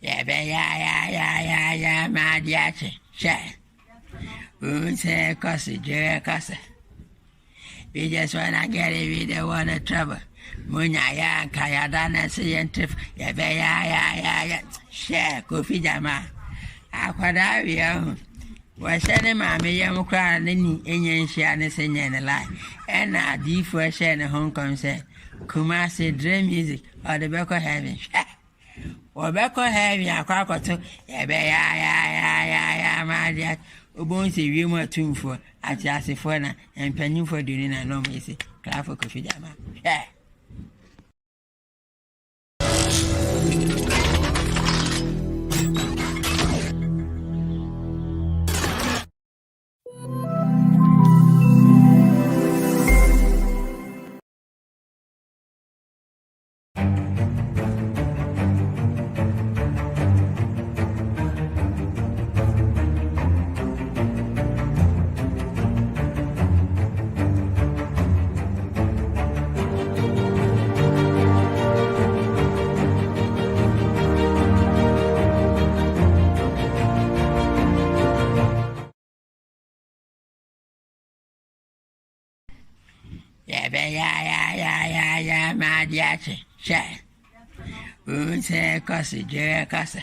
Yeah, my dear, who say, Cossi, Jerry Cossa. We just wanna get it, we don't wanna trouble. Munya, Kayadana, scientific, yeah, share, Kofi Jama. Aquadaria was sending my young crowd in Indian Shannon singing a lie, and I deep for sharing a Hong Kong said, Kumasi dream music or the Beko having. Or Beko having a crack or two, yeah, my dear. Ubonsi Rima tune for at Yasifona and Penny for doing a no missy. Clap for Kofi Jama. Yeah, my dear, who say, Cossi, Jerry Cossa.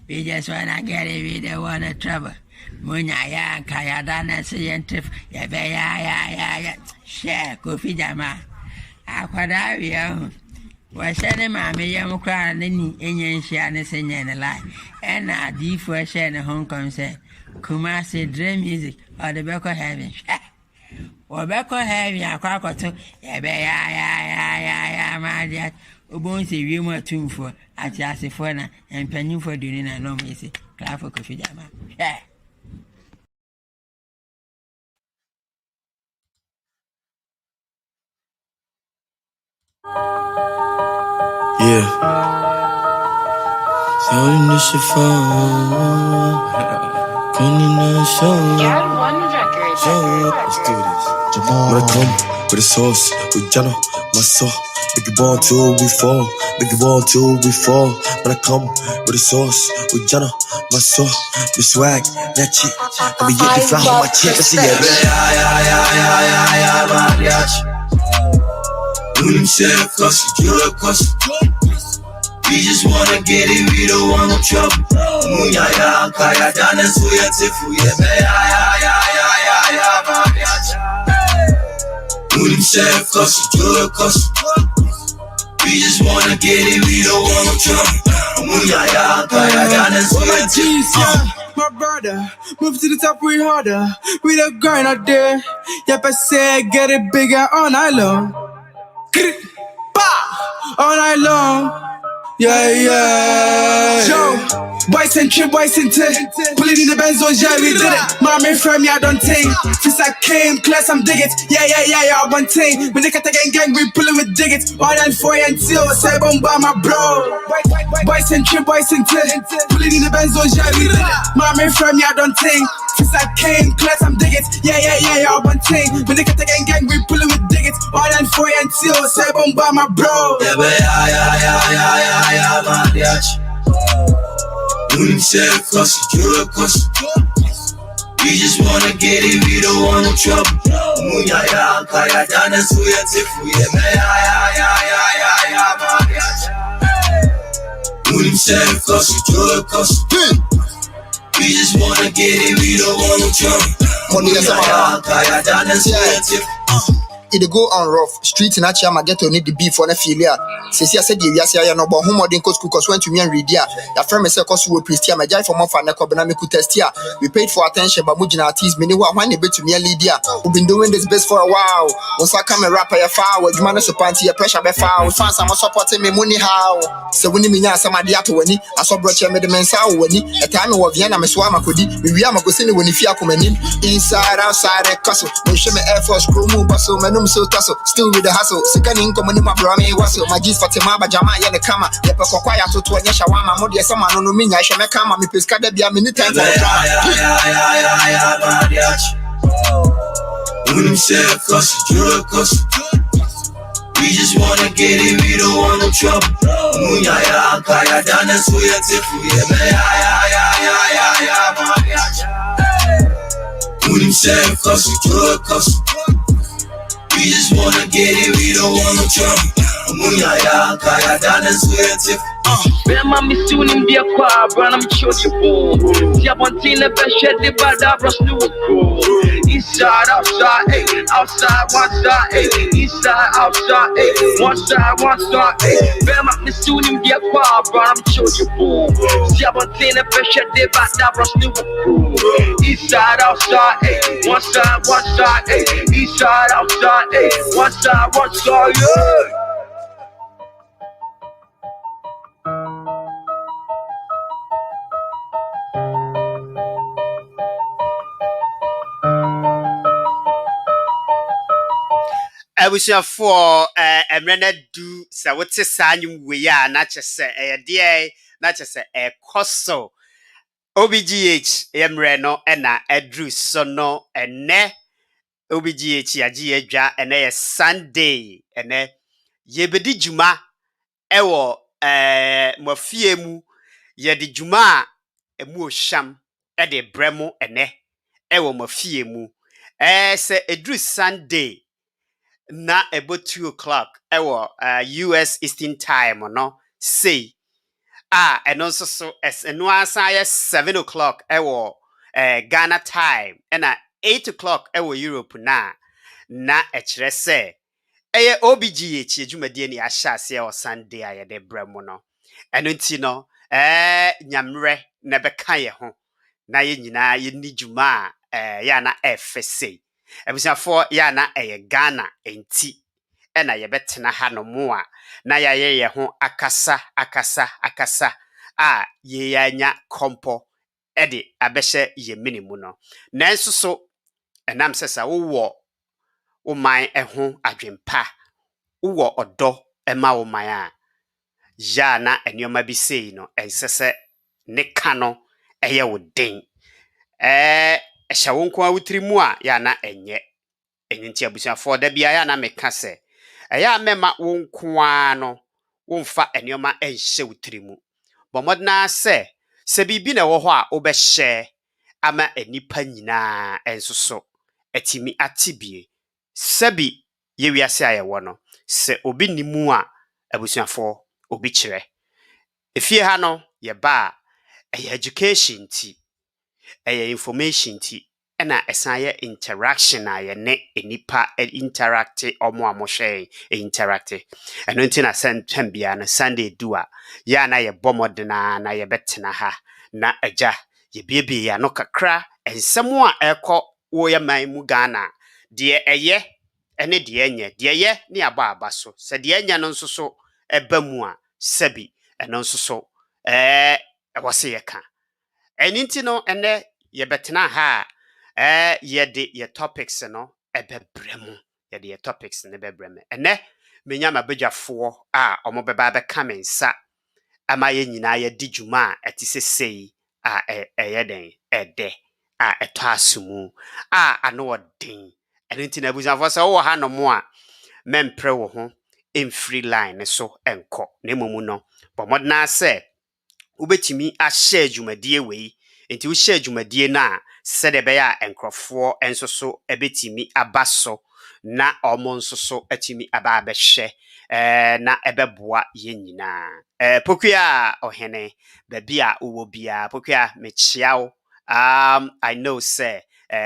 We just wanna get it, we don't wanna trouble. Munya, Kayadana, scientific, yeah, share, Kofi Jama. Aquadaria was sending my young crowd in Indian Shannon singing a lie, and I deep for sharing a Hong Kong said, Kumasi dream music or the Beko having. Or Beko having a crack or two, yeah, my dear. Ubonsi Rima tune for at Yasifona and Penny for doing a no missy. Clap for Kofi Jama. Yeah. So in the chiffon, let's do this. When I come with a sauce, with Jana, my soul. Make it ball till we fall, make it ball till we fall. When I come with a sauce, with Jana, my soul, the swag, that shit. I be getting fly on my chest. I see that. We just wanna get it, we don't want no trouble. Munya ya, kaya dana suya tifu ya be ya, Unim chef, cause we just wanna get it, we don't want no trouble. Munya ya, kaya dana suya tifu. My brother, move to the top, we harder. We the grind out there. Yep, I said get it bigger all night long. All night long. Yeah. Yo, boys and trip, boys and tip. Pulling in the Benz, yeah, we did it. Mommy from me, I don't think. Since I came, class, I'm dig it. Yeah, one thing. When they cut the gang, we pulling with dig it. All and 4 and 2, say bomb by my bro. Boys and trip, boys and tip. Pulling in the Benz, yeah, we did it. Mommy from me, I don't think. Since I came, class, I'm dig it. Yeah, one thing. When they cut the gang, we pulling with dig it. All and 4 and 2, say bomb by my bro. Yeah, man, Unim chef, cause we just wanna get it, we don't want no trouble. Munya ya, kaya dana suya tifu ya man, Unim chef, cause we just wanna get it, we don't want no trouble. Munya ya, kaya dana suya tifu. It go on rough. Street in Achama get to need the beef on a failure. Since I said, yes, I know about whom modern coast cookers went to me and read ya. Your friend is a cost who will please my guy from off and a cobinamic test here. We paid for attention, but Mujina teased me when they bet to me a Lydia. We've been doing this best for a while. Once I come and rap a foul, you manage to panty a pressure be foul. Fans are supporting me money how. So when you mean somebody at when I saw brother made the men's how when a time of Vienna, Miss Wama could be. We are going to when if you are coming in. Inside, outside, a castle. No show me air force, crew move, bustle, so tussle, still with the hustle. Second income in my brame wastle. My G's Fatima Bajama ya the kama. Yepa kwa kwaya to tuwa shawama. Modi ya sama no minya. I shall make kama. Mi pescada bia many times. We just wanna get it, we don't want no trouble. Munya ya kaya dana suya tifu yebe ya. Unim say cause we just wanna get it, we don't want no trouble. Munya ya kaya dana suya tifu. Bema misuni mbia kwa brana mchoji boom. Tia bontina beshe di bada bros new cool. Inside, outside, ayy. Outside, one side, ayy. Inside, outside, ayy. One side, ayy. Bema misuni mbia kwa brana mchoji boom. Tia bontina beshe di bada bros new cool. Inside, outside, ayy. One side, ayy. Inside, outside, ayy. One side, yeah. for emrena do sa wote sanyum we ya na chese de na chese koso obgh emre no na edru so no ene obgh agi adwa ene Sunday ene yebedi juma ewo mafie mu yedi juma emu ohyam de bremu ene ewo mafie mu se edru Sunday na about 2 o'clock ewo US Eastern Time no say and also so as no answer 7 o'clock ewo Ghana time and 8 o'clock ewo Europe na ekire say OBGH adwumadie ni ahyase o Sunday ayede bremo no eno nti no nyamre na beka ye ho na ye nyina ye ni dwuma ya na efese ebusafo ya na Ghana enti na ye betena ha no mo a na ya ye ho akasa ye yanya kompo de abehye ye minimu no nanso so enam sesa wo man eho adwempa wo odo ema wo man a ya na enioma bi sei no ensese ne ka no eye wo den ehya wo nko awutirimu a ya na enye enyinti abusuafo da bia ya na meka se eya mema wo nko a no wo mfa enioma enhye wutirimu bomodna se bibi na wo ho a obehye ama enipa nyina ensoso etimi atibie sabi ye wiase ayewo no se obi nimu a abusuafo obi kire efie ha no ye ba education ti information ti na esan ye interaction na ye ne enipa interact omo amohwe interact eno nti na sentem bia na Sunday dua ya na ye bomodena na ye betena ha na aja ye biebie ya no kakra ensemo a ekọ wo ye man mu Ghana de eye ene de enye de ye ne aba so se de enye no nso so eba mu a sabi eno nso so wose ye ka eninti no ene ye betena ha ye de ye topics no ebebremu ye de ye topics ne bebreme ene menya mabadwafo a omobeba be kamensa ama ye nyina ye di dwuma etisesei a eyeden ede a eto asumu a ano odin eninti na buzanfo se wo ha no mo a mempre wo ho free line so enko na emomu no bomodna se ubetimi ahye adwumadie wei enti wo hye adwumadie na sede be ya enkrofo ensoso ebetimi abaso na omo nsoso atimi aba abehye na ebeboa ye nyina pokua ohene babia uwo bia pokua mechiao I know say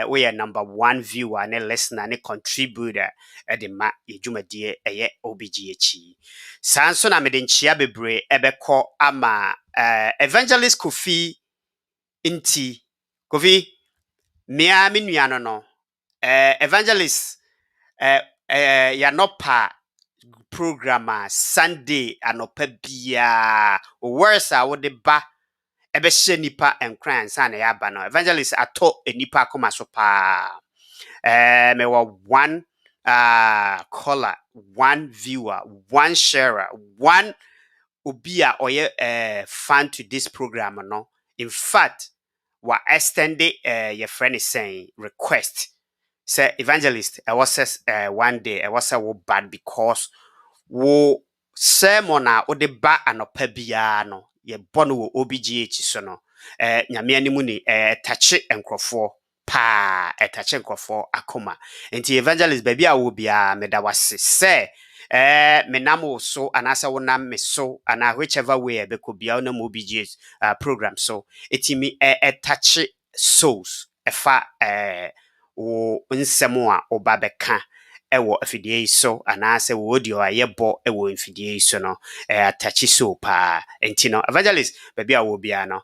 we are number 1 viewer and listener and contributor the ma adwumadie eye OBGH sanso na medenchia bebre ebekọ ama evangelist Kofi inti Kofi mia menuano no evangelist ya nopa programmer Sunday anopa bia worse a wode ba ebehye nipa enkran sana ya ba no evangelist ato enipa akoma so pa me wa one caller, one viewer, one sharer, one obia oye fan to this program no. In fact, wa extended your friend is saying request. Say evangelist, I was one day I was so bad because wo sermon a wo de ba anopa bia no ye bono wo OBGH so no nyame animu ni tache enkrofo pa tache enkrofo akoma enti evangelist baby a wo bia meda wase se menamo so anasa wonam me so ana whichever way be ko bia na OBGH program so etimi tache souls efa wo nsemo a oba beka ewo afidie so anase wo dio ayebo ewo mfidie so no atachi so pa enti no evangelist baby a wo bia no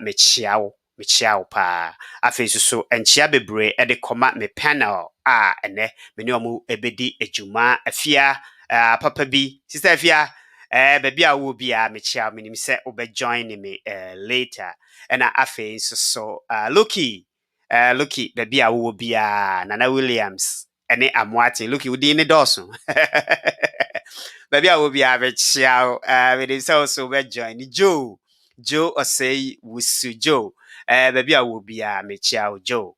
mechiawo pa afesu so enchia bebre de koma me panel ene meni omu ebedi ejuma afia papa bi sister afia baby a wo bia mechia menim se obe join me later ena afesu so Lucky baby a wo bia Nana Williams ene amwate look you di ni doso baby a will be ave chiao it is also be join Joe say wusu Joe baby a will be me chiao Joe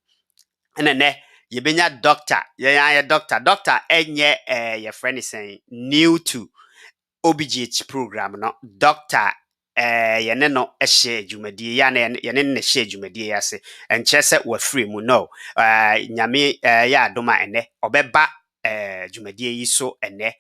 ene ye benya doctor ye doctor enye your friend is saying new to OBGH program no doctor yene no ehye dwumadie ya na yene ne hye dwumadie ya se enche se wa free mu no nyame ya adoma ene obeba dwumadie yi so ene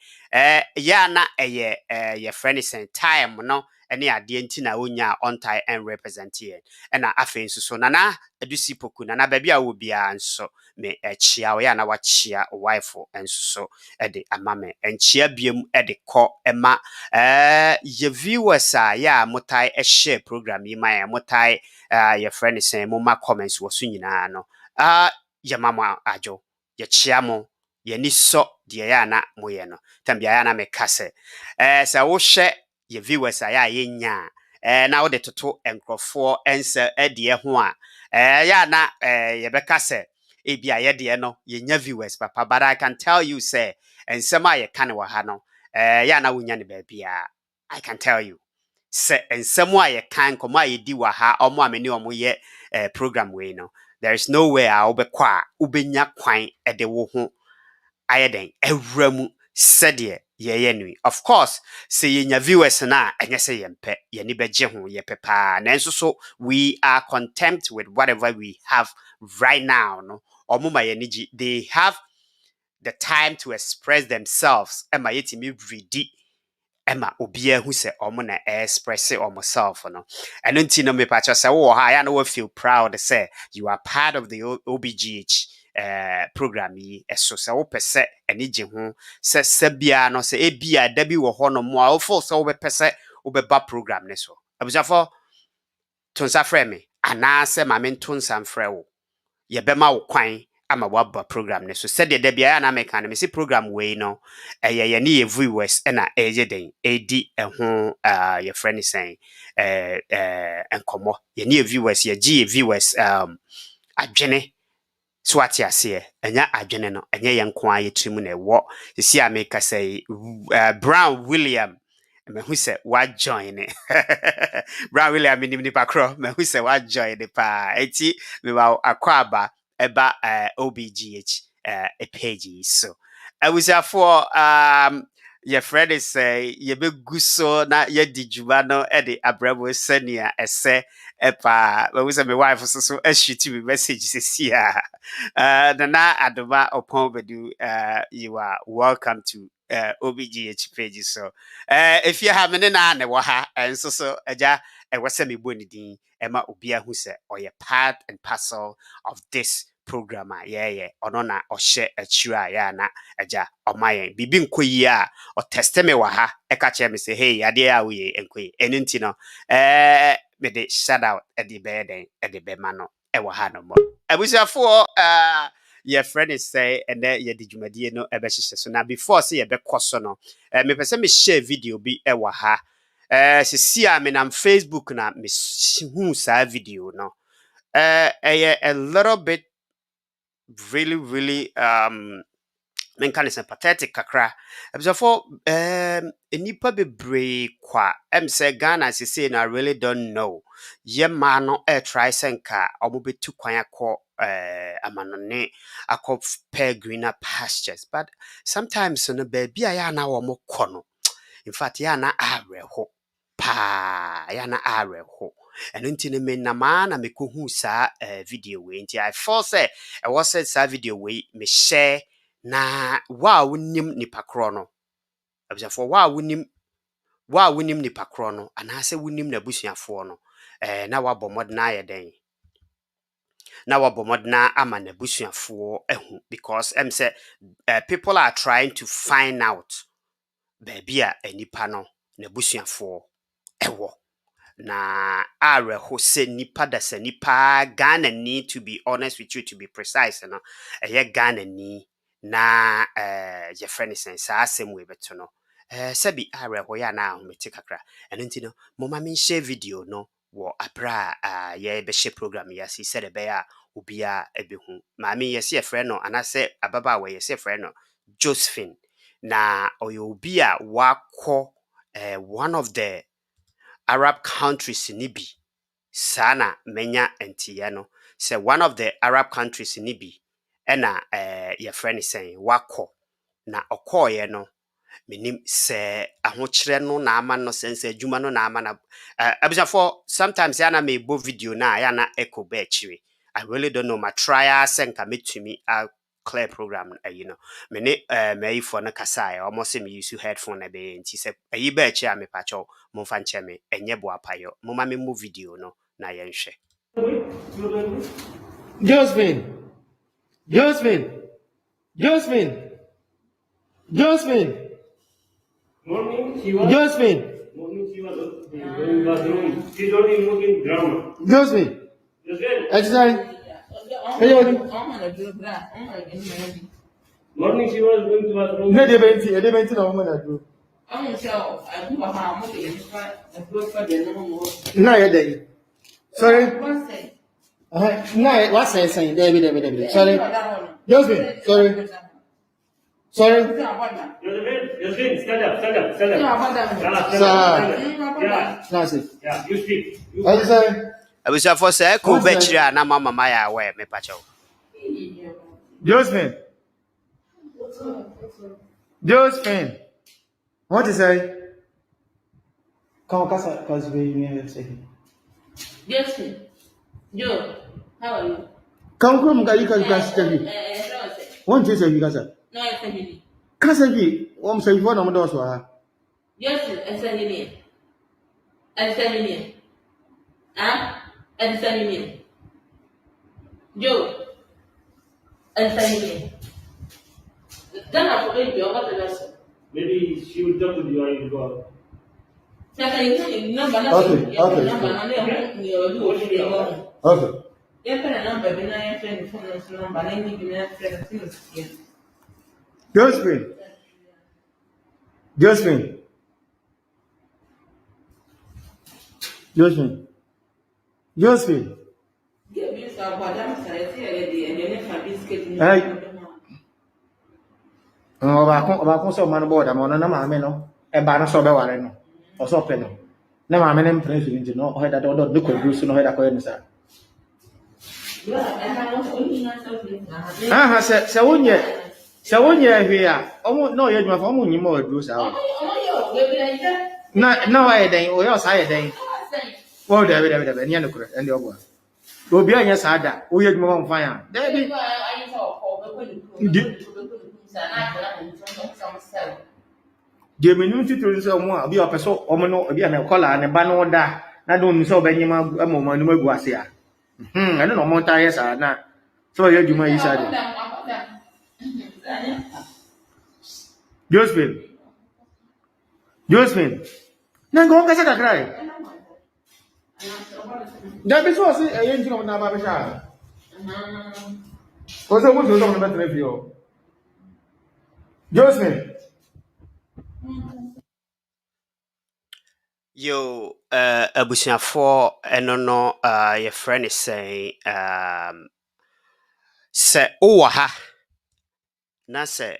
ya na ye friend is time no ene ade nti na onya on time and represent here na afen so nana adusi poku nana ba bia wo bia nso me chia ya na wa chia wife enso so de amame enchia biem de ko ema ye viewers ya mutai share program yi ma mutai your friend is saying mama comments wo so nyina no ya mama ajo ye chia mo ye ni so de ya na moye no tambia ya na me kase sa wo hye ye viewers ya ye nya na wo de toto enkrofo ense de ho a ya na ye be kase ebia ye de no ye nya viewers papa but I can tell you say ensema ye kan wa ha no ya na wonya ne ba bia I can tell you say ensema ye kan koma ye di wa ha omo ameni omo ye program we no there is no way a obekwa ubenya kwan de wo ho ayeden ewramu sede ye nui of course say yenya viewers na enye say yempe ye ni beje ho ye pepa nanso so we are content with whatever we have right now no omuma ye niji they have the time to express themselves ema yetimi ready ema obia hu se omo na express omoself no eno nti no me pa cho se wo ha ya no we feel proud say you are part of the OBGH program yi eso se wo pese eni je ho se sabia no se ebia da bi wo ho no mo a wo fo se wo be pese wo be ba program ne so abusafo tonsa frɛ me ana se ma me tonsa mfrɛ wo ye be ma wo kwan ama waba program ne so said the bia na make an me see program we no ye ne ye viewers na eje den edi ho your friend is saying enkomo ye ne viewers ye gi viewers adwene so ati ase enya adwene no enye ye nko aye trimu na ewo si ameka say Brown William me hu se wa join it Brown William ni pakro me hu se wa join it pa eti me wa akwaba eba OBGH a page so I was for your friend is say ye be guso na ye di djuma no e de abrabo senia ese epa we say my wife so shoot me message say na adoma upon bedu you are welcome to OBGH page so if you have any na ne wa ha enso so eja e wase me boni din ema obia hu se or part and parcel of this program ono na ohye achira ya na aja omayen bibi nkoyi a o test me wa ha e ka che me say hey ade a we enkoyi enenti no me de shout out at the bed at the be ma no e wa ha no mo abusiafo your friend is say and then ye djumadi no e be hye so na before say ye be koso no me pese me share video bi e wa ha sisi a me na Facebook na me hu sa video no a little bit really men kan is pathetic kakra ebisofo enipa bebre kwa say Ghana say na really don't know ye ma no try senka omo betu kwan akọ amanone akọ pair greener pastures, but sometimes no baby ya na wo mo kono. In fact ya na areho pa ya na areho. And until me na man me kohu sa video we nti I force e was said sa video we me share na wa wonim nipa kro no abisa for wa wonim nipa kro no anase wonim na busuafo no na wa bomod na yeden na wa bomod na ama na busuafo ehu because say people are trying to find out baby a nipa no na busuafo ewo na areho se nipa da se nipa Ghana need to be honest with you to be precise no Ghana ni na your friend is sa asem we beto no sebi areho ya na ahomete kakra eno nti no moma min share video no wo abra ye be share program ya si said be ya obia ebehu maami ye se friend no anase ababa we ye se friend no Josephine na oyobia wako one of the Arab countries nibi sana menya entiye no say one of the Arab countries nibi ena your friend is saying wako na okoye no menim se ahokyere no na ama no sense adwuma no na ama na abisafo sometimes yana me bo video na yana echo be chiri I really don't know my trial senka metumi clear program you know me ne me for na kasa almost me use headphone na be nti se ayi ba chi a me pacho mo fa nche me enye bo apayo mo ma me mo video no na ye nhwe Josephine. Morning, she was. Josephine. Morning, she was going bathroom. She don't even look in drama. Josephine. Josephine. Exercise. Morning, she was going to bathroom. No, they went to the woman that do. No, you're there. Sorry. No, what's saying? David. Sorry. Josephine. Sorry. Josephine, stand up. That's it. Yeah, you speak. Exercise. abisafo se echo be chiri na mama ya we me pacho Josephine. What is it? Come, cause we need to say. Josephine. Joe, how are you? Come, you can say. One say you guys. No, I said you. Kasaji, say you want to do so. Josephine, I said you. I said you. Joe, I said you. Then I forget you about the lesson. Maybe she will talk to you and you go out. Josephine. Hey. Ba so man board am no na ma me no e ba no so be ware no o so pe no na ma me nem president no o heda do do ko bruce no heda ko yen sa se wonye hwe a omo no ye dwuma fa omo nyima o bruce a na wa ye den o yo sa ye den wo de be ni anokure ndi ogwa obi anya sa da o ye dwuma mo fa ya da bi Gemini titiri se omo a bi opeso omo no bi na kola ne ba no da na do mi se obanyima amoma no magu ase a ene no mo ta yes a na so ye dwuma yi sa de Josephine na go ka se kakra e da bi so se ye njino na ba be sha ko so mo so no be tre fi o Josephine yo abusiafo eno no your friend is saying se owa na se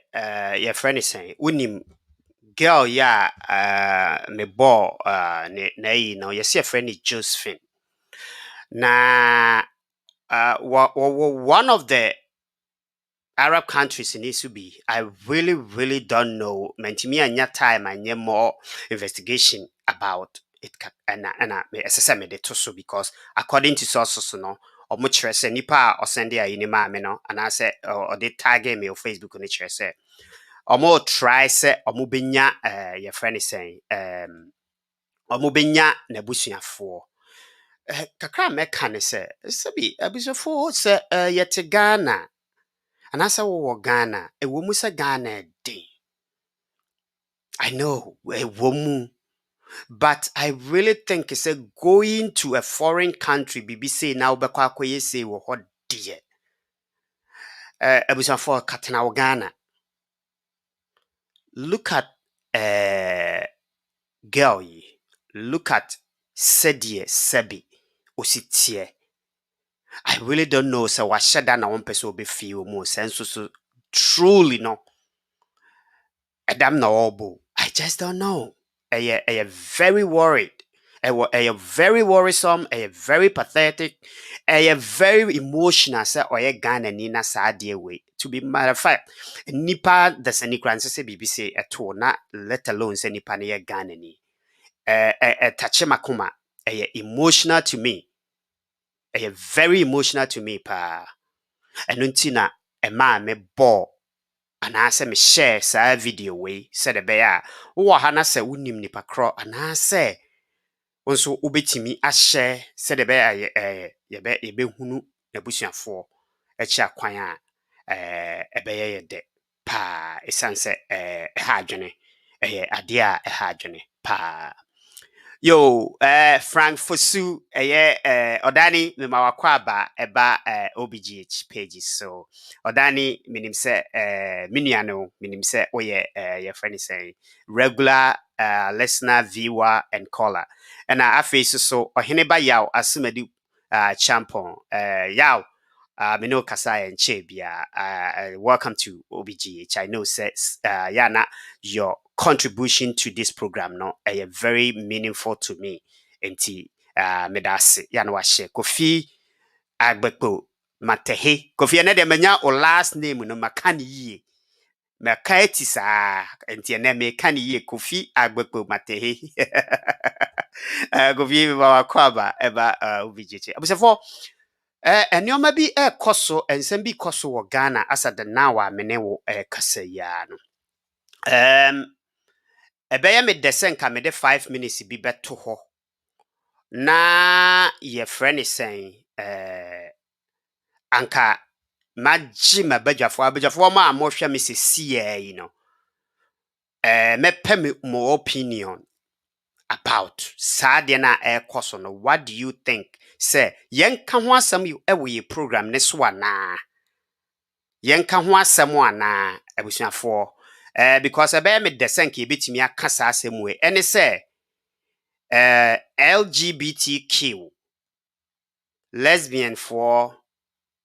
your friend is saying unim girl ya me bo na yi no your friend is Josephine na one of the Arab countries in Isubi, I really don't know. Mentimi anya time and more investigation about it and SSM de toso because according to sources no or much nipa or send ya in ma me no and I say or they tag me on Facebook on it say or more try say or mubenya your friend is saying or mubenya nebusuafo kakra meka ne say sabi abusofo say yet Ghana. And as I was Ghana, a woman said Ghana day. I know a woman, but I really think it's a going to a foreign country. BBC now Bakwakoye say what dear. I was for Katana Ghana. Look at girl ye. Look at Sedie Sebi Ositie. I really don't know. So what shut down one person will be feel more sense so truly no. Adam no obo. I just don't know. I very worried. I very worrisome. I very pathetic. I very emotional. Say oye Ghana nina sa way. To be matter of fact, nipa there's any grand say BBC at all not let alone say nipa na Ghana ni. Touch makuma. Emotional to me. Very emotional to me pa. Enuntina a man me ball. And I say me share sa video way said a bear. Oh, Hana say unim nipa cro and I say also ubetimi a share said a bear ye be hunu nebusian for a cha kwaya a bear de pa a sunset a hajane a idea a hajane pa. Yo, Frank Fosu, Odani, Mimawakwaba, eba, OBGH pages. So, Odani, minim se, miniano, minim se, oye, your friend is saying, regular, listener, viewer, and caller. And I face so, Ohineba Yao, Asumedu, Champon, Yao, Mino Kasai and Chebia, welcome to OBGH. I know, says, Yana, your contribution to this program no very meaningful to me enti medase ya no share Kofi Agbekpo Matehe Kofi na de manya o last name no makani yi makaiti sa enti na me kan yi Kofi Agbekpo Matehe Kofi ba kwaba eba ubijeche abusefo enioma bi koso ensem bi koso wo Ghana asada na wa mene wo kasa ya no Ebeye me desen ka me de 5 minutes bi beto ho. Na ye friend is saying anka maji abajafo ma mo hwe me se you know. Me pe me more opinion about sadie na koso no. What do you think? Say yen ka ho asem you ye program ne so ana. Yen ka ho asem ana abusuafo because ebeye me desen ka ebetimi aka sa asem we ene say LGBTQ, lesbian for,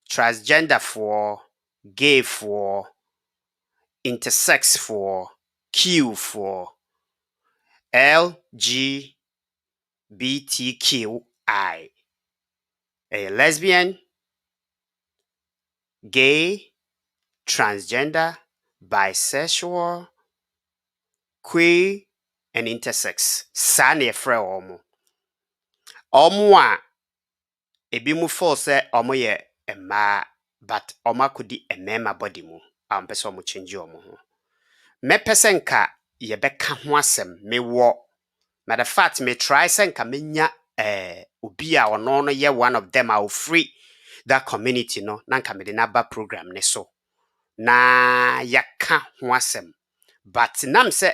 transgender for, gay for, intersex for, Q for, LGBTQI. A lesbian, gay, transgender, bisexual, queer, and intersex. Sane fre omo. Omo a ebi mu force omo ye ema but omo kudi emema body mu ampese omo change omo ho me pesenka ye beka ho asem me wo matter fact me try senka menya obi a ono no ye one of them are free that community no na nka me de na ba program ne so na yaka ho asem but nam se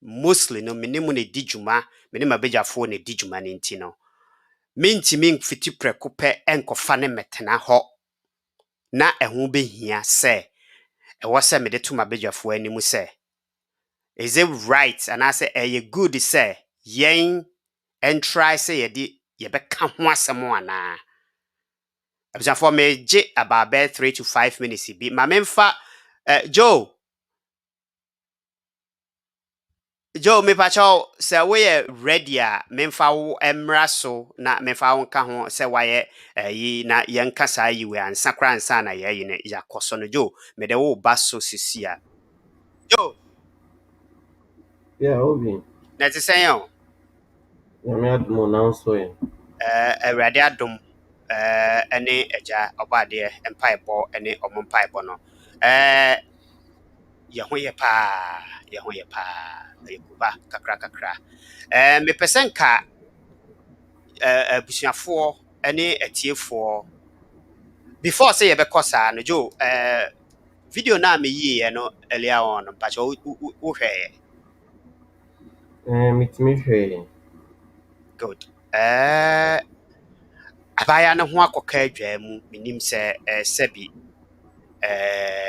mostly no minimu ne dijuma minimu abejafo ne dijuma ne ntino Minti fiti prekupe enkofa ne metena ho na ehu behia se ewo se me de to mabedwafo animu se is it right and I say good say yen and try say ye beka ho asem ana abusafo me je about 3 to 5 minutes bi ma memfa Joe Joe me pacho se we ready a memfa wo emra so na memfa wo nka ho se waye yi na yenka sa yi we ansa kra ansa na ye yi ne yakoso no Joe me de wo baso sisia Joe Yeah, Obi. na ti sen yo Nyame adom na nso yɛ. awurade adom ene eja obade empaibo ene omompaibo no ye ho ye pa ye ho ye pa ye kuba kakra kakra me pesen ka abusuafoɔ ne atiefoɔ before say yɛbɛkɔ saa no Joe video na me yie no earlier on no mpakyɛ wohwɛɛ Metumi hwɛ. good abaya no ho akɔka adwaa mu menim sɛ sɛbi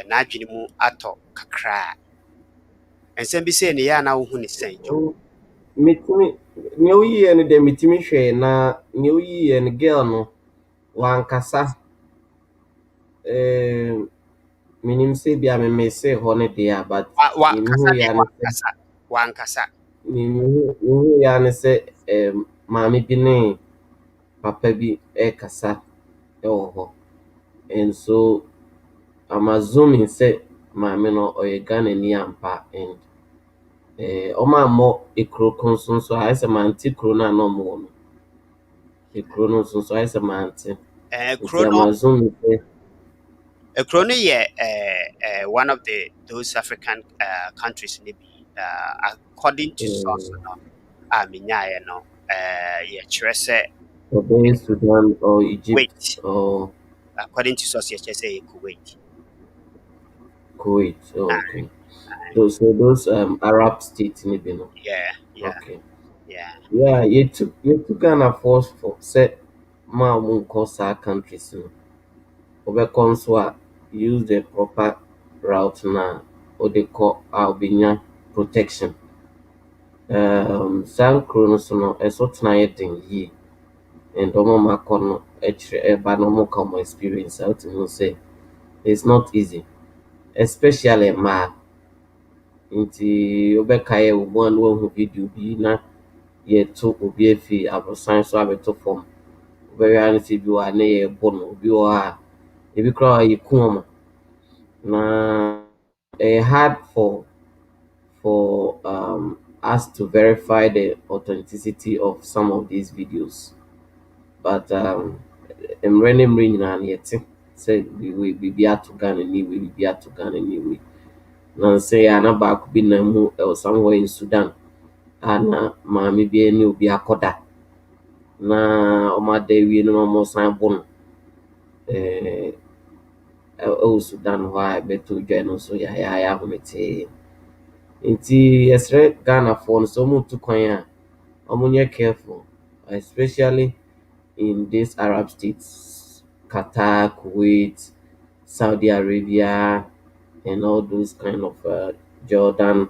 n'adwene mu atɔ kakra nsɛm bi sɛ ne yɛ a na wohu ne sɛn Joe Metumi nea woyiɛ no dɛ metumi hwɛ na nea woyiɛ no girl no wankasa. Menim sɛ bi a memesee hɔ no deɛ a but kasa deɛ mehuyaa no sɛ wankasa mehuyaa no sɛ maame bi ne papa bi ɛrekasa wɔ hɔ. And so I'm assuming sɛ maame no ɔyɛ Ghanani ampa and ɔmo ammɔ ekuro Komson so ayɛ sɛ mante kuro no a na ɔmo wɔ no. Ekuro no nso so ayɛ sɛ mante. Nti I'm assuming sɛ Ekuro no yɛ one of those African countries maybe according to source no a menyaeɛ no yɛkyerɛ sɛ ɔbɛyɛ Sudan or Egypt Kuwait or according to source yɛkyerɛ sɛ Kuwait Kuwait. Oh, okay. Those Arab states no bi no. yeah Okay. yeah Yeah, yɛtu Ghana force for sɛ ma ɔmo nkɔ saa countries no. Ɔbɛkɔ nso a use the proper route na ɔde kɔ a ɔbɛnya protection. Saa nkuro no so no ɛso tena yɛ den yie. And ɔmo ma kɔ no ɛkyerɛ ɛba na ɔmo ka ɔmo experience a wotumi hu sɛ it's not easy, especially mmaa. Nti wobɛkaeɛ wɔ mu a na woahu video bi na yɛto obi afi aborosan so abɛto fam. Wobɛhwɛ ara ne sɛ bi wɔ ha na yɛrebɔ no, obi wɔ ha a ebi koraa a yɛku ɔmo. Na ɛyɛ hard for us to verify the authenticity of some of these videos. But mmerɛ ne mmerɛ nyinaa no yɛte sɛ biribi ato Ghana ni wei, biribi ato Ghana ni wei. Na nsɛ yɛ a na baako bi nam mu ɛwɔ somewhere in Sudan a na maame bi ne obi akɔda. Na ɔmo ada awie no na ɔmo san bo no. Ɛwɔ Sudan hɔ a ɛbɛtɔ dwa no nso yɛayɛ ahometee. Nti yɛsrɛ Ghanafoɔ no sɛ ɔmo tu kwan a ɔmo nyɛ careful, especially in these Arab states, Qatar, Kuwait, Saudi Arabia, and all those kind of Jordan,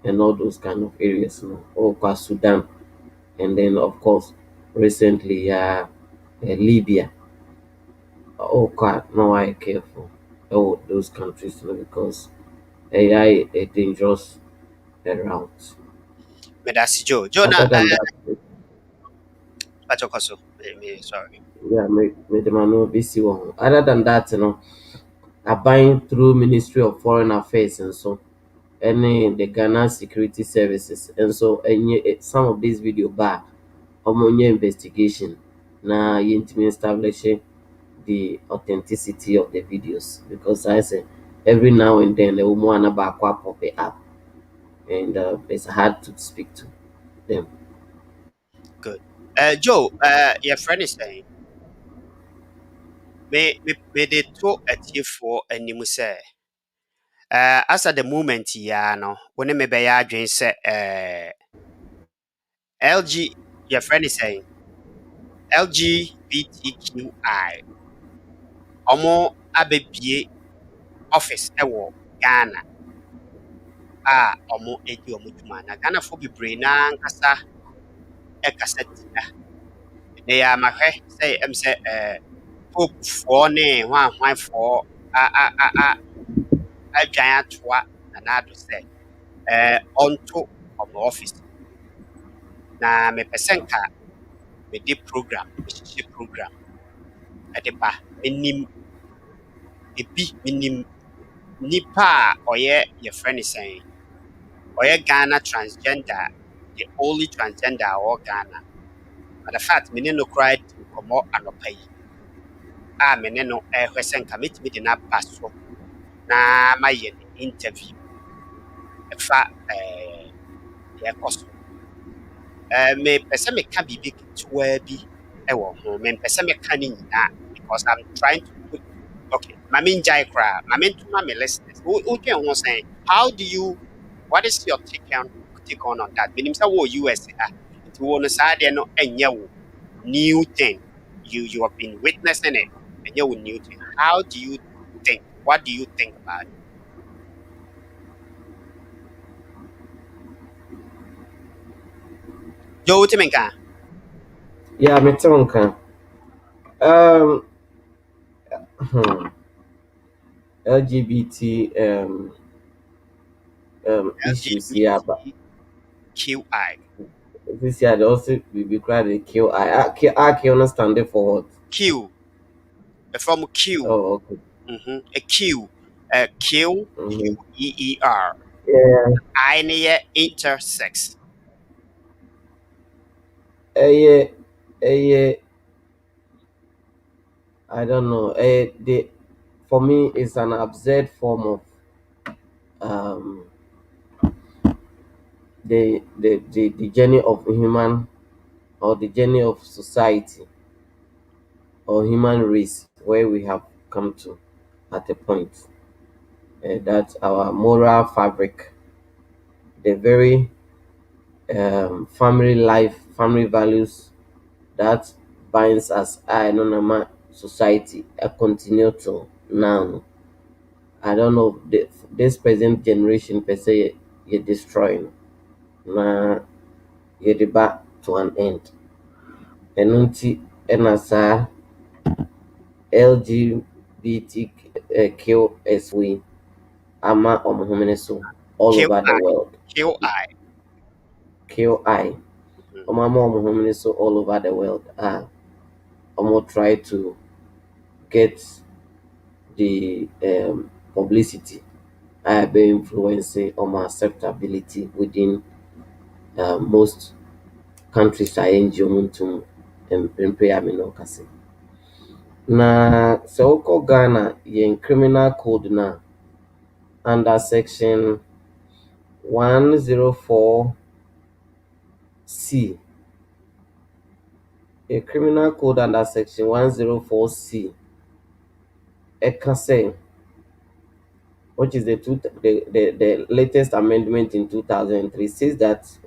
and all those kind of areas, you know, or Sudan, and then of course recently Libya. Oh God, no, I careful. Oh, those countries, you know, because AI a dangerous route. medasi Joe na Other than that, pakyɛ so me sorry yeah, me the man will be see one. Other than that, you know, I buying through Ministry of Foreign Affairs and so any the Ghana Security Services and so some of these video bar omonye investigation na yintimi establishing the authenticity of the videos because I say every now and then the woman about pop it up and it's hard to speak to them. good Joe your friend is saying me de to atiefoɔ anim sɛ as at the moment ya no wo ne me bɛyɛ adwen sɛ LG your friend is saying LGBTQI ɔmo abɛbie office ɛwɔ Ghana a ɔmo edi ɔmo dwuma na Ghanafoɔ bebree na nkasa ɛkasa tia na yɛ amahwɛ sɛ ɛm sɛ popefoɔ ne hwanhwanfoɔ adwan atoa na n'ado sɛ ɔnto ɔmo office na mepɛ sɛ nka mede program mehyehyɛ program ɛde ba menim menim nipa a ɔyɛ yɛfrɛ ne sɛn ɔyɛ Ghana transgender the only transgender a ɔwɔ Ghana. Matter of fact, me ne no koraa di nkɔmmɔ anɔpa yi a me ne no ɛhwɛ sɛ nka metumi de n'aba so na mayɛ ne interview ɛfa yɛkɔ so. Mepɛ sɛ meka biribi ketewaa bi ɛwɔ ho. Mempɛ sɛ meka ne nyinaa because I'm trying to put okay. Ma mengyae koraa. Ma mentoma me listeners. Wodwen ho sɛn? What is your take on that? Menim sɛ wɔ US a nti wo no saa deɛ no ɛnyɛ wo new thing. You have been witnessing it and you new thing. How do you think? What do you think about it? Joe Timinka. Yeah, me tonka. LGBT issues here, but QI. this year they also be called the QI. I understand it for what? Q. From Q. Oh, okay. A Q. Q. QEER. Yeah. I near intersex. Yeah. I don't know. For me, it's an absurd form of the journey of human or the journey of society or human race where we have come to at a point that our moral fabric, the very family life, family values that binds us I normal society continue to now. I don't know this present generation per se you're destroying na you're back to an end. And unti NSA LGBTQS ama so all over the world. QI. QI. Mama so all over the world. Try to get the publicity. I be influencing acceptability within most countries I enjoy to prayer kasi. Na so Ghana in criminal code na under section 104C. A criminal code under section 104C. Ekase, which is the latest amendment in 2003, says that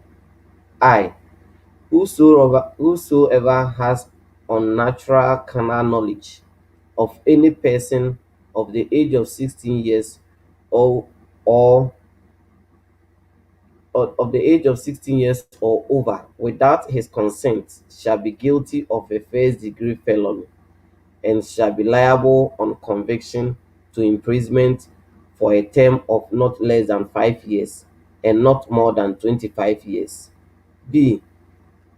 whosoever has unnatural carnal knowledge of any person of the age of 16 years or of the age of 16 years or over without his consent shall be guilty of a first degree felony and shall be liable on conviction to imprisonment for a term of not less than 5 years and not more than 25 years. B.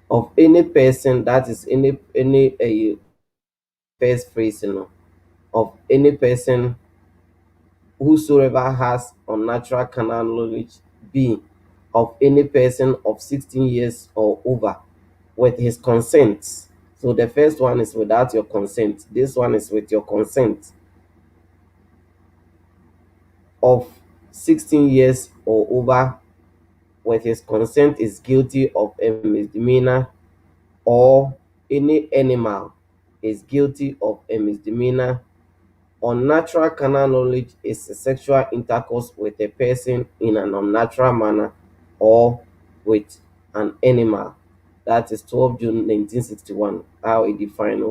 Of any person, that is any first phrase, of any person whosoever has unnatural carnal knowledge. B. Of any person of 16 years or over with his consent. So the first one is without your consent. This one is with your consent. Of 16 years or over with his consent is guilty of a misdemeanor, or any animal is guilty of a misdemeanor. Unnatural carnal knowledge is a sexual intercourse with a person in an unnatural manner or with an animal. That is 12 June 1961. How it defined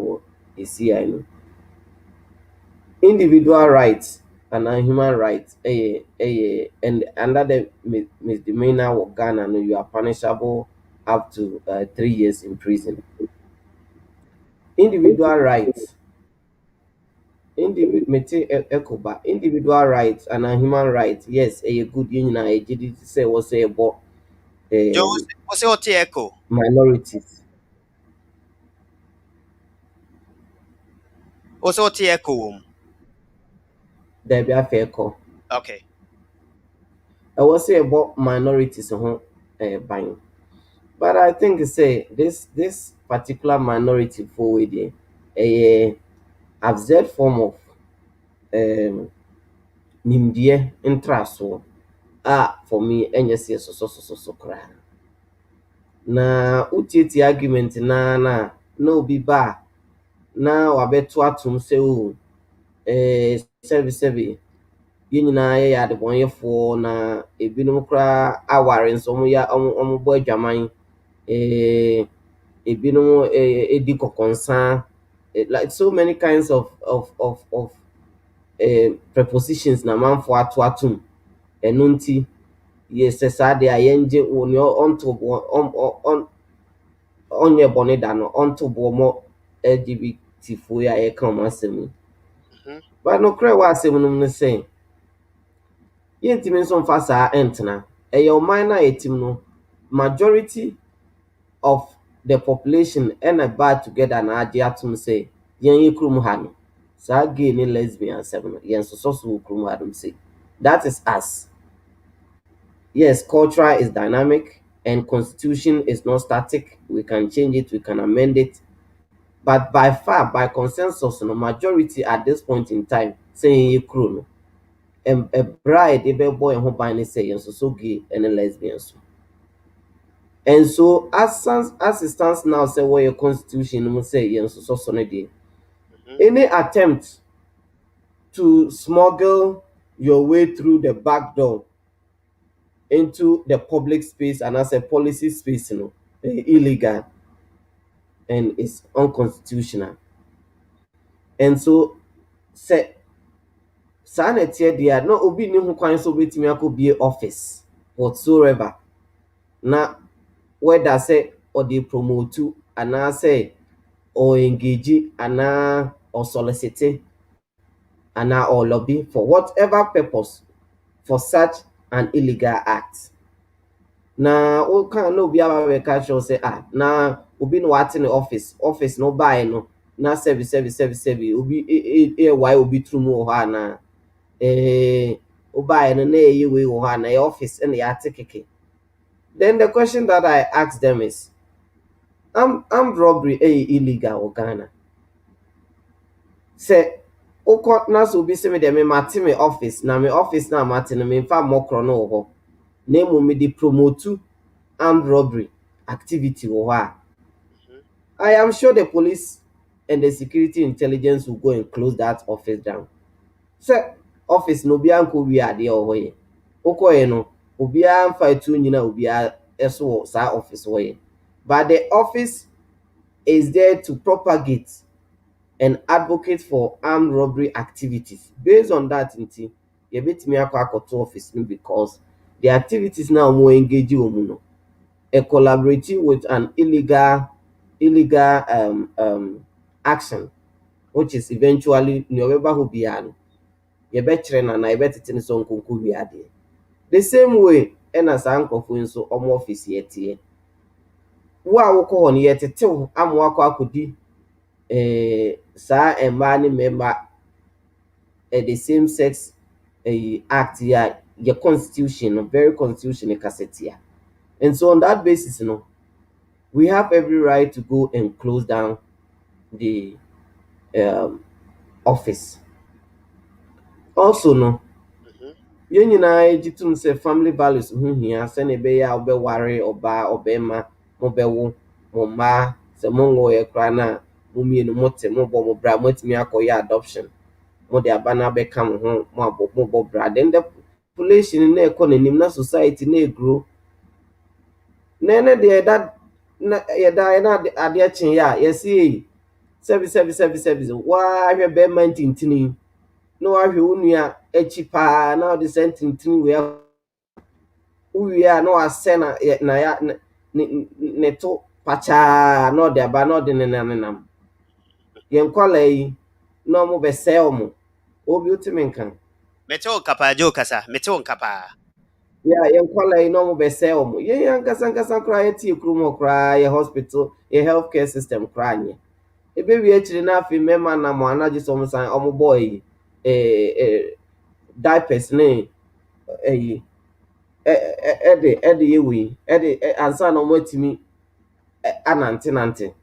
is here. I know. Individual rights and human rights, and under the misdemeanor of Ghana, you are punishable up to 3 years in prison. Individual rights, individual rights and human rights. Yes, a good union. I did say was a Joe, um, what's your echo? minorities. What's your echo? There be a fair call. Okay. I was say about minorities on buying. But I think say this particular minority forward a absurd form of um nimdeɛ ntrasoɔ for me ɛnyɛ sɛ so koraa. Na wotietie argument na obi ba a na wabɛto atom sɛ o sɛbi yɛn nyinaa yɛyɛ adebɔnyɛfoɔ na ebinom koraa aware nso ɔmo bɔ adwaman ebinom edi kɔkɔnsa like so many kinds of prepositions na amanfoɔ ato atom ɛno nti yɛsɛ saa deɛ a yɛngye wɔ nea ɔnyɛ bɔne da no ɔnto boɔ mɔ LGBT foɔ yi a yɛka ɔmo asɛm yi. But nokorɛ wɔ asɛm no mu ne sɛ yɛntumi nso mfa saa ɛntena ɛyɛ ɔman no a yɛtim no majority of the population ɛna baa together na agye atom sɛ yɛnyɛ kurom ha no saa gay ne lesbian asɛm no yɛnsosɔ so wɔ kurom ha nom sɛ that is us. Yes, culture is dynamic and constitution is not static. We can change it, we can amend it. But by far, by consensus, no majority at this point in time saying you crew no. A bride, a boy and who say so gay and a lesbian. And so as it stands now, say what your constitution will say so any attempt to smuggle your way through the back door into the public space and as a policy space, illegal and it's unconstitutional. And so, say, sanity there, no obi ni ho kwan so betimi akobie office whatsoever. Na whether say or they promote and I say or engage and or solicit and or lobby for whatever purpose for such an illegal act. Na o kan no obi aba we catch you say na obi no what in the office no buy no na service obi why obi through mu ho na o buy no na eyi we ho na office and ya tikeke. Then the question that I ask them is armed robbery illegal or Ghana. Say o court na so obi say me dem me mate me office na mate no me fa mokro no ho. Na emu me dey promote armed robbery activity or I am sure the police and the security intelligence will go and close that office down. So office no be anko we are there or here. Okoye no obi a fight to nyina obi a eso sa office way. But the office is there to propagate and advocate for armed robbery activities. Based on that, you bet me to office because the activities now more engaging women, collaborating with an illegal action, which is eventually never who be an. You bet train and I bet it in some kunku be ade. The same way, and as uncle for so office yet here. Wa ko on yet till am wako akudi sa mmaa ne mmarima the same sex act ya your constitution very constitution cassette. And so on that basis we have every right to go and close down the office. Also yɛn nyinaa gye tom sɛ family values ho hia sɛne ɛbɛyɛ a wobɛware ɔbaa ɔbɛrima mobɛwo mo mmaa sɛ monwoyɛ koraa no a mo mmienu mote mobɔ mo bra moatumi akɔyɛ adoption mode aba no abɛka mo ho mobɔ bra. Then the population na ɛkɔ n'anim na society na ɛgrow na ɛne deɛ yɛda adeɛ kye a yɛse sɛbi waa hwɛ bɛrima ntintini na wahwɛ wo nua akyi paa na ɔde sɛ ntintini wei wowie a na wasɛ na ne to pachaa na ɔde aba na ɔde ne nam yɛn kwala yi na ɔmo bɛsɛe ɔmo obi wotumi nka Meto kapa jo kasa, meto kapa. Yeah, young color, no more be say yeah, Gasan crying tea, krumo cry, a hospital, a healthcare system crying. A baby actually enough in member na mo anaji some sign boy diapers name ɛde yɛwei ansa na ɔmatumi anante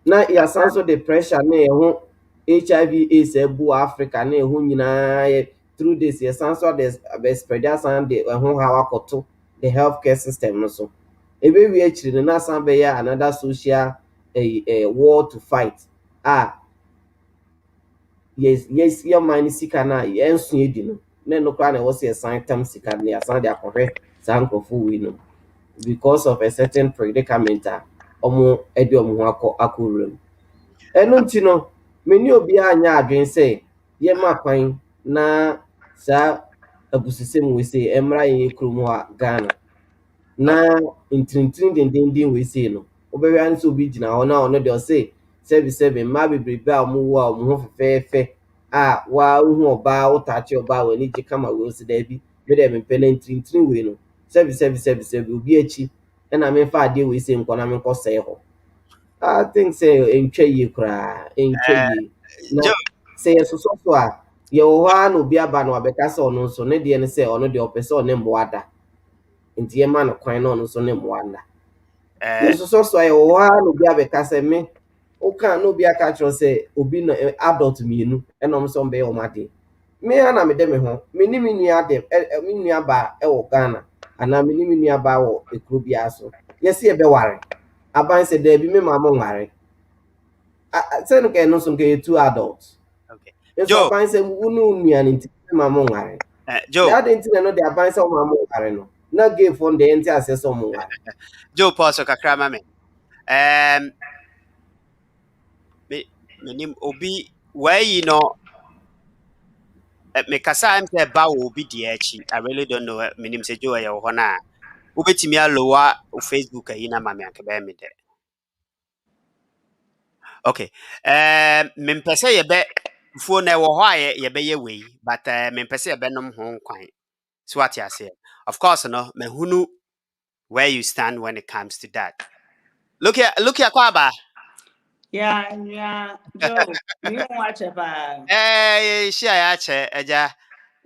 na yɛasan so de pressure na ɛho hiv aids abu africa na ɛho nyinaa through this yɛsan so de spread asan de ɛho haw akɔto the healthcare system no so ɛbɛwie akyiri no na asan bɛyɛ another social war to fight yes yɛman no sika no a yɛnsua di no na ɛno koraa na ɛwɔ sɛ yɛsan tam sika no yɛasan de akɔhwɛ saa nkurɔfoɔ wei no because of a certain predicament a ɔmo de ɔmo ho akɔwura mu ɛno nti no meni obiara nyɛ adwene sɛ yɛma kwan na saa abususɛm wei sei ɛmmra yɛn kurom hɔ a ghana na ntirintiri dendenden wei sei no wobɛhwɛ ano sɛ obi gyina hɔ na ɔno deɛ ɔse sɛbisɛbi mmaa bebrebe a ɔmo wo a ɔmo ho fɛfɛɛfɛ a waa wohu ɔbaa wotaakye ɔbaa w'ani gye kama wei si daabi mede mempɛ na ntirintiri wei no sɛbi obi akyi ɛna memfa adeɛ wei sei nkɔ na menkɔ sɛe hɔ I think sɛ ɛntwa yie koraa ɛntwa yie na Joe, sɛ yɛsosɔ so a yɛwɔ hɔ a na obi aba na wabɛka sɛ ɔno nso ne deɛ ne sɛ ɔno deɛ ɔpɛ sɛ ɔne mmoa da nti yɛma no kwan na ɔno nso ne mmoa nda yɛsosɔ so a yɛwɔ hɔ a na obi abɛka sɛ me woka na obi aka kyerɛ sɛ obi no adult mmienu ɛna ɔmo sɛ ɔmbɛyɛ ɔmo adeɛ me ha na mede me ho mene me nua me nua baa ɛwɔ ghana anaa mene me nua baa wɔ ekuro biara so yɛsɛ yɛbɛware aban sɛ daabi me maa mo nware sɛ no kɛ no so nkɛyɛ two adults okay. nso Joe, aban sɛ wo ne wo nua no nti me maa mo nware Joe, ade nti na no de aban sɛ wo maa mo nware no na gayfoɔ no deɛ ɛnte aseɛ sɛ ɔmo nware Joe, pause kakra ma me. Menim obi why no me kasa am say ba wo obi di akyi. I really don't know menim say Joe ya wo hɔ na wobetimi alowa o Facebook ayi na ma me akaba me de. Okay. Mempɛ sɛ yɛbɛ fuo na ɛwɔ hɔ a yɛbɛyɛ wei, but mempɛ sɛ yɛbɛnom ho kwan. So what you say? Of course, no, mehunu where you stand when it comes to that. Look here, Kwaba. Yeah, Joe, you watch about. Share ya che, eja.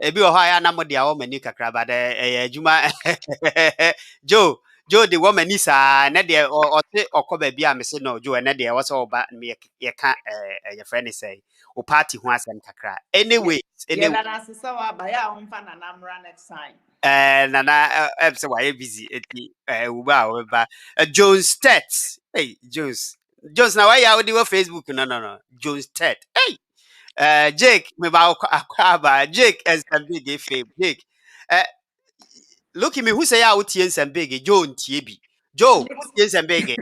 Ebi wɔ hɔ a na mo de a wɔn ani kakra ba de adwuma. Joe de wɔn ani saa na de ɔte ɔkɔ baabi a mese no Joe na de ɛwɔ sɛ ɔba yɛ ka yɛ friend sɛ o party ho asɛm kakra. Anyway. Yeah, that's so about ya on fan and I'm run next time. Nana say why busy eti uba Jones Tet. Hey Jones now why you do Facebook no Jones Tet. Hey Jake me ba akwaba Jake and some big fame Jake look at me who say out here and big Joe tie bi Joe yes and big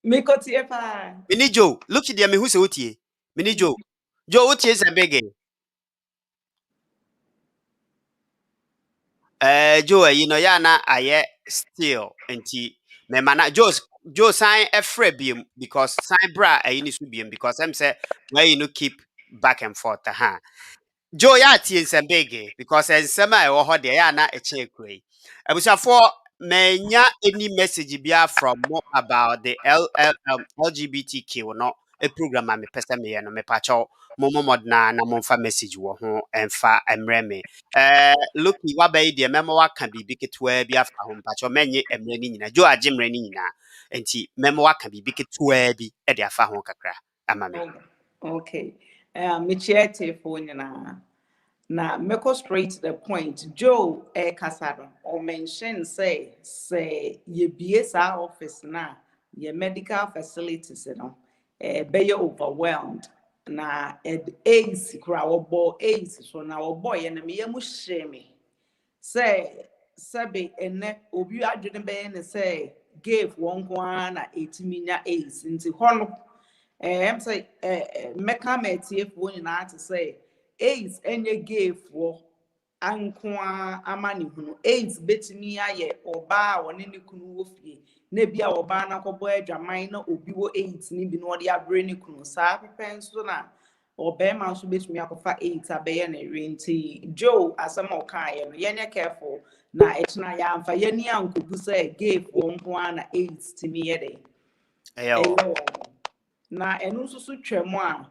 Me got here pa. mini Joe look at me who say utie mini Joe utie and big Joe, you know, yana aye still anti me mana Joe sign a free because sign bra a uni subium because I'm say where you know keep back and forth Joe ya tie big because en sema e wo ho de ya na e che krai abusafo menya any message bia from more about the LGBTQ no a program a me pesa me no me pacho momo modna na momfa message wo ho emfa emre me Lucky wabay de memo waka bibi ketwa bi afa ho pacho menye emre ni nyina Joe agimre ni nyina enti memo waka bibi ketwa bi e de afa ho kakra ama me Okay. Me chair phone na make straight to the point. Joe Casado or mention say ye BSR office na ye medical facilities be overwhelmed na AIDS crowd bo AIDS so na boy and me mu shame say sabe ene obi adwene be ne say gave one na 8 minya AIDS nti hono I'm say meka metiefo nyina to say AIDS enye gave for ankoa amani hunu AIDS betimi aye oba woni ne kunu wo fie na bia oba na kɔbɔ adwaman na obi wo AIDS ni bi no de abre ne kunu saa pepen so na or Bema so bit me akofa 8 abeye na rinti Joe asama okaye no yenye careful na etna ya amfa yeni ankobu say gave one na 8 to me yede Eyo. na enu susu twemu a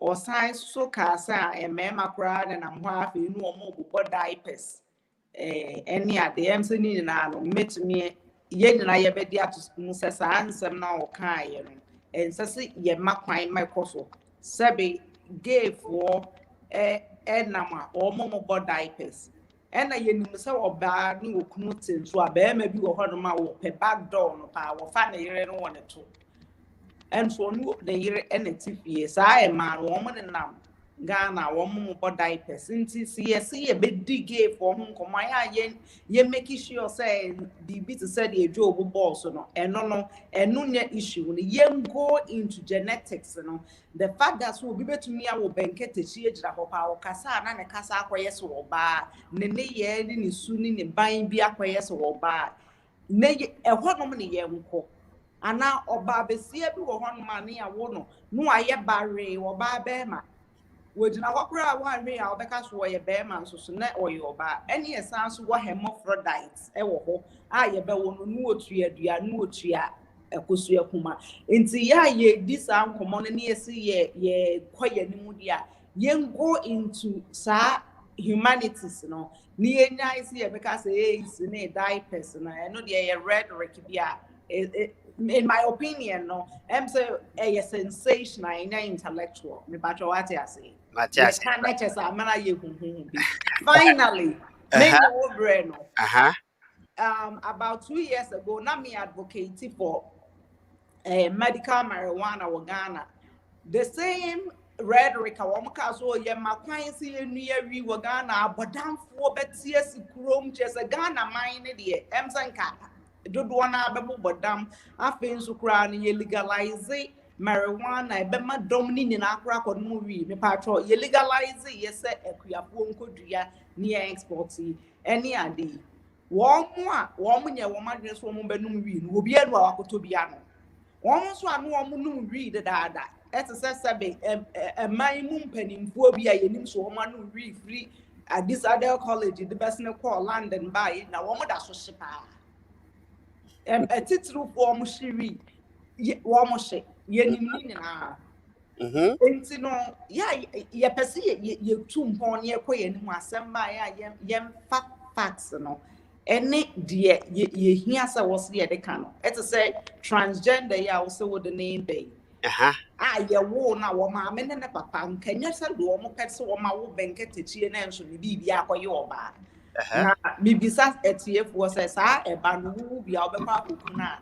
osan so ka sa emema kra na nam ho afa enu omo bobɔ diapers any at the MC ni na no metumi ye nyina ye bedi ato mu sɛ saa nsɛm na ɔka ye no ɛnsɛ sɛ ye makwan mɛkɔ so sɛbe gay for ɛnam a ɔmo bɔ diapers ɛna yɛnim sɛ ɔbaa ne okunu te nso a bɛrima bi wɔ hɔ nom a wɔpɛ back door no pa wɔfa ne yere no wɔ ne to ɛnso no ne yere ɛna ti fie saa ɛma no wɔn ne nam Ghana wɔn bɔ diapers nti si yɛsi yɛbɛdi gay for ho nkɔmɔ ayɛ yɛ make sure sɛ biribi te sɛ deɛ edwa obo bɔɔl so no ɛno nyɛ issue no yɛn go into genetics no the fact that so obi betumi awɔ bɛnkɛtɛkyi egyina hɔ paa ɔkasa na ne kasa akɔyɛ sɛ ɔbaa ne yɛ ne ne su ne ne ban bi akɔyɛ sɛ ɔbaa ne ɛhɔ nom ne yɛn nkɔ ana ɔbaa besia bi wɔ hɔ nom a ne awo no ayɛ baree ɔbaa bɛɛma. Wojina wakura wa re a obeka so ye bema nso so na oyoba ene esan so wa hermaphrodites e wo ho a ye be wo no nu otua dua nu otua ekosu ekuma enti ya ye disa nkomo no ne esi ye koye nimu dia ye go into sa humanities no ni enya isi ye beka say is ne diapers na eno de ye rhetoric bia in my opinion no am say a sensational intellectual me ba what I say Matias. Finally, about 2 years ago, now me advocating for medical marijuana in Ghana. The same rhetoric I want to so yeah, my clients here near we were Ghana, but down for Betias Chrome, just a Ghana mine the Emsanka. Do one but damn, I feel so crying, you legalize it. Marijuana ebema domini na akra ko movie me patro ye legalize ye se akuapo nkodua ne export any ade wo nye wo madwe so mo benum wi no obi anu akoto bia no wo so anu wo num wi dada etse sebe man mu mpanimfo bi a yenim so wo manu wi free at this other college the best ne call London by na wo da so hyepa titru fo mo hiri wo mo hye yenim na enti no ya pese ye tumpon ye koye ni asem ba ya yem facts no ene de ye hia se wo se ye de ka no it say transgender ya wo se wo the name be ye wo na wo ma me ne papa nkanya se do wo mo pese wo ma wo benketechie na enso ni bibi akoye oba na mibisa etiefo se sa eba no wu bia obekwa okuna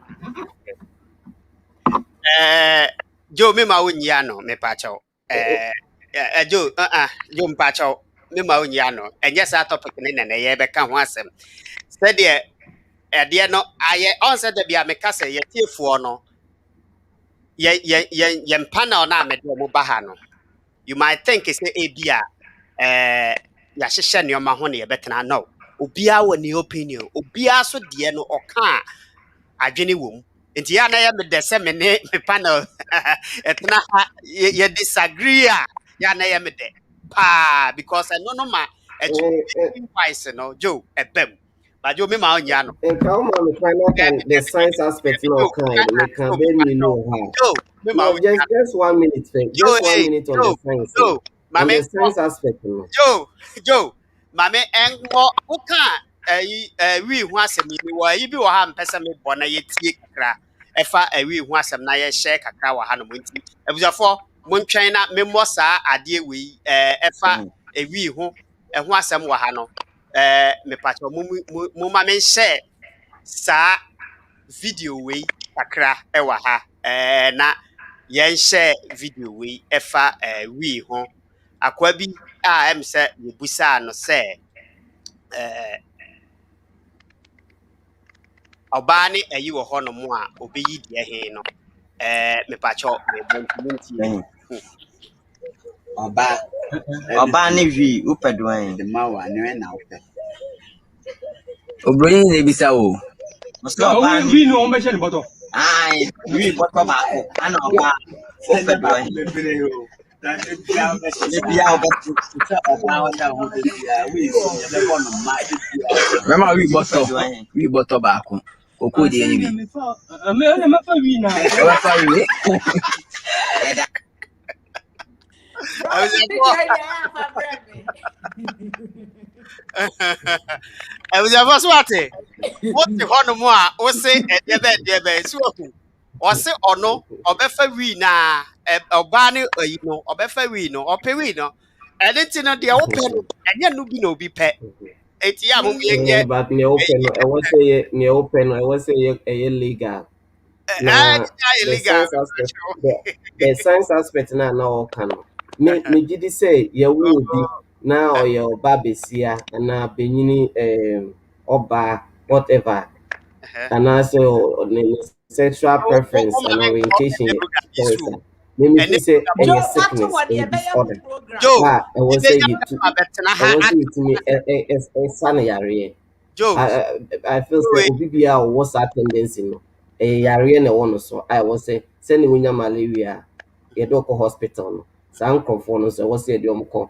Joe me ma unya no me pacho Joe Joe mpacho me ma unya no enye sa topic ne na ye be ka ho asem said de no aye on said bia me ka se ye tiefuo no ye mpa na me de mo ba ha no you might think it's a bia ya hyehyɛ nneɔma ho ne ye betena no obia wo ni opinion obia so de no oka adwene wom nti ya na ya me de se me ne me panel etna ye disagree ya na ya me de pa because I no ma wise no Joe ebem but Joe me ma onya no come on the science aspect no kind me can be me know how Joe me ma no, just 1 minute thing just 1 minute on the science Joe on the science aspect no Joe mame engo uka wi hu asem ni wo yi bi wo ha mpesa me bo na yetie kakra efa wi hu asem na ye share kakra wa ha no monti ebuzafo montwen na memmo saa ade wi efa wi hu hu asem wa ha no me pacho mu ma men share saa video wi kakra wa ha na yen share video wi efa wi hu akwa bi a em se yebusa no se oba ni ayi wo ho no mo a obeyi de he no me pacho me bonti Oba ni vi upedwan de ma wa ne na upe obro ni bisa wo oba ni vi no o me se ni boto ai vi boto ba ko ana oba upedwan Maybe I'll get to about that whole remember we bought back. Coco, the enemy. I was like, I was like, what the one more? Or say, dear bed, so or say or no, or befa we na, or banny, you know, or befa we no, or pay we no, and it's in the open, and you no be pet. It's yamu, But near open, I was say a legal. Na the illegal. science aspect, the science aspect now can me did say you will be now or your babesia and now benyini oba whatever and also sexual preference and orientation choice. Me And say a Joe, what to sickness what a the disorder. program? Joe, Ah, I will the say young you to I better will not say it to me a son yare. Joe. I feel say obi bia what's that tendency no. Yare na one so I will say send winya malaria ye do ko hospital no. San krofo no so was say de omko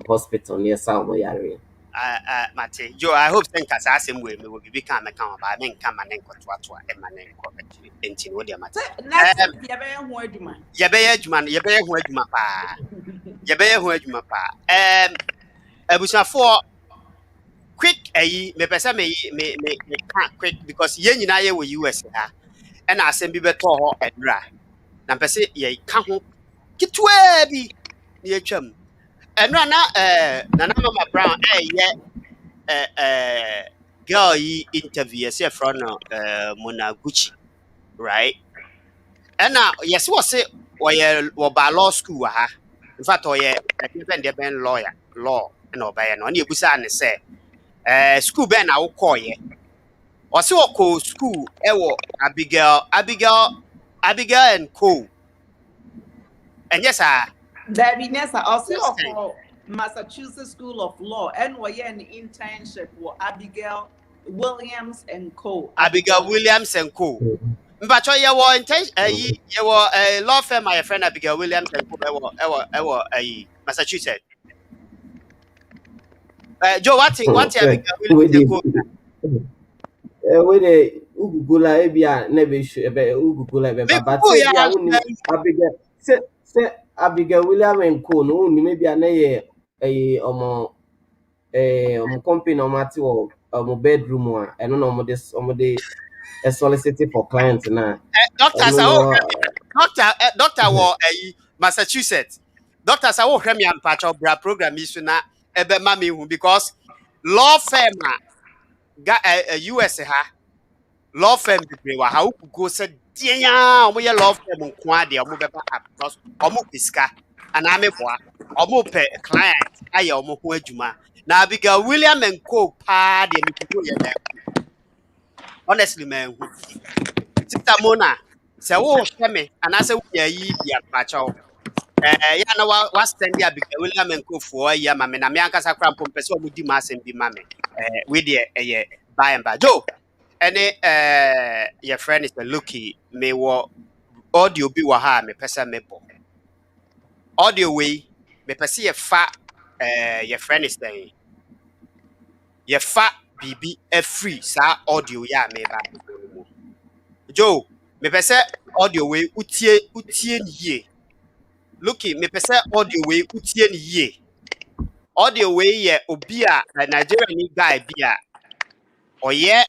hospital near sa mo yare. Mate, Joe, I hope think as I same way, me will be become a count by men come and enco to a man actually, and in what matter. Next week, you better word man. Yabe who you mapa, Yabe who you mapa. I was for quick, me pesa me can't quick because yen and I were US and I send be better and ra. Nampese ye can't get to be near chum. And run Nana Mama Brown, girl yi interview say from Monaguchi, right? And now yes, was say or by law school ha. In fact, even the ben lawyer law and obey no ni busa ne say school ben na wo call ye. Or so ko school Abigail and Co. And yes, There be Nessa, also yes, for Massachusetts School of Law, and we're an internship for Abigail Williams and Co. Abigail Williams and Co. But you were intention, you were a law firm, my friend Abigail Williams and Massachusetts. Joe, what Abigail Williams and Co. We the ugugula ebia na be ugugula be Me but who say ya bia woni Abigail say Abigail William and Co no ni me bia na ye omo omo company omo ati wo omo bedroom a eno no omo de solicit for clients na doctors eno are all no doctor war Massachusetts. Doctors are all Remy and Patch of Bra program is na ebe mami hu because law firm a US law firm bebree wa ha wo go say dia omo ye law firm nko ade omo beba up because omo piska ana me boa omo pe client aye omo ho adwuma na Abigail William and Co pa de me go ye na honestly man hu sister Mona say wo hwe me ana say wo ya yi bia pacho ya na wa stand there Abigail William and Co for ya ma me na me ankasa kra mpom pese omo di ma asem bi ma me we de by and by Joe any your friend is the lucky me wo audio bi wa ha me pesa me bo audio we me pesa ye fa your friend is the ye fa bibi e free sa audio ya me ba mo Joe me pesa audio we utie ni ye lucky me pesa audio we utie ni ye audio we ye obi a Nigeria ni guy bi a oye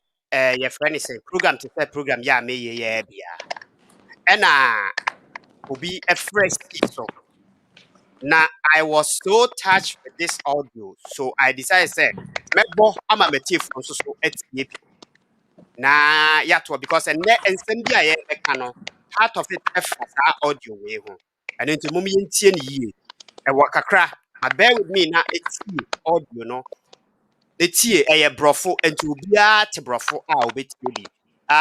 your friend is a program to say program ya me ye bia ena obi a fresh so now I was so touched with this audio so I decided say mebo ama meti from so etie bi na yato because and send bia ye eka no part of it efasa audio we ho and into mum yentie ni yie e wakakra bear with me na etie audio no etie brofo into obia te brofo a obetie bi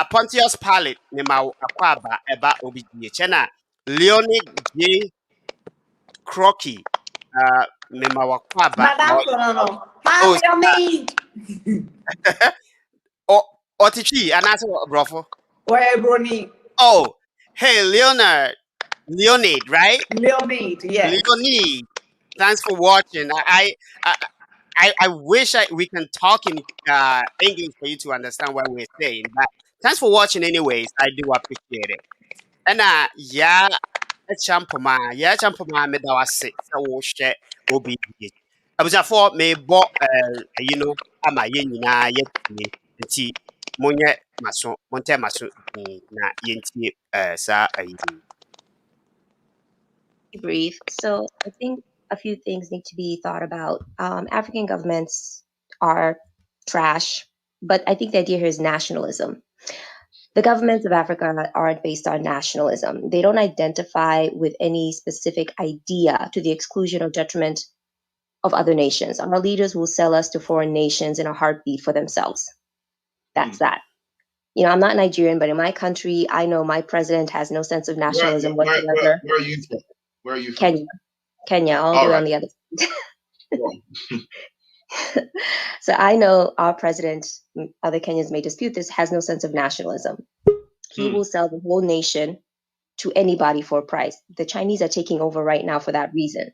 Pontius Pilate ne ma akwa aba eba obi die chena Leonid J Crocky, mema wakwaba Madam no. oh How me? otichi anase brofo Where Brony? oh hey Leonard Leonid, right? Leonid, yes. Leonid, thanks for watching. I wish we can talk in English for you to understand what we're saying, but thanks for watching anyways. I do appreciate it. And yeah, a champoma me da wase so wo hwe obi die. Abusafo me bo you know ama ye nyina yetie nti monye maso monte maso na yentie sa ayi. Brief. So I think a few things need to be thought about. African governments are trash, but I think the idea here is nationalism. The governments of Africa aren't based on nationalism. They don't identify with any specific idea to the exclusion or detriment of other nations. Our leaders will sell us to foreign nations in a heartbeat for themselves. That's that. You know, I'm not Nigerian, but in my country, I know my president has no sense of nationalism whatsoever. Where are you from? Where are you from? Kenya, all the way on the other side. So I know our president, other Kenyans may dispute this, has no sense of nationalism. He will sell the whole nation to anybody for a price. The Chinese are taking over right now for that reason.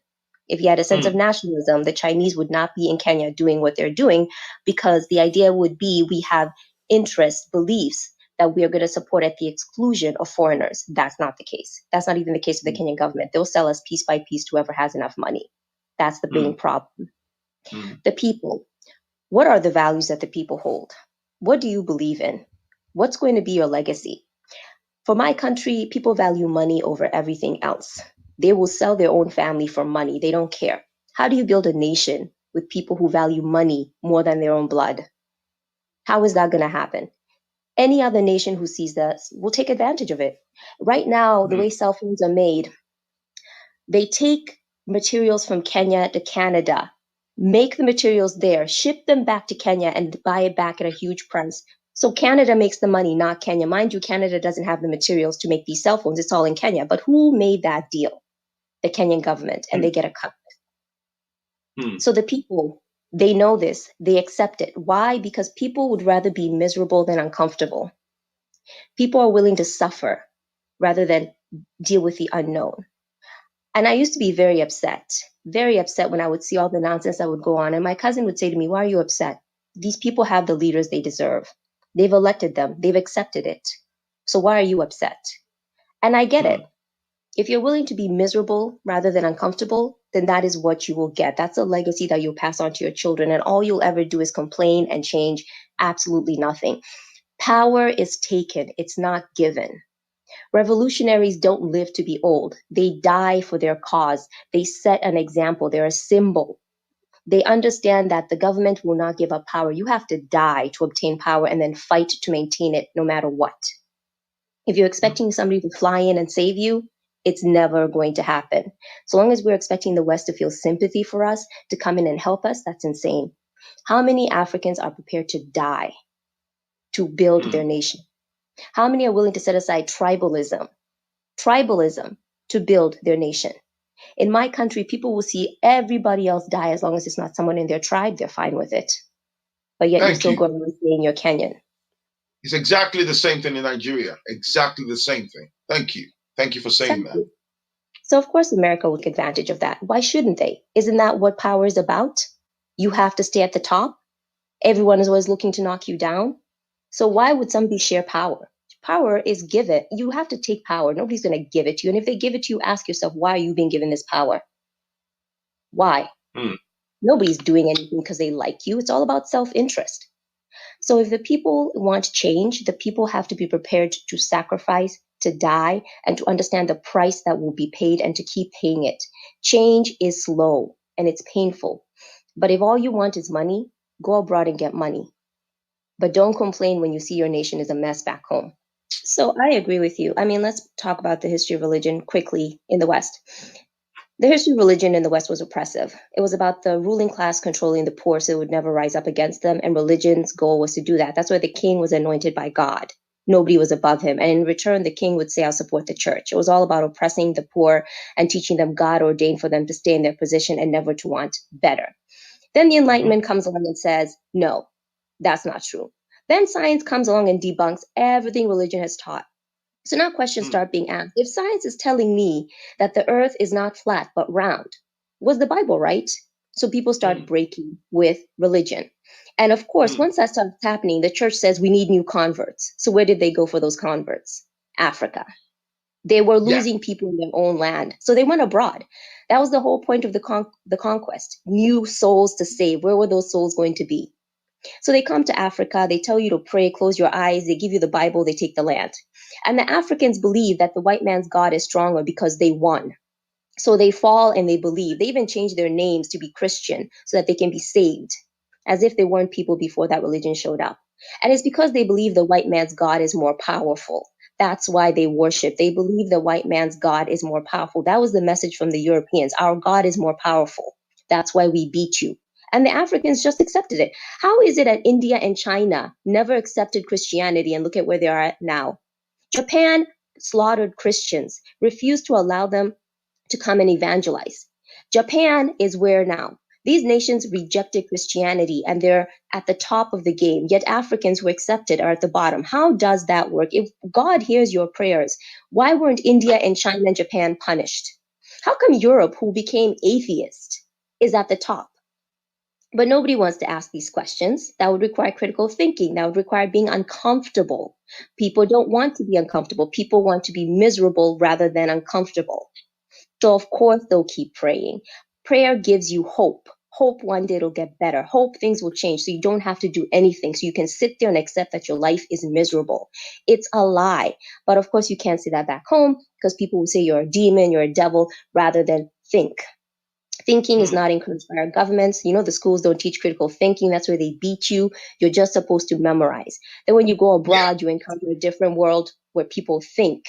If he had a sense of nationalism, the Chinese would not be in Kenya doing what they're doing, because the idea would be we have interests, beliefs that we are going to support at the exclusion of foreigners. That's not the case. That's not even the case with the Kenyan government. They'll sell us piece by piece to whoever has enough money. That's the main problem. The people. What are the values that the people hold? What do you believe in? What's going to be your legacy? For my country, people value money over everything else. They will sell their own family for money. They don't care. How do you build a nation with people who value money more than their own blood? How is that going to happen? Any other nation who sees that will take advantage of it. Right now, the way cell phones are made, they take materials from Kenya to Canada, make the materials there, ship them back to Kenya, and buy it back at a huge price. So Canada makes the money, not Kenya. Mind you, Canada doesn't have the materials to make these cell phones. It's all in Kenya. But who made that deal? The Kenyan government, and they get a cut. So the people, they know this. They accept it. Why? Because people would rather be miserable than uncomfortable. People are willing to suffer rather than deal with the unknown. And I used to be very upset when I would see all the nonsense that would go on. And my cousin would say to me, why are you upset? These people have the leaders they deserve. They've elected them. They've accepted it. So why are you upset? And I get it. If you're willing to be miserable rather than uncomfortable, then that is what you will get. That's a legacy that you'll pass on to your children. And all you'll ever do is complain and change absolutely nothing. Power is taken. It's not given. Revolutionaries don't live to be old. They die for their cause. They set an example. They're a symbol. They understand that the government will not give up power. You have to die to obtain power and then fight to maintain it no matter what. If you're expecting somebody to fly in and save you, it's never going to happen. So long as we're expecting the West to feel sympathy for us, to come in and help us, that's insane. How many Africans are prepared to die to build their nation? How many are willing to set aside tribalism to build their nation? In my country, people will see everybody else die as long as it's not someone in their tribe, they're fine with it. But yet you still go and saying you're Kenyan. It's exactly the same thing in Nigeria. Exactly the same thing. Thank you. Thank you for saying that. So of course America will take advantage of that. Why shouldn't they? Isn't that what power is about? You have to stay at the top. Everyone is always looking to knock you down. So why would somebody share power? Power is given. You have to take power. Nobody's going to give it to you. And if they give it to you, ask yourself, why are you being given this power? Why? Nobody's doing anything because they like you. It's all about self-interest. So if the people want change, the people have to be prepared to sacrifice, to die, and to understand the price that will be paid and to keep paying it. Change is slow and it's painful. But if all you want is money, go abroad and get money. But don't complain when you see your nation is a mess back home. So I agree with you. I mean, let's talk about the history of religion quickly in the West. The history of religion in the West was oppressive. It was about the ruling class controlling the poor so it would never rise up against them, and religion's goal was to do that. That's why the king was anointed by God. Nobody was above him. And in return, the king would say, I'll support the church. It was all about oppressing the poor and teaching them God ordained for them to stay in their position and never to want better. Then the Enlightenment comes along and says, no, that's not true. Then science comes along and debunks everything religion has taught. So now questions start being asked. If science is telling me that the earth is not flat but round, was the Bible right? So people start breaking with religion. And of course, once that starts happening, the church says we need new converts. So where did they go for those converts? Africa. They were losing people in their own land. So they went abroad. That was the whole point of the conquest. New souls to save. Where were those souls going to be? So they come to Africa, they tell you to pray, close your eyes, they give you the Bible, they take the land. And the Africans believe that the white man's God is stronger because they won. So they fall and they believe. They even change their names to be Christian so that they can be saved, as if they weren't people before that religion showed up. And it's because they believe the white man's God is more powerful. That's why they worship. They believe the white man's God is more powerful. That was the message from the Europeans. Our God is more powerful. That's why we beat you. And the Africans just accepted it. How is it that India and China never accepted Christianity and look at where they are at now? Japan slaughtered Christians, refused to allow them to come and evangelize. Japan is where now? These nations rejected Christianity and they're at the top of the game, yet Africans who accepted are at the bottom. How does that work? If God hears your prayers, why weren't India and China and Japan punished? How come Europe, who became atheist, is at the top? But nobody wants to ask these questions. That would require critical thinking. That would require being uncomfortable. People don't want to be uncomfortable. People want to be miserable rather than uncomfortable. So of course they'll keep praying. Prayer gives you hope. Hope one day it'll get better. Hope things will change so you don't have to do anything. So you can sit there and accept that your life is miserable. It's a lie. But of course you can't say that back home because people will say you're a demon, you're a devil, rather than think. Thinking is not encouraged by our governments. You know, the schools don't teach critical thinking. That's where they beat you. You're just supposed to memorize. Then when you go abroad, you encounter a different world where people think.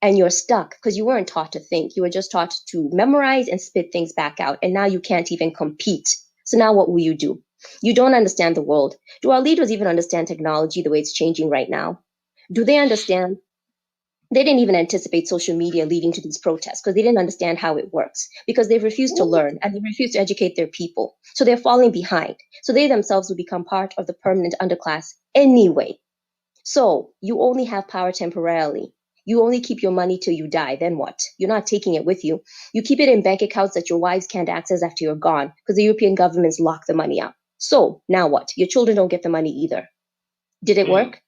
And you're stuck because you weren't taught to think. You were just taught to memorize and spit things back out. And now you can't even compete. So now what will you do? You don't understand the world. Do our leaders even understand technology the way it's changing right now? Do they understand? They didn't even anticipate social media leading to these protests because they didn't understand how it works because they've refused to learn and they refuse to educate their people. So they're falling behind. So they themselves will become part of the permanent underclass anyway. So you only have power temporarily. You only keep your money till you die. Then what? You're not taking it with you. You keep it in bank accounts that your wives can't access after you're gone because the European governments lock the money up. So now what? Your children don't get the money either. Did it work?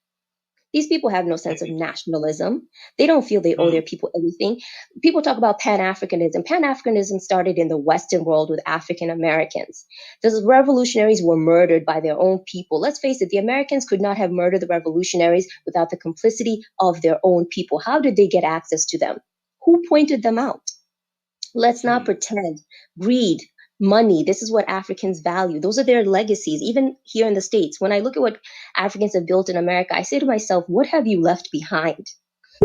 These people have no sense of nationalism. They don't feel they owe their people anything. People talk about Pan-Africanism. Pan-Africanism started in the Western world with African Americans. The revolutionaries were murdered by their own people. Let's face it, the Americans could not have murdered the revolutionaries without the complicity of their own people. How did they get access to them? Who pointed them out? Let's not pretend. Greed, money, this is what Africans value. Those are their legacies. Even here in the States, when I look at what Africans have built in America, I say to myself, what have you left behind?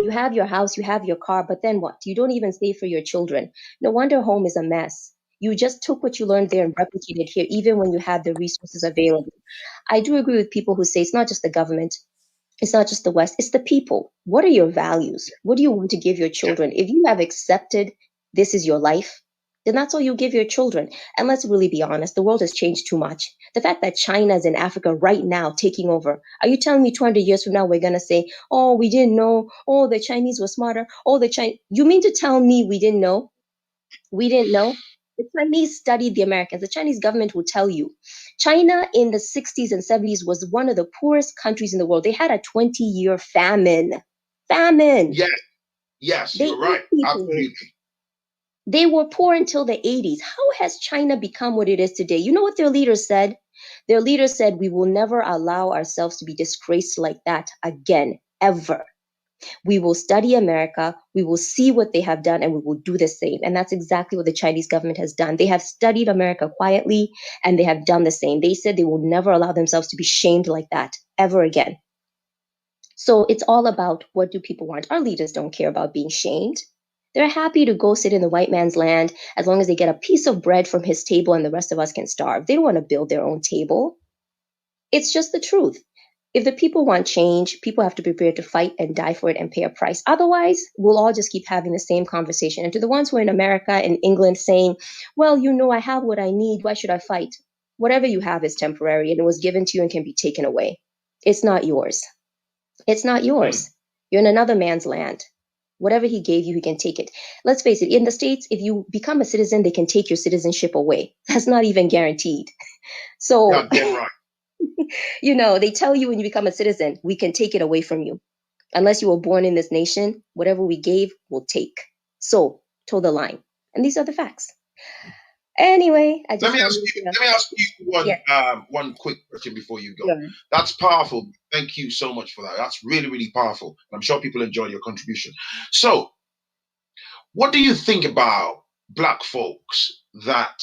You have your house, you have your car, but then what? You don't even save for your children. No wonder home is a mess. You just took what you learned there and replicated it here, even when you had the resources available. I do agree with people who say it's not just the government. It's not just the West, it's the people. What are your values? What do you want to give your children? If you have accepted this is your life, then that's all you give your children. And let's really be honest, the world has changed too much. The fact that China is in Africa right now taking over, are you telling me 200 years from now we're going to say, oh, we didn't know, oh, the Chinese were smarter, oh, you mean to tell me we didn't know? We didn't know? The Chinese studied the Americans. The Chinese government will tell you. China in the 60s and 70s was one of the poorest countries in the world. They had a 20-year famine. Famine. Yes, They you're right. ate people. Absolutely. They were poor until the 80s. How has China become what it is today? You know what their leaders said? Their leaders said, we will never allow ourselves to be disgraced like that again, ever. We will study America, we will see what they have done, and we will do the same. And that's exactly what the Chinese government has done. They have studied America quietly, and they have done the same. They said they will never allow themselves to be shamed like that ever again. So it's all about, what do people want? Our leaders don't care about being shamed. They're happy to go sit in the white man's land as long as they get a piece of bread from his table and the rest of us can starve. They don't want to build their own table. It's just the truth. If the people want change, people have to be prepared to fight and die for it and pay a price. Otherwise, we'll all just keep having the same conversation. And to the ones who are in America and England saying, well, you know, I have what I need. Why should I fight? Whatever you have is temporary and it was given to you and can be taken away. It's not yours. It's not yours. You're in another man's land. Whatever he gave you, he can take it. Let's face it, in the States, if you become a citizen, they can take your citizenship away. That's not even guaranteed. So, Yeah, damn right. they tell you when you become a citizen, we can take it away from you. Unless you were born in this nation, whatever we gave, we'll take. So, toe the line. And these are the facts. Anyway, I Let just me want ask you you. to. Let me ask you one quick question before you go. That's powerful. Thank you so much for that. That's really, really powerful. I'm sure people enjoy your contribution. So, what do you think about Black folks that,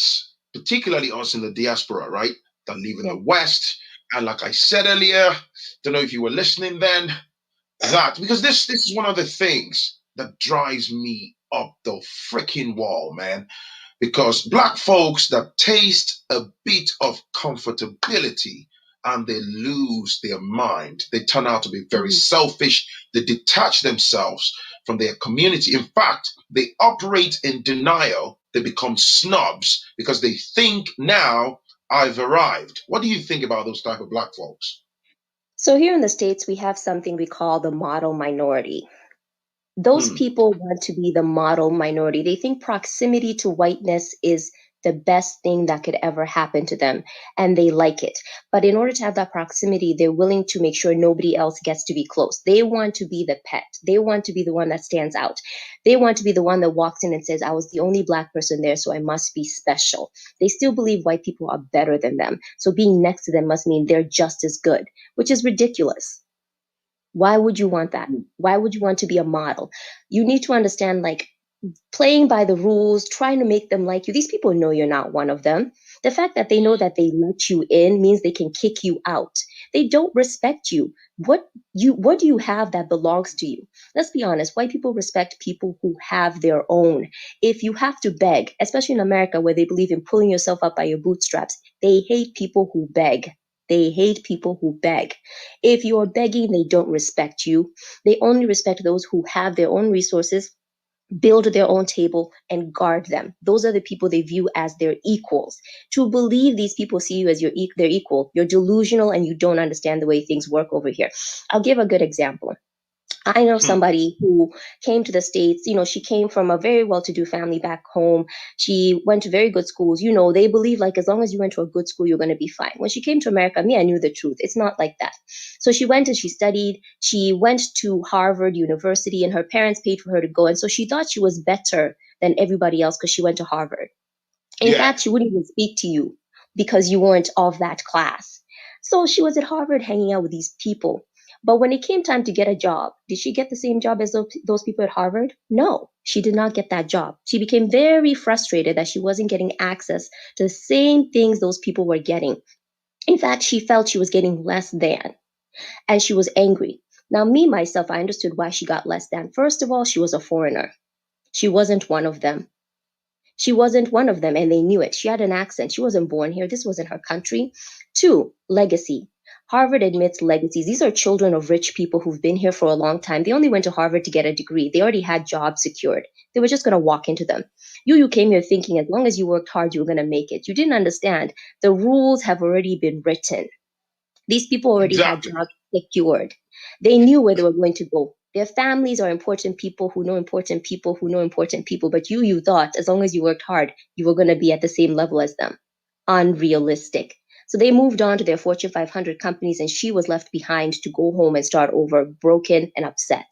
particularly us in the diaspora, right, that live in the West? And like I said earlier, don't know if you were listening then, that because this is one of the things that drives me up the freaking wall, man. Because Black folks that taste a bit of comfortability and they lose their mind, they turn out to be very selfish. They detach themselves from their community. In fact, they operate in denial. They become snobs because they think now I've arrived. What do you think about those type of Black folks? So here in the States, we have something we call the model minority. Those people want to be the model minority. They think proximity to whiteness is the best thing that could ever happen to them, and they like it. But in order to have that proximity, they're willing to make sure nobody else gets to be close. They want to be the pet. They want to be the one that stands out. They want to be the one that walks in and says, I was the only Black person there, so I must be special. They still believe white people are better than them. So being next to them must mean they're just as good, which is ridiculous. Why would you want that? Why would you want to be a model? You need to understand, like, playing by the rules, trying to make them like you. These people know you're not one of them. The fact that they know that they let you in means they can kick you out. They don't respect you. What do you have that belongs to you? Let's be honest. White people respect people who have their own. If you have to beg, especially in America where they believe in pulling yourself up by your bootstraps, they hate people who beg. They hate people who beg. If you're begging, they don't respect you. They only respect those who have their own resources, build their own table, and guard them. Those are the people they view as their equals. To believe these people see you as their equal, you're delusional and you don't understand the way things work over here. I'll give a good example. I know somebody who came to the States. She came from a very well-to-do family back home. She went to very good schools. They believe like as long as you went to a good school, you're going to be fine. When she came to America, I knew the truth. It's not like that. So she went and she studied. She went to Harvard University and her parents paid for her to go. And so she thought she was better than everybody else because she went to Harvard. In fact, she wouldn't even speak to you because you weren't of that class. So she was at Harvard hanging out with these people. But when it came time to get a job, did she get the same job as those people at Harvard? No, she did not get that job. She became very frustrated that she wasn't getting access to the same things those people were getting. In fact, she felt she was getting less than, and she was angry. Now, myself, I understood why she got less than. First of all, she was a foreigner. She wasn't one of them. She wasn't one of them, and they knew it. She had an accent. She wasn't born here. This wasn't her country. 2, legacy. Harvard admits legacies. These are children of rich people who've been here for a long time. They only went to Harvard to get a degree. They already had jobs secured. They were just going to walk into them. You came here thinking as long as you worked hard, you were going to make it. You didn't understand. The rules have already been written. These people already had jobs secured. They knew where they were going to go. Their families are important people who know important people who know important people. But you thought as long as you worked hard, you were going to be at the same level as them. Unrealistic. So they moved on to their Fortune 500 companies, and she was left behind to go home and start over, broken and upset.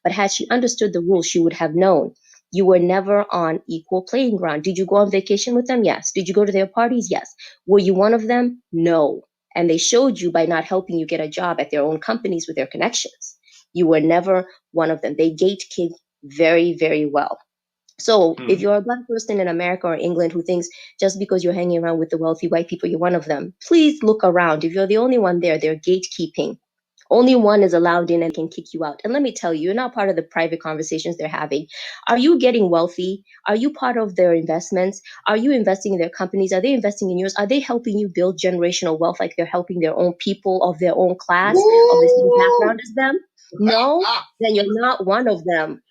But had she understood the rules, she would have known you were never on equal playing ground. Did you go on vacation with them? Yes. Did you go to their parties? Yes. Were you one of them? No. And they showed you by not helping you get a job at their own companies with their connections. You were never one of them. They gatekeep very, very well. So if you're a Black person in America or England who thinks just because you're hanging around with the wealthy white people, you're one of them, please look around. If you're the only one there, they're gatekeeping. Only one is allowed in and can kick you out. And let me tell you, you're not part of the private conversations they're having. Are you getting wealthy? Are you part of their investments? Are you investing in their companies? Are they investing in yours? Are they helping you build generational wealth like they're helping their own people of their own class, of the same background as them? No, then you're not one of them.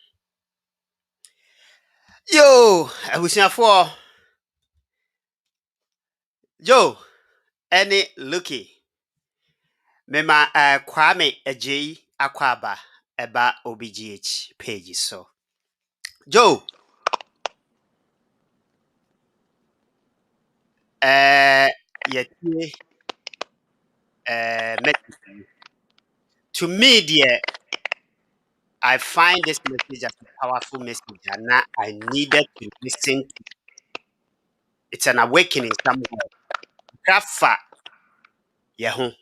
Yo, abusuafoɔ. Joe, any Lucky. Mema Kwame Ajay Akwaba. eba OBGH page so. Joe, yetie message. To me, dear, I find this message as a powerful message, and I needed to listen to. It's an awakening somewhere. Krafa yeho.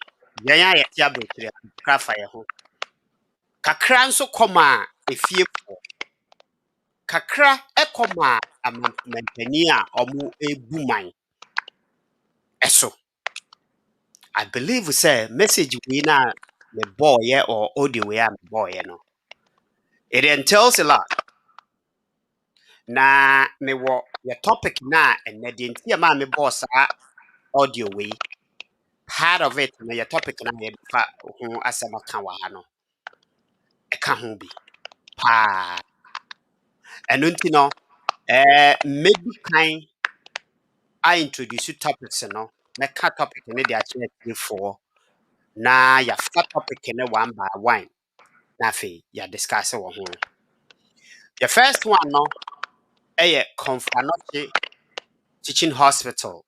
Yanya yetia botire. Krafa yeho. Kakra nso koma efiefo. Kakra ekoma amampani a omu ebuman. Eso. I believe we say message we na the boy or audio we am boy no. It entails a lot. Na me wo your topic na and the entire ma me boss audio we. Part of it na your topic na ye fa ho asema ka wa ha no. E ka ho bi. Pa. Eno nti no maybe kind I introduce you topics no. Me ka topic ne dey actually for na ya fa topic ne one by one. Na fe ya discuss wo ho. The first one no Komson'S teaching hospital.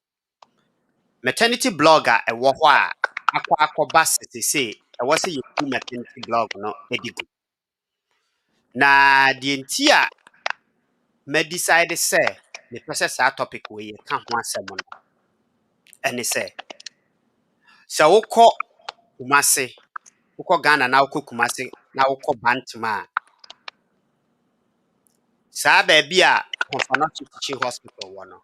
Maternity blogger e wo ho a akwa city say e was say you maternity blog no edigu. Na the entire me decide say the process our topic we can ho asem no. And say so wokọ Kumasi, wokọ Ghana na wokọ Kumasi na wokọ Bantama. Sa baby a Komson'S teaching hospital wo no.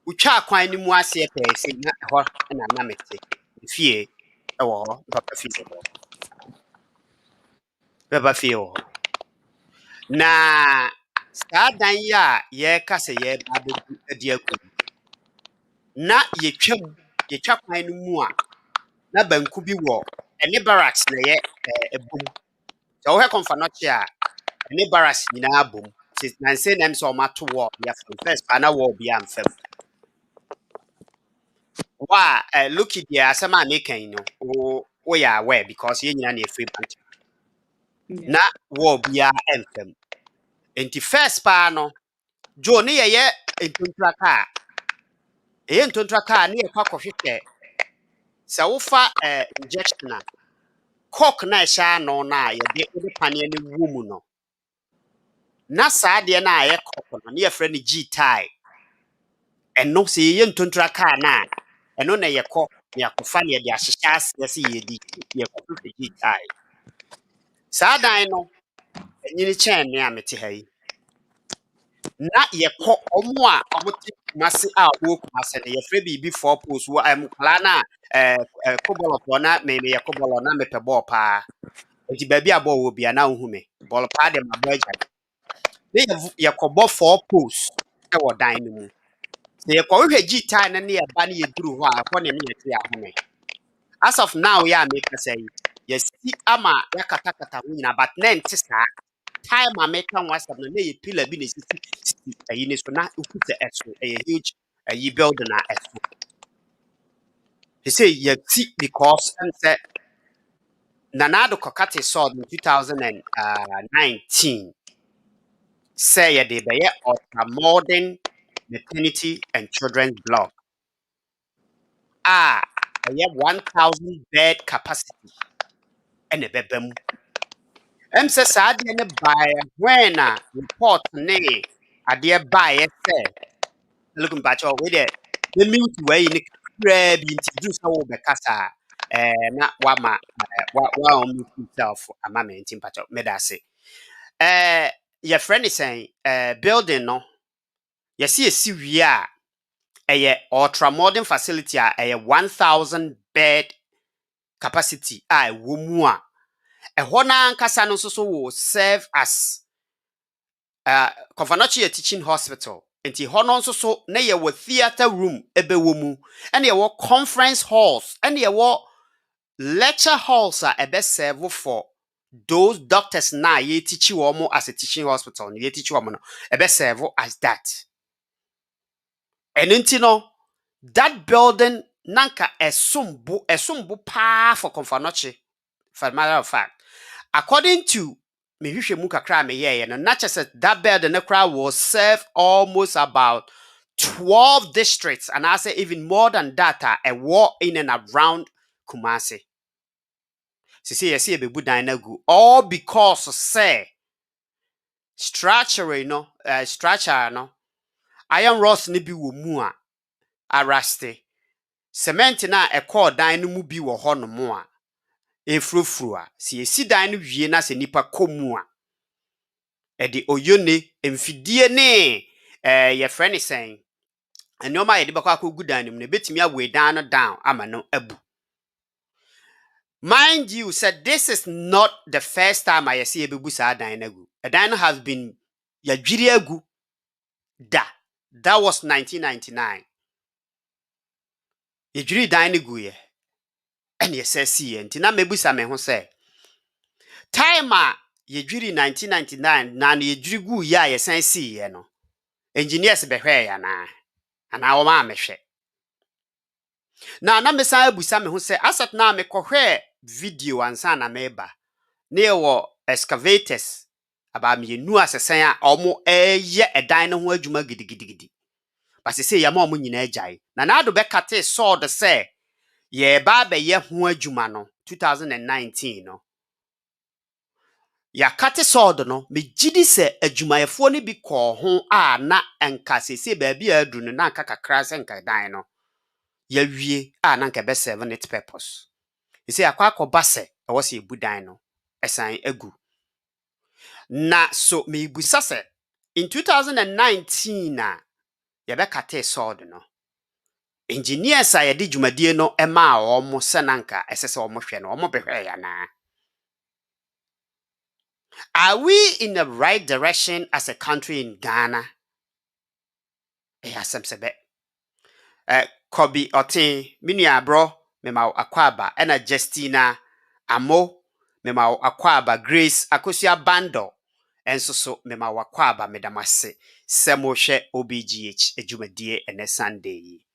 Utwa kwan ni mu ase pe se na ho na mete. Fie e wo ho papa fie wo. Baba fie wo. Na sa dan ya ye kase ye ba di aku. Na yetwa kwan ni mu a na banku bi wo ene barracks na ye ebum. So wo he Komson'S a ene barracks nyina bom. Na say na so ma to wo ya first pa na wo bi am fam. Wa look at the asema making no o ya aware because ye nyina na free bant na wo bia emfam enti first pa no jo ne ye entontra ka ne ye kwakọ hwehwe se wo fa injection na cock na sha no na ye de pane ne wum no na saa de na ye cock no ne ye frɛ ne G-tie eno se ye entontra ka na eno na ye kɔ ne akɔfa ne de ahyehya ase se ye di ye kɔ G-tie saa dan no nyini chen me amete ha yi na ye kɔ omo a omote Kumasi a wo Kumasi ne ye frɛ bi 4 post wo am kala na kobolo na me ye kobolo na me pe ball pa enti ba bi abo wo bia na hu me ball pa de ma boy ja ne ye kɔbɔ 4 post e wo dan no mu se ye kɔ hwɛ G-tie na ne ye ba ne ye duru ho a kɔ ne ye te a ho me as of now ya make say yes ama ya katakata ho nyina but na enti saa time American was na ye pillar bi na sisi ayi ne so na ukuta eso a huge ayi building na eso they say ye see because and say nanado kokate saw in 2019 say ye de be ultra modern maternity and children's block ye 1,000 bed capacity and a bebem say sad ne buy when report ne ade buy say looking back we there the mute way in crab introduce how be kasa na wa on himself amama ntim pacho me da say your friend is saying building no you see we are a ultra modern facility a 1,000 bed capacity wo mu a ho na nkasa no so will serve as Komson'S teaching hospital enti hono nso so na ye wo theater room ebe wo mu ene ye wo conference halls ene ye wo lecture halls ebe serve for those doctors na ye teach wo mo as a teaching hospital ye teach wo mo no ebe serve as that enti no that building nanka esumbu pa for Komson'S for matter of fact according to me hwehwɛ mu kakra me yɛ no not just that bed the crowd will serve almost about 12 districts and I say even more than that a war in and around Kumasi. See yes be budan na gu all because say structure no iron rods ni bi wo mu a araste cement na e call dan no mu bi wo ho no mo a efrofru a si esi dan no wie na se nipa komu a e de oyone emfidie ne ye friend is saying enoma ye de bakwa akogu dan no mu ne betimi awe dan no down ama no abu. Mind you, said this is not the first time I see a bebusa dinagu. A dino has been yajiriagu da. That was 1999. Yajiri dinagu ye. And yes, see, and Tina mebusa me who say. Time yajiri 1999, nan yajirigu ya yesen see ye no. Engineers behwe ya na. And our mamma she. Na mesa busa me who say, asat na me kohwe video ansana meba. Near war excavators about me nu asesen a omo ye edan no ho adwuma gidigidi but say ya ma omo nyina agyae na do be kate saw the say ye ba be ye ho adwuma no 2019 no ya kate saw do no me gidi se adwumayefo ne bi ko ho a na enka sese ba bia adru no na nka kakra se nka dan no ya wie a na nka be serve its purpose say akwa akoba se e wo se ebudan no esan agu. Na so me busase in 2019 na yebe kate sword no engineers a yedi dwumadie no ema omo senanka esese omo hwe no omo behwe ya na. Are we in the right direction as a country in Ghana? Asem sebe Kobi Otin minua bro mema akwaba ena Justina Amo mema akwaba Grace Akosia Bando enso so mema wakwaba medamase semo hwe OBGH adwumadie ene Sunday yi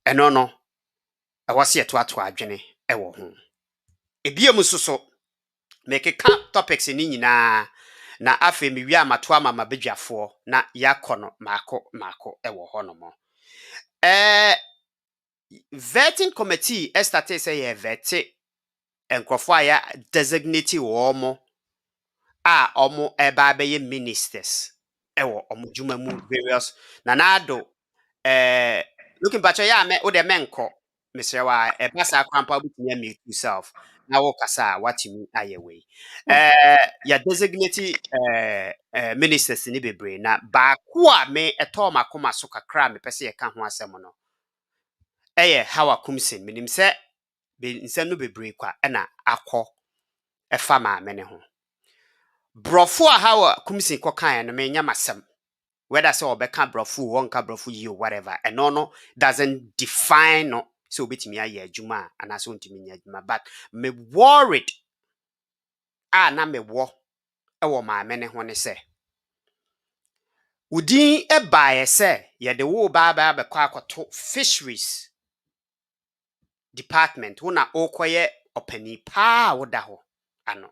eno no awase eto adwene ewo ho ebiem so mekeka topics ni nyina na afi mi wi amato ama mabedwafo na yakono mako ewo ho no mo vetting committee estate say ye vette enkrofo ya designate wo a omo eba be ye ministers ewo omo dwuma mu various nanado looking back ya me o de menko mesrewa e basa kwampa butumi me yourself na wo kasa watimi ayewe ya designate ministers ni bebre na ba ko a me eto makoma so kakra me pese ye ka ho asem no HAWA KOMSON minim se be nsem no bebre kwa na akọ efa ma me ne ho brofo a HAWA KOMSON kokan no me nya masem whether say obeka brofo wonka brofo yi or whatever and no doesn't define no so obetimi aye adwuma ana so ntimi nya adwuma but me worried na me wo ewo ma me ne ho ne se udin ebae se ye de wo ba be kwa akoto fisheries department wona okoye opani pa woda ho ano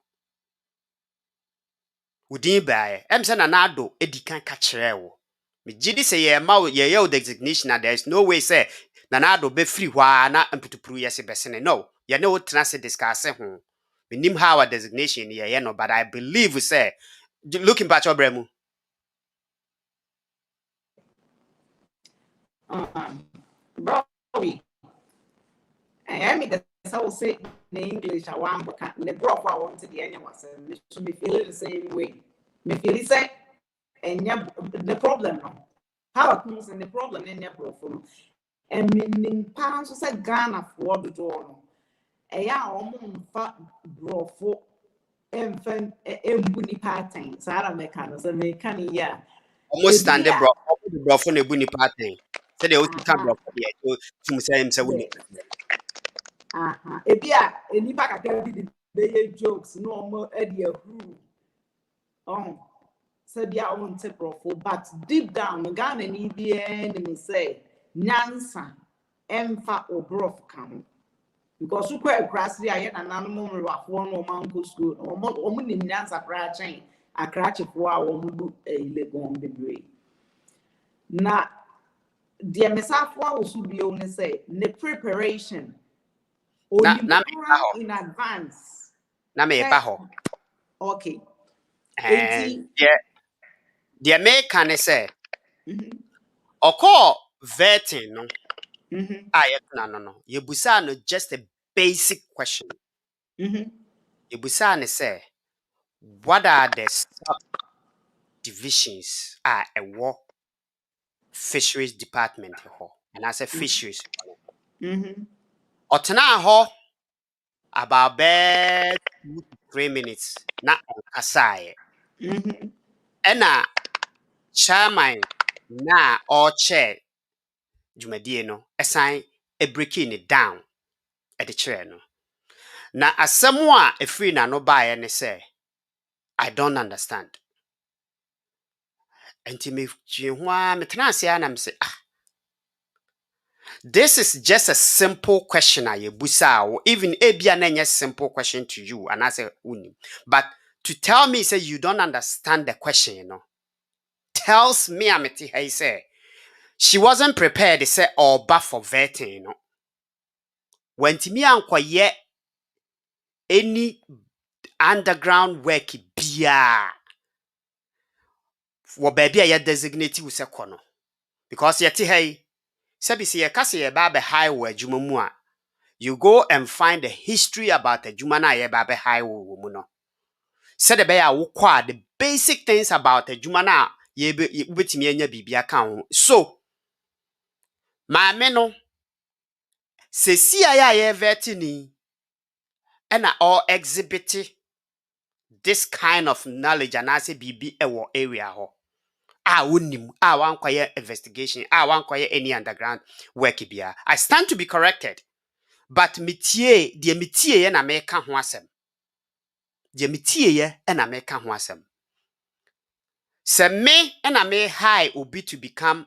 udin bae emse na nado edikan ka kirewo me gidi se ye ma ye designation na there is no way say na nado be free hwa na mputupuru yesi besene no ye ne wotena se discuss ho menim HAWA designation ye no but I believe say looking back your bremu Bro, I mean, that's how say in English. I want the bro. I want to the end was so me feel the same way. Me feel say, and yeah, the problem no. How comes in the problem in your bro? And me parents say Ghana for the door. Yeah, almost fat bro for infant embuni pattern. So I don't make kind of yeah. almost stand the bro for ne buni pattern say they oti ka bro for there so tum say him say we ebia enipa kakra bi dey jokes no mo edi ahuru say bia on te profo but deep down Ghana ni bia ni me say nyansa emfa obrof kan because who quite crassy, I had an animal rock one or uncle school, or more in Nansa Cratching, a cratch for our own a legon degree. Now, dear Miss Afwa was to be only say, the preparation na in advance. na me ba ho Okay. the American say oko vetting no no yebusa no just a basic question yebusa ne say what are the divisions a fisheries department ho and I say fisheries otena ho about 2 to 3 minutes na onkasaye ena chairman na or chair dwumadie no esan breaking it down at the chair no na asɛm a efiri na no bae ne say I don't understand enti me twehwa me transia na me say this is just a simple question a yebusa even ebia na nye simple question to you and I say unim but to tell me say you don't understand the question you know tells me ameti hey say she wasn't prepared to say or back for vetting you know when timi ankoye any underground work bia wo baby a designate we say kono because yeti hey sabi se yekase ye ba be high wo adwuma mu a you go and find the history about adwuma na ye ba be high wo mu no said the be a wo kwa the basic things about adwuma na ye betimi anya bibia kan ho so maame no se si ya ye vetini and all exhibit this kind of knowledge and I say bibi ewo area ho unim wan kwaye investigation wan kwaye any underground work bia I stand to be corrected but mitie de mitie ye na meka ho asem de mitie ye na meka ho asem se me na me high obi to become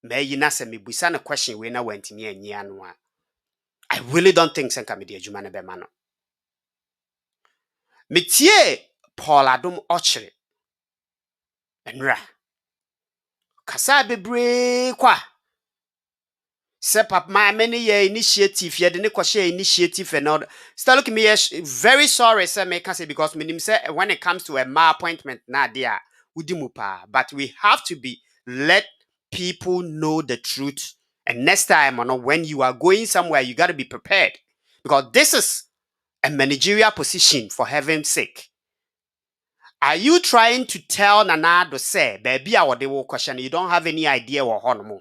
me na se me busa na question we na wantimi anyi anu a I really don't think senka me de adwuma na be ma no mitie Paul Adom Ochre enra kasa bebre kwa se pap my many year initiative ye de ne kwhye initiative and all still look me very sorry say me can say because me say when it comes to a ma appointment na there udimupa but we have to be let people know the truth and next time when you are going somewhere you got to be prepared because this is a managerial position for heaven's sake. Are you trying to tell Nana to say baby I they will question you don't have any idea what honomo?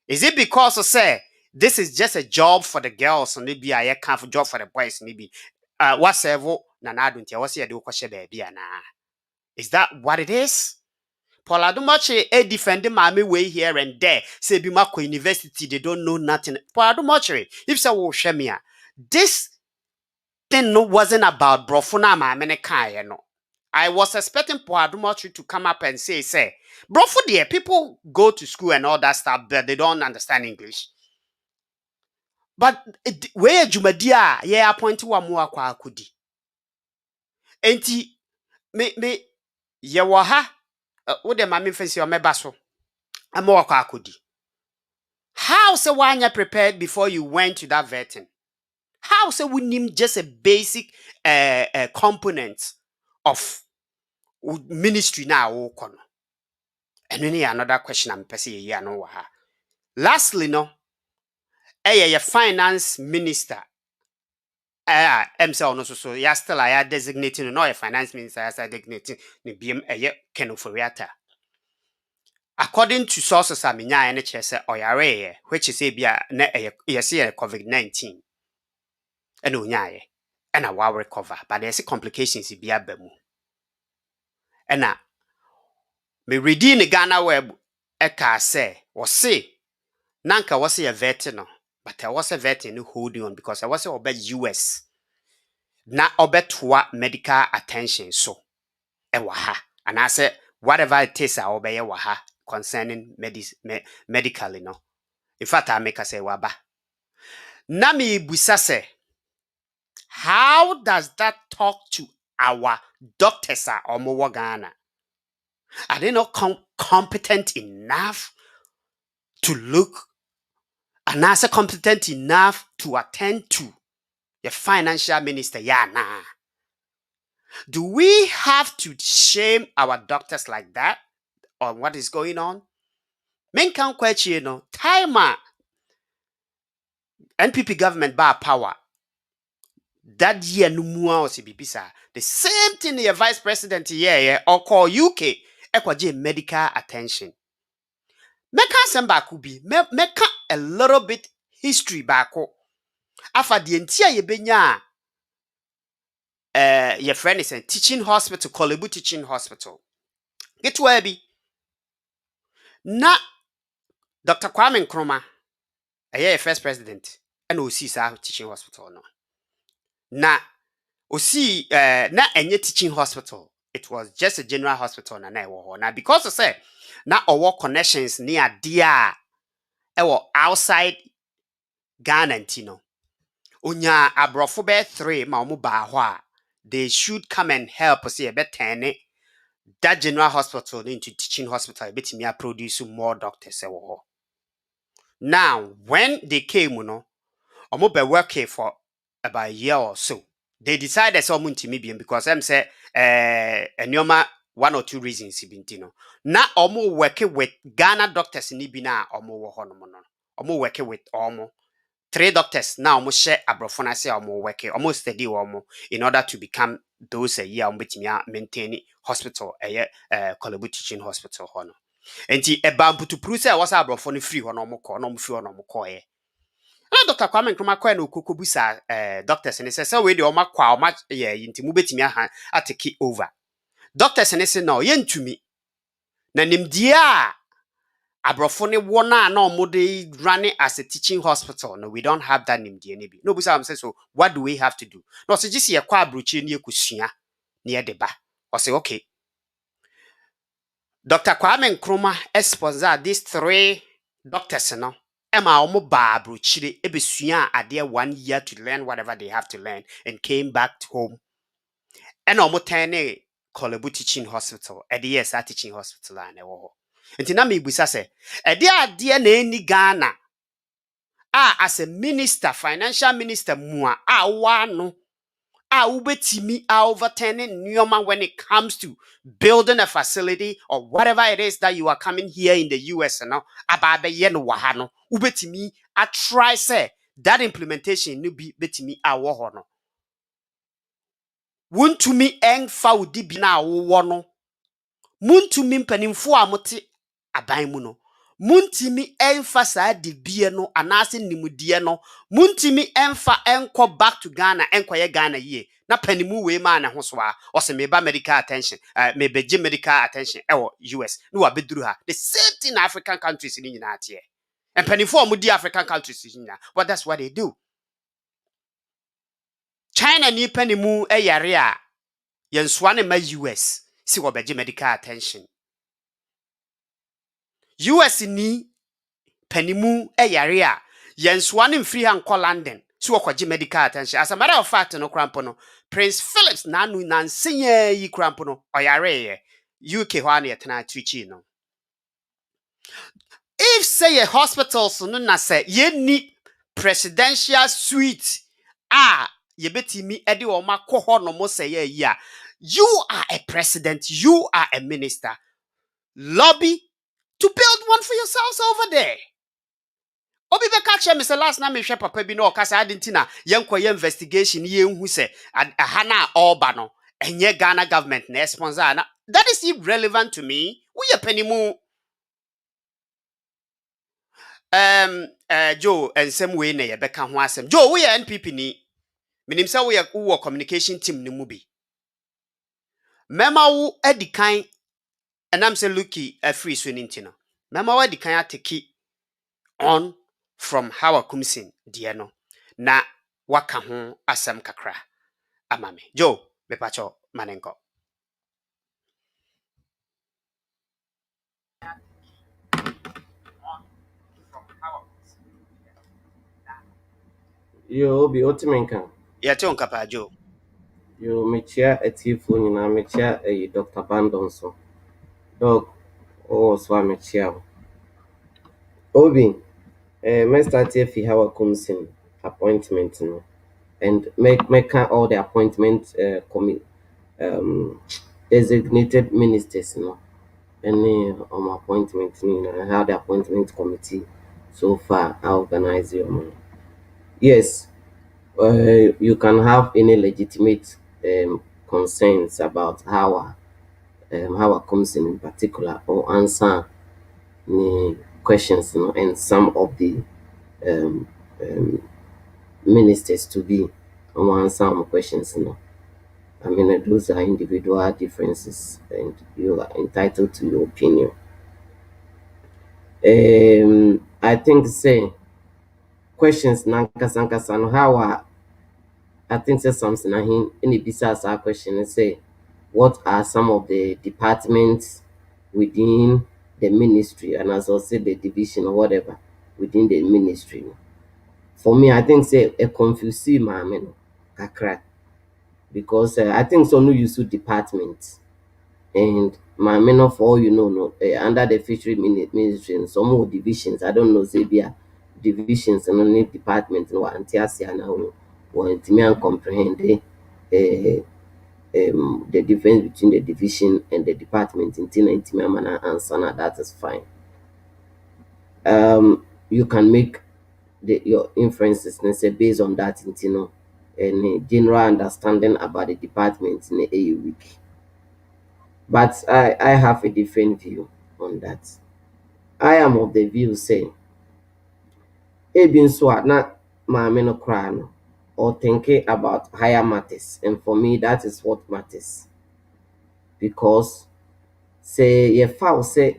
Is it because of say this is just a job for the girls and maybe I can't job for the boys maybe whatever Nana don't tell what's do question baby na? Is that what it is? Paul Adumachi defending mommy way here and there. Say Bimako University, they don't know nothing. Paul Adumachi, if so will shemia. This thing wasn't about brofuna mamene kaya no. I was expecting Paul Adumachi to come up and say, brofu dear, people go to school and all that stuff, but they don't understand English. But where Jumadia, yeah, appointed one more kwa kudi. Enti me ye waha wo de mami fancy o mebaso amo kwa akodi. How say wanya prepared before you went to that vetting? How say we need just a basic component of ministry now wo kono? And any another question I'm pesi ye no waha. Lastly no your finance minister MCL no so ya still I designating no your finance minister as designating ni biem Ken OFORI ATTA'S. According to sources I minya ene chese oyare which is bia na yesi COVID-19 ene onyaye ena wa recover but there's complications bia bamu ena me reading the Ghana web eka say wose nanka wose ye vet no but I was a vet no holding on because I was obed US na obetwa medical attention so waha and I said whatever it is I obey waha concerning medically no in fact I make a say waba na me busa se How does that talk to our doctors or Ghana? Are they not competent enough to look and also competent enough to attend to the financial minister? Yeah, nah. Do we have to shame our doctors like that on what is going on? Men can question, time NPP government bar power. That year no more bibisa. The same thing the vice president here or call UK ekwaje medical attention. Meka semba kubi meka a little bit history bako. Afa the entire yebenya your friend is a teaching hospital, Kolebu teaching hospital. Get where be na Dr. Kwame Nkrumah a first president and OC sa teaching hospital no. Na OC na enye teaching hospital. It was just a general hospital na ewo. Now because of say na our connections near dear ewo outside Ghana ntino. Onya abrofo be 3 ma omo ba ho a they should come and help us here turn that general hospital into teaching hospital betimi produce more doctors ewo. Now when they came omo be working for about a year or so. They decided so much because I'm say enyoma 1 or 2 reasons ibintino. Na omo working with Ghana doctors ni bi na omo wo ho no no. Omo working with omo 3 doctors now omo share abrofona say omo working omo study omo in order to become those a year omo betimi maintain hospital Kolebu teaching hospital ho no. Enti eba mputu pru say was abrofona free ho no omo ko no omo free ho no omo ko Dr. Kwame Nkrumah kwa na okokobusa doctors ne say we de oma kwa oma yinti mu betimi aha atake over. Doctors ne say no yentumi. Na nimdia a abrofo ne wona na omo de running as a teaching hospital. No, we don't have that nimdia ne bi. No busa am say so what do we have to do? No so just ye kwa abrochi ne ekosua ne ye deba. O say okay. Dr. Kwame Nkrumah sponsor these 3 doctors no. Emma omo ba abrochire ebesua ade 1 year to learn whatever they have to learn and came back to home. And omo tane Kolebu teaching hospital. Yes teaching hospital and ewo. Enti na me busa se ade na eni Ghana as a minister, financial minister mua wa no ubetimi overturning nyoma when it comes to building a facility or whatever it is that you are coming here in the US no ababe ye no waha no ubetimi try say that implementation no be betimi awo ho no wuntumi enfa odi bi na awo no muntumi mpanimfo amote aban mu no muntimi enfa saa de bie no anase nimudie no muntimi enfa enko back to Ghana enkoye Ghana ye na panimu we ma na ho so a ose meba medical attention mebeje medical attention ewo US no wa beduru ha the same thing in African countries ni nyina atie empanimfo amudi African countries nyina but that's what they do. China ni panimu eyare a yenswa ne ma US si wo beje medical attention. US ni panimu eyare a yenswa ne mfiri ha nko London si wokoje medical attention. As a matter of fact no krampo no Prince Phillips nanu nansenya yi krampo no oyare UK ho na yetena trichi no. If say a hospitals no na say ye ni presidential suite yebetimi ede o makoho no mo say ye a you are a president, you are a minister, lobby to build one for yourselves over there. Obi be catch me say last na me hwe papa bi na okasa adentina yenkoye investigation ye hu say aha na oba no enye Ghana government na sponsor na that is irrelevant to me. We ye panimu Joe and some way na ye beka ho asem. Joe we ye NPP ni minim say we ye communication team ni mu bi. Mema wo edikan enam say Lucky free so nintino. Mema wo edikan ateki on from HAWA KOMSON deɛ no na waka ho asem kakra amame Joe mepacho manenko. Yo, Obi, Otimenka. Yɛte wo nkapa Joe. Yo, mekyia atiefo nyinaa, mekyia Dr. Bandon so. Dog, so a mekyia wo. Obi, let's start here for HAWA KOMSON appointment, and make all the appointment designated ministers, any appointment, how the appointment committee so far organize your money. Yes, you can have any legitimate concerns about how it comes in particular, or answer the questions, and some of the um, um, ministers to be answer some questions, I mean, those are individual differences, and you are entitled to your opinion. I think say questions nankasa no how I think say something in the business our question and say what are some of the departments within the ministry, and as I say the division or whatever within the ministry. For me, I think say a confuse man kakra, because I think so no use department, and my men of all no under the fishery ministry and some more divisions. I don't know say be divisions and only department no antiasia now want me and comprehend the difference between the division and the department in intimate manner answer na that is fine. You can make your inferences necessary based on that, and a general understanding about the department in a week. But I have a different view on that. I am of the view say, nso a na maame no koraa no, or thinking about higher matters, and for me that is what matters, because say yɛfa wo sɛ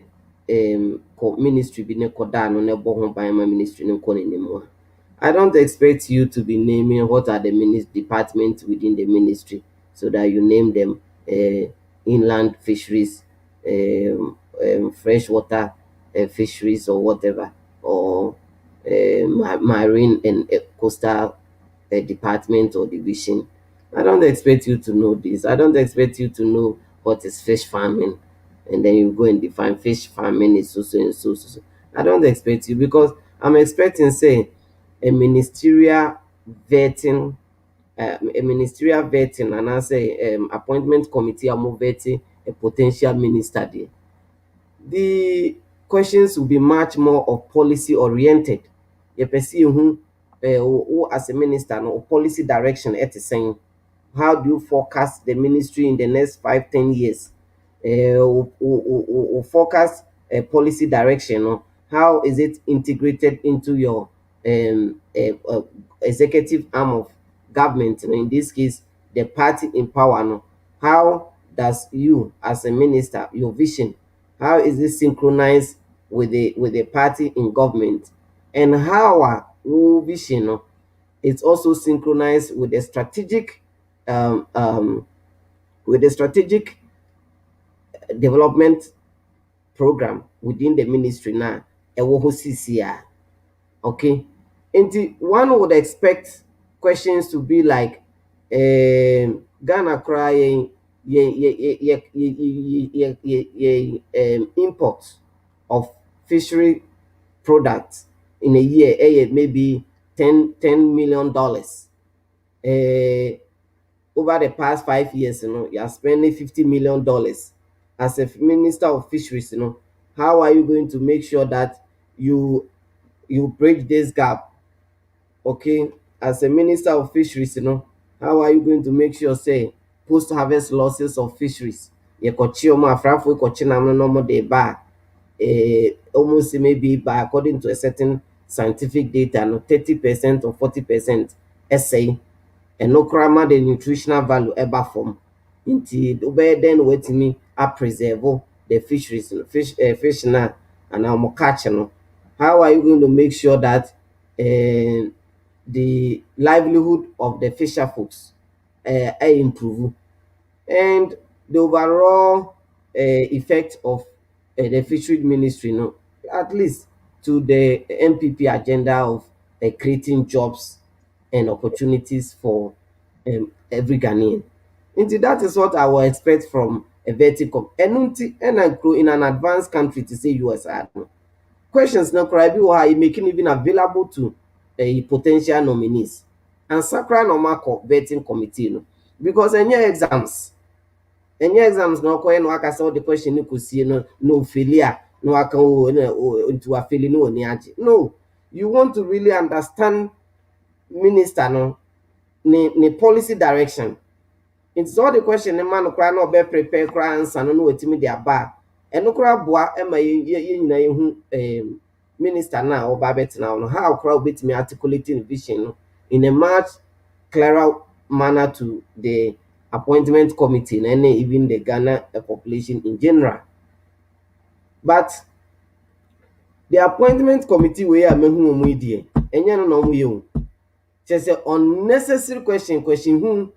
ministry bi ne kɔdaa no na ɛbɔ ho ban ma ministry no nkɔ n'anim a, I don't expect you to be naming what are the departments within the ministry, so that you name them inland fisheries, freshwater fisheries or whatever, or marine and coastal department or division. I don't expect you to know this. I don't expect you to know what is fish farming, and then you go and define fish farming is so and so. I don't expect you, because I'm expecting say a ministerial vetting, and I say appointment committee are vetting a potential minister there. The questions will be much more of policy oriented. You perceive who as a minister no policy direction at the same. How do you forecast the ministry in the next 5-10 years? Forecast a policy direction. How is it integrated into your executive arm of government? In this case, the party in power. How does you, as a minister, your vision, how is it synchronized with the party in government, and how our vision is also synchronized with the strategic um, um, development program within the ministry now. Ɛwɔ hɔ sisi a, okay. And one would expect questions to be like, Ghana crying import of fishery products in a year, maybe $10 million. Over the past 5 years, you're spending $50 million as a minister of fisheries. How are you going to make sure that you bridge this gap? Okay, as a minister of fisheries, how are you going to make sure say post harvest losses of fisheries yɛkɔkye ɔmo afrafo kɔkye nam no na ɔmo de ba almost maybe by according to a certain scientific data 30% or 40% essay, ɛno koraa ma the nutritional value ɛba fam, nti wobɛyɛ dɛn na watumi preserve the fisheries fish na anaa ɔmo catch no. How are you going to make sure that the livelihood of the fisher folks improve, and the overall effect of the fishery ministry, at least to the MPP agenda of creating jobs and opportunities for every Ghanaian. That is what I will expect from a vetting committee. And I grow in an advanced country to say US. Questions now cry be making even available to a potential nominees. And sacra normal vetting committee. No? Because any exams no kɔ no aka sɛ the question no kɔsie no failure no aka into a failure no oni agye. No, you want to really understand minister no ne policy direction. It's all the question the man kora na ɔbɛ prepare kora answer no wetimi de aba ɛno kora boa ɛma yɛ nyina yɛhu minister na ɔba bɛtena no how kora obetimi articulating vision no in a much clearer manner to the appointment committee and even the Ghana population in general. But the appointment committee we are mehu omu die enye no omu ye o. Just say unnecessary question who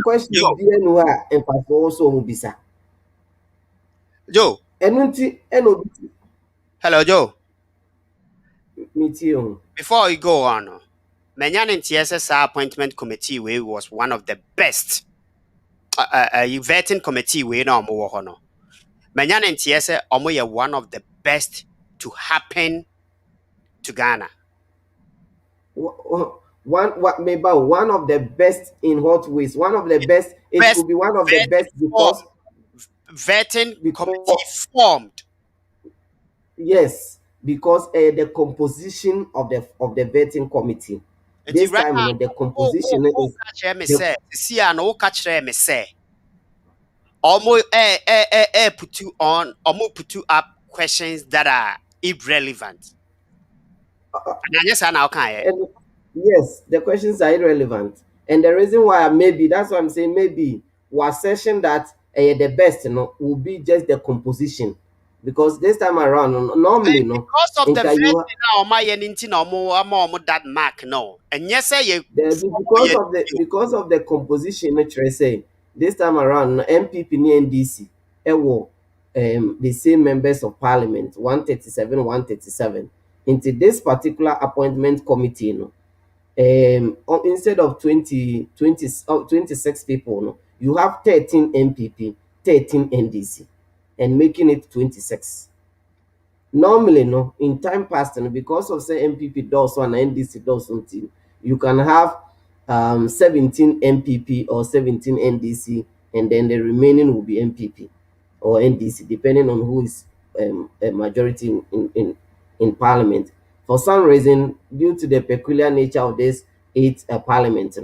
question die no a emphasis also omu bisa. Joe. Enunti eno Hello, Joe. meet you. Before you go on, Menyan in TSS appointment committee way was one of the best. Vetting committee way no more hono. Menyan in TSS omo one of the best to happen to Ghana. One of the best in what ways? One of the best. It could be one of the best because vetting committee formed. Yes, because the composition of the vetting committee. This time, the composition is. See, I know catch me say. Almost put you on, almost put you up questions that are irrelevant. Yes, the questions are irrelevant, and the reason why that's why I'm saying maybe was session that the best will be just the composition. Because this time around, normally, because of the vetting now, my that mark no, and yes, because of the composition, say this time around, MPP and NDC, the same members of parliament, 137. Into this particular appointment committee, instead of 26 people, you have 13 MPP, 13 NDC, and making it 26. Normally, in time past, because of say MPP does one and NDC does something, you can have 17 MPP or 17 NDC, and then the remaining will be MPP or NDC, depending on who is a majority in parliament. For some reason, due to the peculiar nature of this 8 parliament,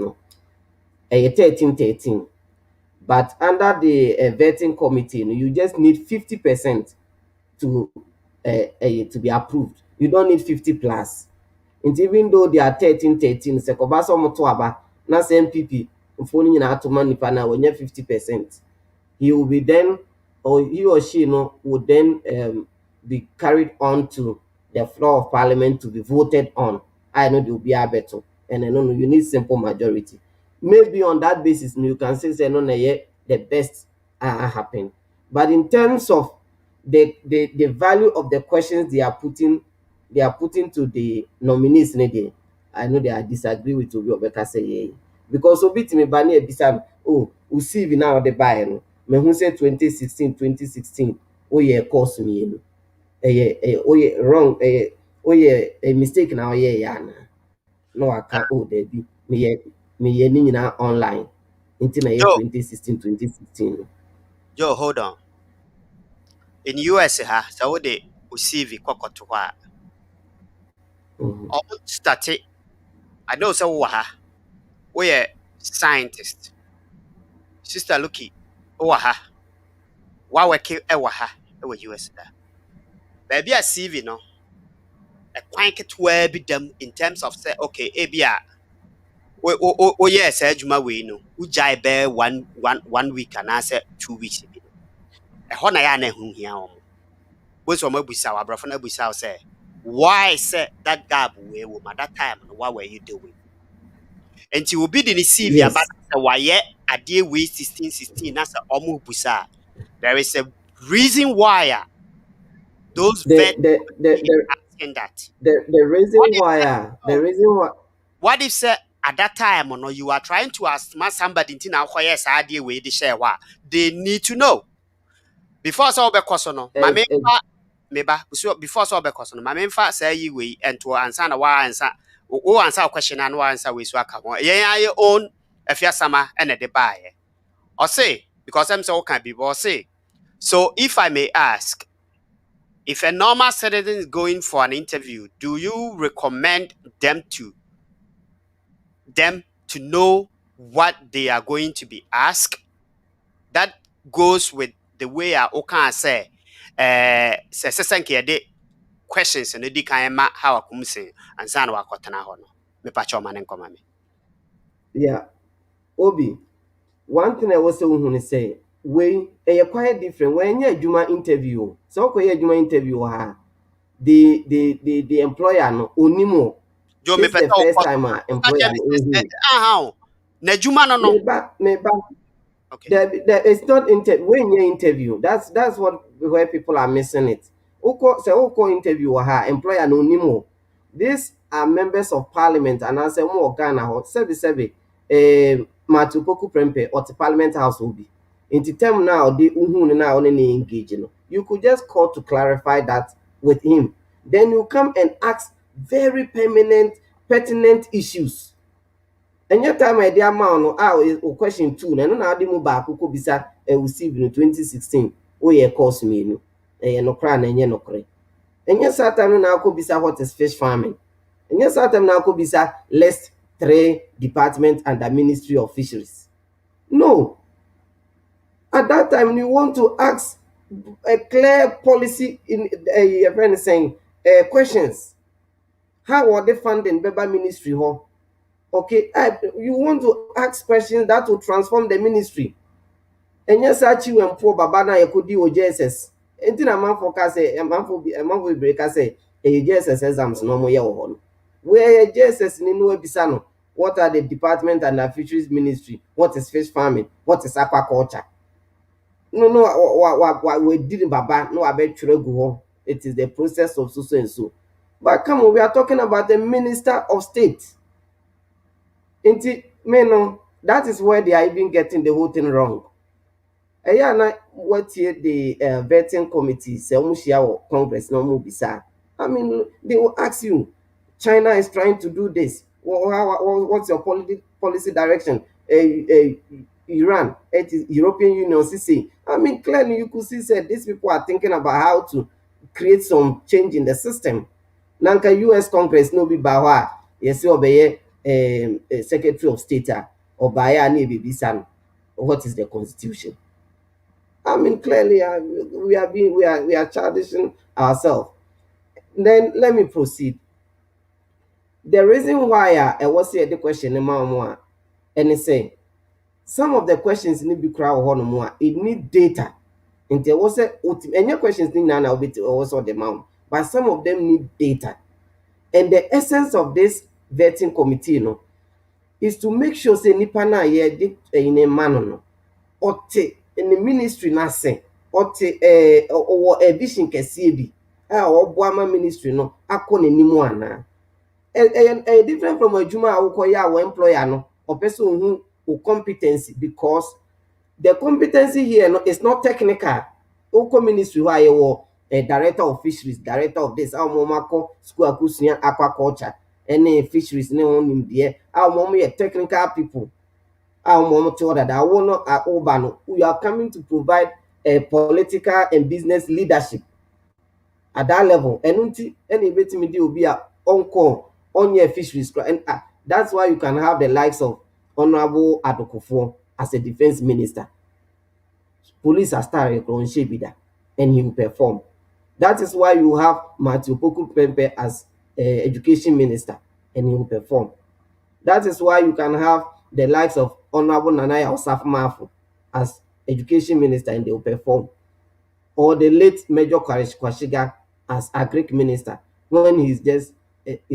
13. But under the vetting committee, you just need 50% to be approved. You don't need 50 plus. And even though they are 13, Sekobaso Motoaba, not MPP, phoning in Atoman Nipana, when you 50%, he will be then, or he or she would then be carried on to the floor of parliament to be voted on. I know there will be a better, and I know you need simple majority. Maybe on that basis, you can say no, the best happen. But in terms of the value of the questions they are putting to the nominees, I know they are disagree with Obi Obeka say because Obi Timi Bani Ebisa, receive now the buy me who say 2016 course me wrong a mistake now no I can't there be me ni online into 2016. Joe, hold on. In US, so they receive Kokotua. Almost started. I know so we are scientist. Sister Lucky, why we kill US there. Baby, I see no. A quite where be them in terms of say, okay, ABR. Yes, Juma we know. Ujai bear 1 week and I said 2 weeks. A honayane whom here. Both of my busa, our brother busa say, why say that gap we were at that time and what were you doing? And you will be the receiver, but why yet a dear way 16, that's a omu busa. There is a reason why those asking that. The reason why what if say at that time, no, you are trying to ask somebody in now yes idea way the share what they need to know. Before so be no, my meba so before so be no, my memfa say you we and to answer na wa answer o answer question and wa answer we so aka ho. Yen own afia sama and the buy. Or say because I'm so can be boss say. So if I may ask, if a normal citizen is going for an interview, do you recommend them to know what they are going to be asked? That goes with the way I can say, questions and the kind of how I come say and san wa kotana hono. Me pacho manen komame. Yeah, Obi. One thing I was say, we a quite different when you juma interview. So you juma interview the employer no onimo. Jo me This is the peta first o time employer no. na juma no no. Maybe Okay. it's not when you interview. That's what where people are missing it. Oko interview employer no nimo. These are members of parliament and I say more Ghana hot sebi Matupoku Prempe or the parliament house will be. In the term now the now only engage. You could just call to clarify that with him. Then you come and ask very pertinent issues. And your time I dear man no question 2 na no na ade mu ba akoko bisa receive in 2016 o ye course me no no kra na enye no kre. And yes time na akoko bisa what is fish farming. And yes time na akoko bisa list 3 department and the Ministry of Fisheries. No. At that time you want to ask a clear policy in a friend saying questions. How are they funding Beba Ministry ho? Okay, you want to ask questions that will transform the ministry. And yes, actually, when poor Babana Yakudi or JSS, and then a man for Case, a man for break, I say, a JSS exams no more. Year where JSS in Inua Bisano, what are the department and the fisheries ministry? What is fish farming? What is aquaculture? No, what we did Baba, no, I bet you it is the process of so and so. But come on, we are talking about the minister of state. That is where they are even getting the whole thing wrong. What the vetting committee say Congress no bisa. I mean, they will ask you, China is trying to do this. What's your policy direction? Iran, it is European Union, CC. I mean, clearly you could see that these people are thinking about how to create some change in the system. Nanka US Congress no be bawa. Yes, obey Secretary of State or Baya Bibisan. What is the constitution? I mean, clearly we are childishing ourselves. Then let me proceed. The reason why I was here the question and it say some of the questions need to be crowd it need data. And there was any questions need now bit also the amount, but some of them need data. And the essence of this vetting committee, is to make sure say nipa na ye in a man no ote in the ministry na say ote or a vision kese bi oboama ministry no akọ n'animu ana different from adwuma a wokoya our employer no or person who competency, because the competency here no is not technical. Oko ministry who are a director of fisheries, director of this mako school akusua aquaculture any fisheries ne onim there technical people that we are coming to provide a political and business leadership at that level. And any betimi dey obi a on your fisheries and that's why you can have the likes of Honorable Adokofo as a defense minister. Police are starting on Shebida and he will perform. That is why you have Matthew Poku Pempe as education minister and he will perform. That is why you can have the likes of Honorable Nanaya Osaf Mafu as education minister and they will perform. Or the late Major Kwashiga as agric minister when he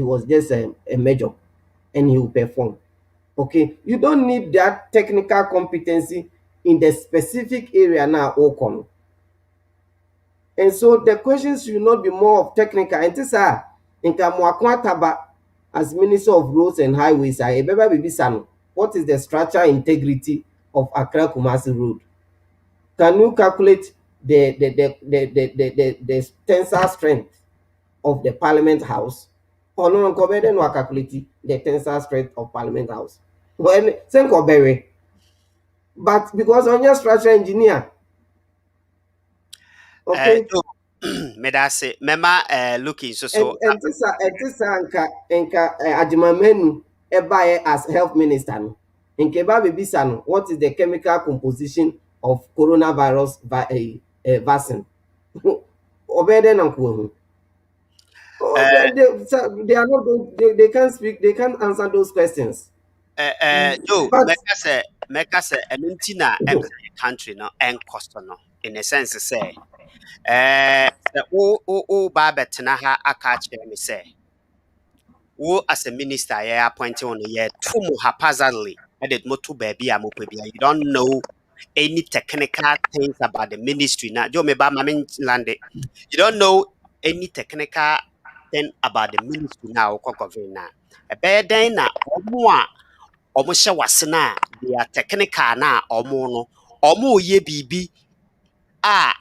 was just a major and he will perform. Okay, you don't need that technical competency in the specific area now open. And so the questions should not be more of technical. And this are in Kamuakwataba as Minister of Roads and Highways, what is the structural integrity of Accra Kumasi Road? Can you calculate the tensile strength of the Parliament House? Or no, no calculate the tensile strength of Parliament House. When but because on your structural engineer, okay. Me da say mema looking so And this enka Adjumamenu ebaye as health minister no. Nke ba bebisa no, what is the chemical composition of coronavirus vaccine? Obede na ko. They are not going, they can't speak, they can't answer those questions. Joe, But meka say enuntina country no en cost no in a sense say the o ba betena ha aka kire me say wo as a minister you appointed on ye too haphazardly and it moto baby amopebia you don't know any technical things about the ministry now Joe me ba mamin lande you don't know any technical thing about the ministry now kokofina e be den na omo a omo hye wase na they are technical na omo no omo ye bibi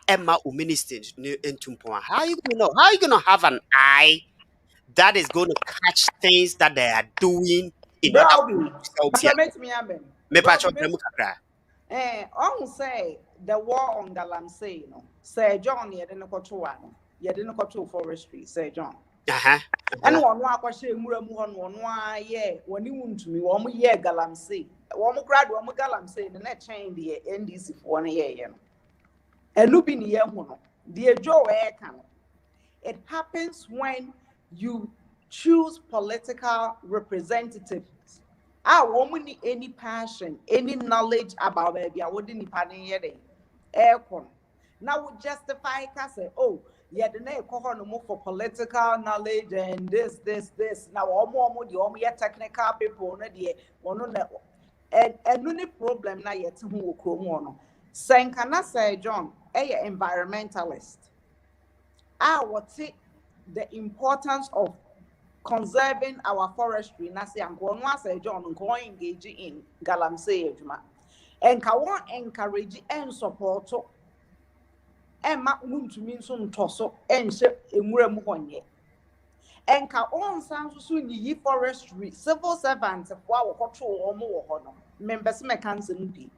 emma o minister entumpon how you going to know how you going to have an eye that is going to catch things that they are doing in order for you Brownie, to sell tea. permit me, amen. Me patcho me kakra. On say the war on Galamsey, no. Sir John, you didn't go to one. You didn't go to forestry, Sir John. And one question, one, yeah, when you want to me, 1 year Galamsey. One grad, one Galamsey, the net chain the NDC for 1 year. And looking here, dear Joe, it happens when you choose political representatives. I won't need any passion, any knowledge about baby. I wouldn't need aircon. Now we justify say, oh, yeah, the name no for political knowledge and this. Now the technical people and no problem na yet who will Senkana say John, a environmentalist. I would take the importance of conserving our forestry. Nasi and go say John go engage in Galamsey Ejuma. And ka won encourage and support Emma to mean some tosso and ship in Muremwonye. And ka on sounds soon ye forestry, civil servants of our control or more honor. Members mechanism be.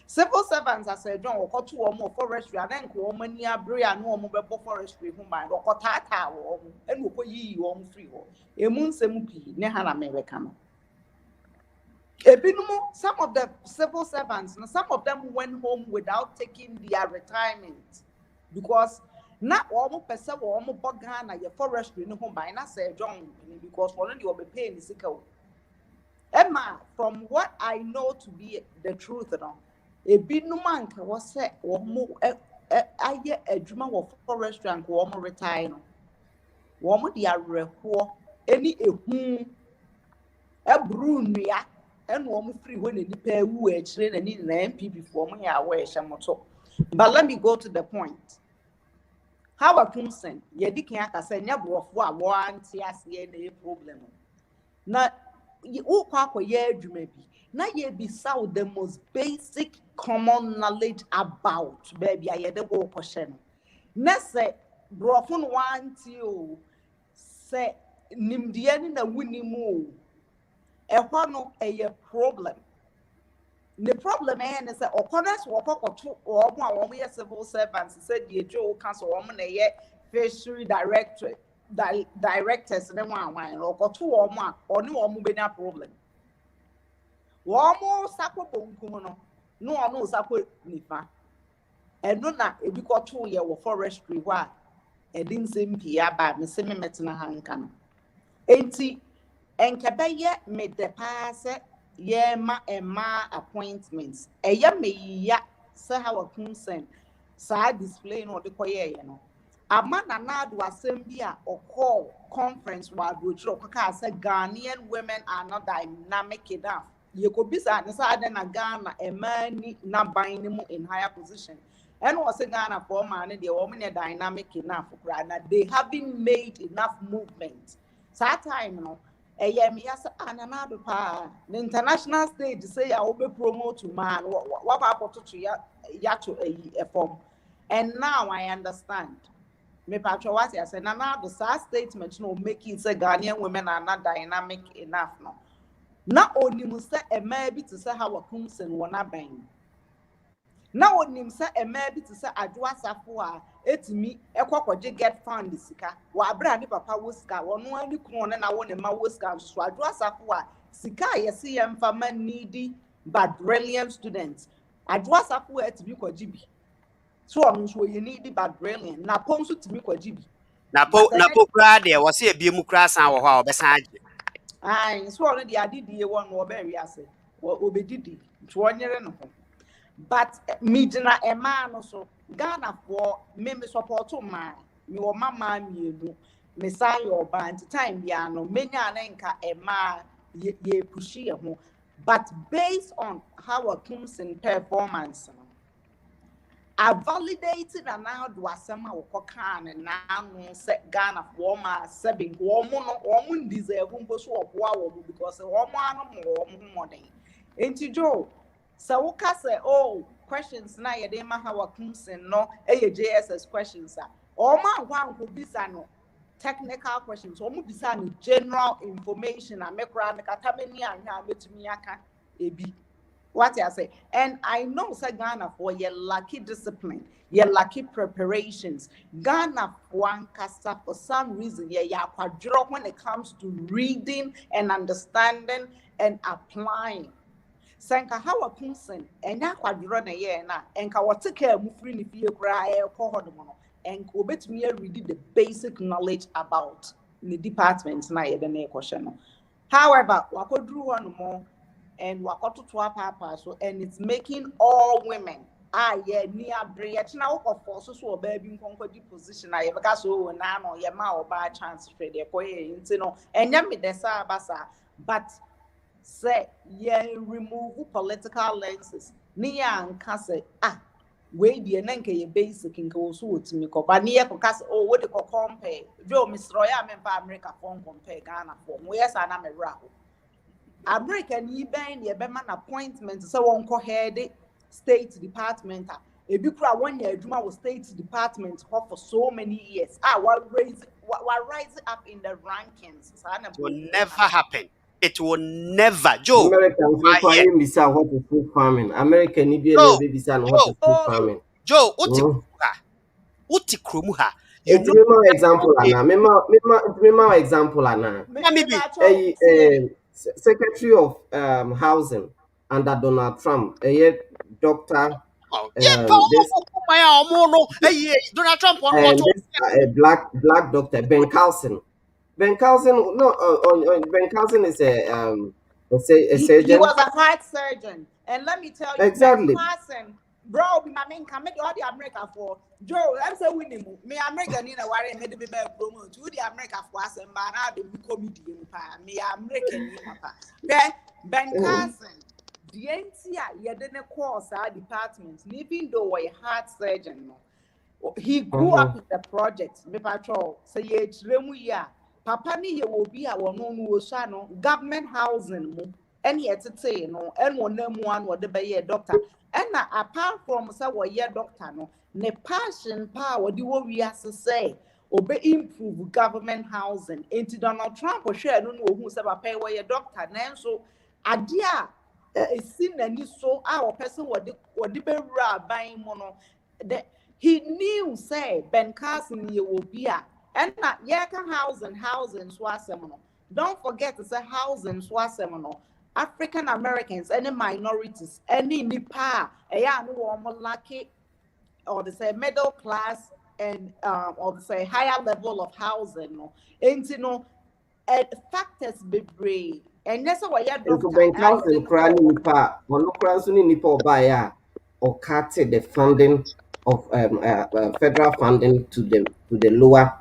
Civil servants as a John or 2 or more forestry, and then woman near Bria no mobile forestry whom I or Tata and who ye on free. A moon semupi, Nehan American. Some of the civil servants, some of them went home without taking their retirement because not all person or almost Bogana, your forestry no home by not say John because one of you will be paying the sickle. Emma, from what I know to be the truth, a bit no man was said or more. I get a dreamer of forestry and go on retire. Woman, the are any a brunia. And one free when any pair who are trained and need an MP before me, I wear shamoto. But let me go to the point. HAWA KOMSON, ye dikiaka say, never of one TSA problem. Now, you all ye maybe. Now ye be sound the most basic common knowledge about baby. I had the go question. Next say, brofun want you say, Nimdian na winning move. A problem. The problem is that opponents or we civil servants said the Joe Council woman a fishery directors and one or 2 or more or no more problem. One more sacco no sacco nifa. And no na if you got 2 year forestry why a didn't seem here by me semi metina hankan. 80 and Kabaya made the pass ye ma appointments. A ya me ya say HAWA KOMSON side display no the choir, A man and ad was sembia or call conference while which say Ghanaian women are not dynamic enough. You could be sad inside a Ghana a man not buying him in higher position. And was a Ghana for man the woman are dynamic enough for they haven't made enough movement. So time me as another pa. The international stage say I will be promote to man. What about to ya to a form? And now I understand. Me patro what I said. Now the sad statement no make it say Ghanaian women are not dynamic enough no. Not only must say a maybe to say how a Komson wanna bang. Now on him say a maybe to say Adwa Safua, it's me, a quackwaje get found the sika, while Brandy Papa Wuska, one only corner and I want a Mawuska, so Adwa Safua, Sika, you see, I'm for man needy but brilliant students. Adwa Safua to be kwa jibi. So I'm sure you needy but brilliant. Now Ponsu to be kwa jibi. Na po kra de wo se ebie mu kra san wo ho a obesan age. Aye, so already I did the one or very assay, or obedidi, to 1 year and but midna a man also Ghana for me support to man, your mamma, you Messiah or band time, Yano, many anenka a man ye pushy home. But based on HAWA KOMSON performance, I validated and now do a summer or cocan and now set Ghana for my 7 woman deserve wow because a woman more than ain't Joe. So we can say, oh, questions na ye dey ma HAWA KOMSON no JSS questions are. Or man one could be no technical questions, or be no general information and make around the katameni and ya betumi aka ebi. What I say, and I know say Ghana for your lucky discipline, your lucky preparations. Ghana one kasa for some reason ya kwadro when it comes to reading and understanding and applying. Sanka HAWA KOMSON and ya kwadro na ye na enka wote ka mu free ni fie kra e ko hodo no enka obetumi read the basic knowledge about the department na ye de na ekoshe no. However, wakodru one more and wakoto to papa so and it's making all women yeah near bridge now of force so baby nkonko position na ye beka so na no ye ma oba chance trade e koye ntino enya me desa basa but say remove political lenses ni ya nka say we die na nke ye basic nke wo so otimi ko ba ni ye ko kase oh we de ko compare jo misro ya me pa America phone compare Ghana for mo yes na me ra America ni ben ye be man appointment say won ko head state department ebi kura one year adwuma wo state department for so many years rise up in the rankings It will never happen. It will never. Joe, American bisa what is food farming. American ni bi bisa what is food farming. Joe, uti kromuha. You know example ana. Mema example ana. Secretary of Housing under Donald Trump. Doctor Donald Trump black doctor Ben Carlson. Ben Carlson, Ben Carlson is a surgeon. He was a heart surgeon, and let me tell you, exactly. Ben Carlson, bro, I mean, can make all the America for Joe. I'm saying winning. Me American in a worry, made me back promote to the America for us, and man, I don't comedian. Me American, Ben Carlson. The NCI, you didn't course our department, even though a heart surgeon. He grew up in the project. Me patrol say ye Papa ni ye will be our no government housing mo any etete no and one what the be doctor and apart from say what ye doctor no ne passion power the what we has to say obey improve government housing into Donald Trump or share no who say pay what ye doctor na so adia sin ani so our person what the be buying mono he knew say Ben Carlson ye will be and not yaka housing swasemono. Don't forget to say housing swasemono. African Americans, any minorities, any nipa, no lucky or they say middle class and or they say higher level of housing. No, and factors be brave. And that's why you Ben Carlson crying nipa, no crying nipa buy or cut the funding of federal funding to the lower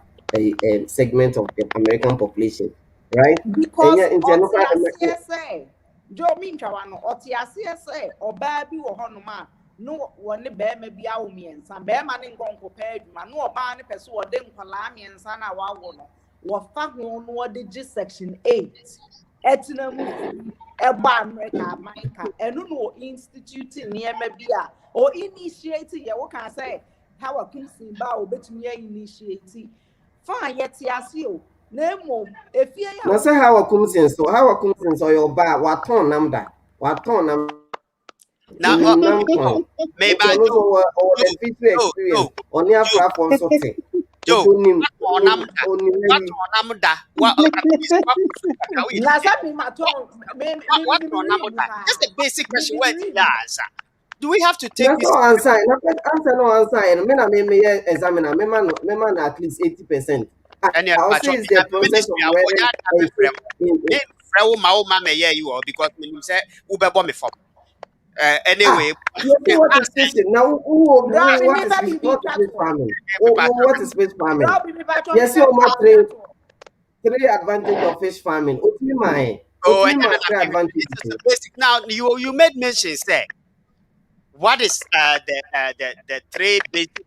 segment of the American population, right? Because CSA, Joe Minchawano, or TSA, or Baby or Honoma, no one the bear may be our means, and bear man in Gonco paid, man, no ban person or them Palamians and our one. wɔfa ho no wɔde gye section 8 ɛtena mu fi ɛbɔ America ɛno no institute nneɛma bi a or initiate yɛ wɔka sɛ HAWA KOMSON ba obetumi initiate fa yɛte ase o na emo efie ya na say HAWA KOMSON so your ba waton namda Now, maybe I do experience on your platform so thing. Joe, what on just a basic question. Where the answer? Do we have to take this? No answer. No answer. Me examiner. Me at least 80%. And I'll say it's the process of because when you say Uber bomb from. Anyway, what is fish? Now, what is farming? What is fish farming? Yes, you must three advantage of fish farming. Three advantage. Basic. Now, you made mention say, what is the three basic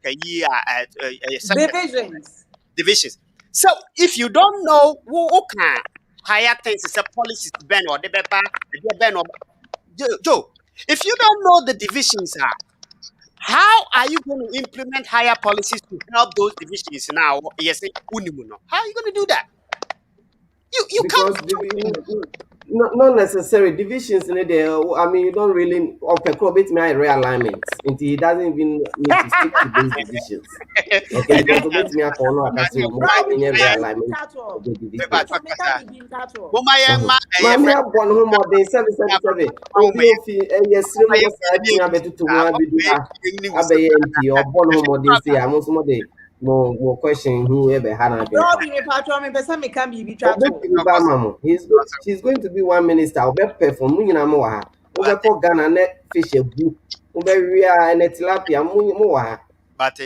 divisions? So, if you don't know who can higher things is a policy to ban or the ban or Joe. If you don't know the divisions are, how are you going to implement higher policies to help those divisions now? Yes, how are you going to do that? You can't. Not necessary divisions in there. I mean, you don't really offer my realignments. He doesn't even need to stick to those divisions. Okay, because me a corner I can say more realignment of the divisions. Mama have one home more than 777. Yes, or born home more than say I'm also more question whoever had she's going to be one minister. I'll be perform Muninamoa. Over for Ghana net fish a book. Over and tilapia Munimoa. But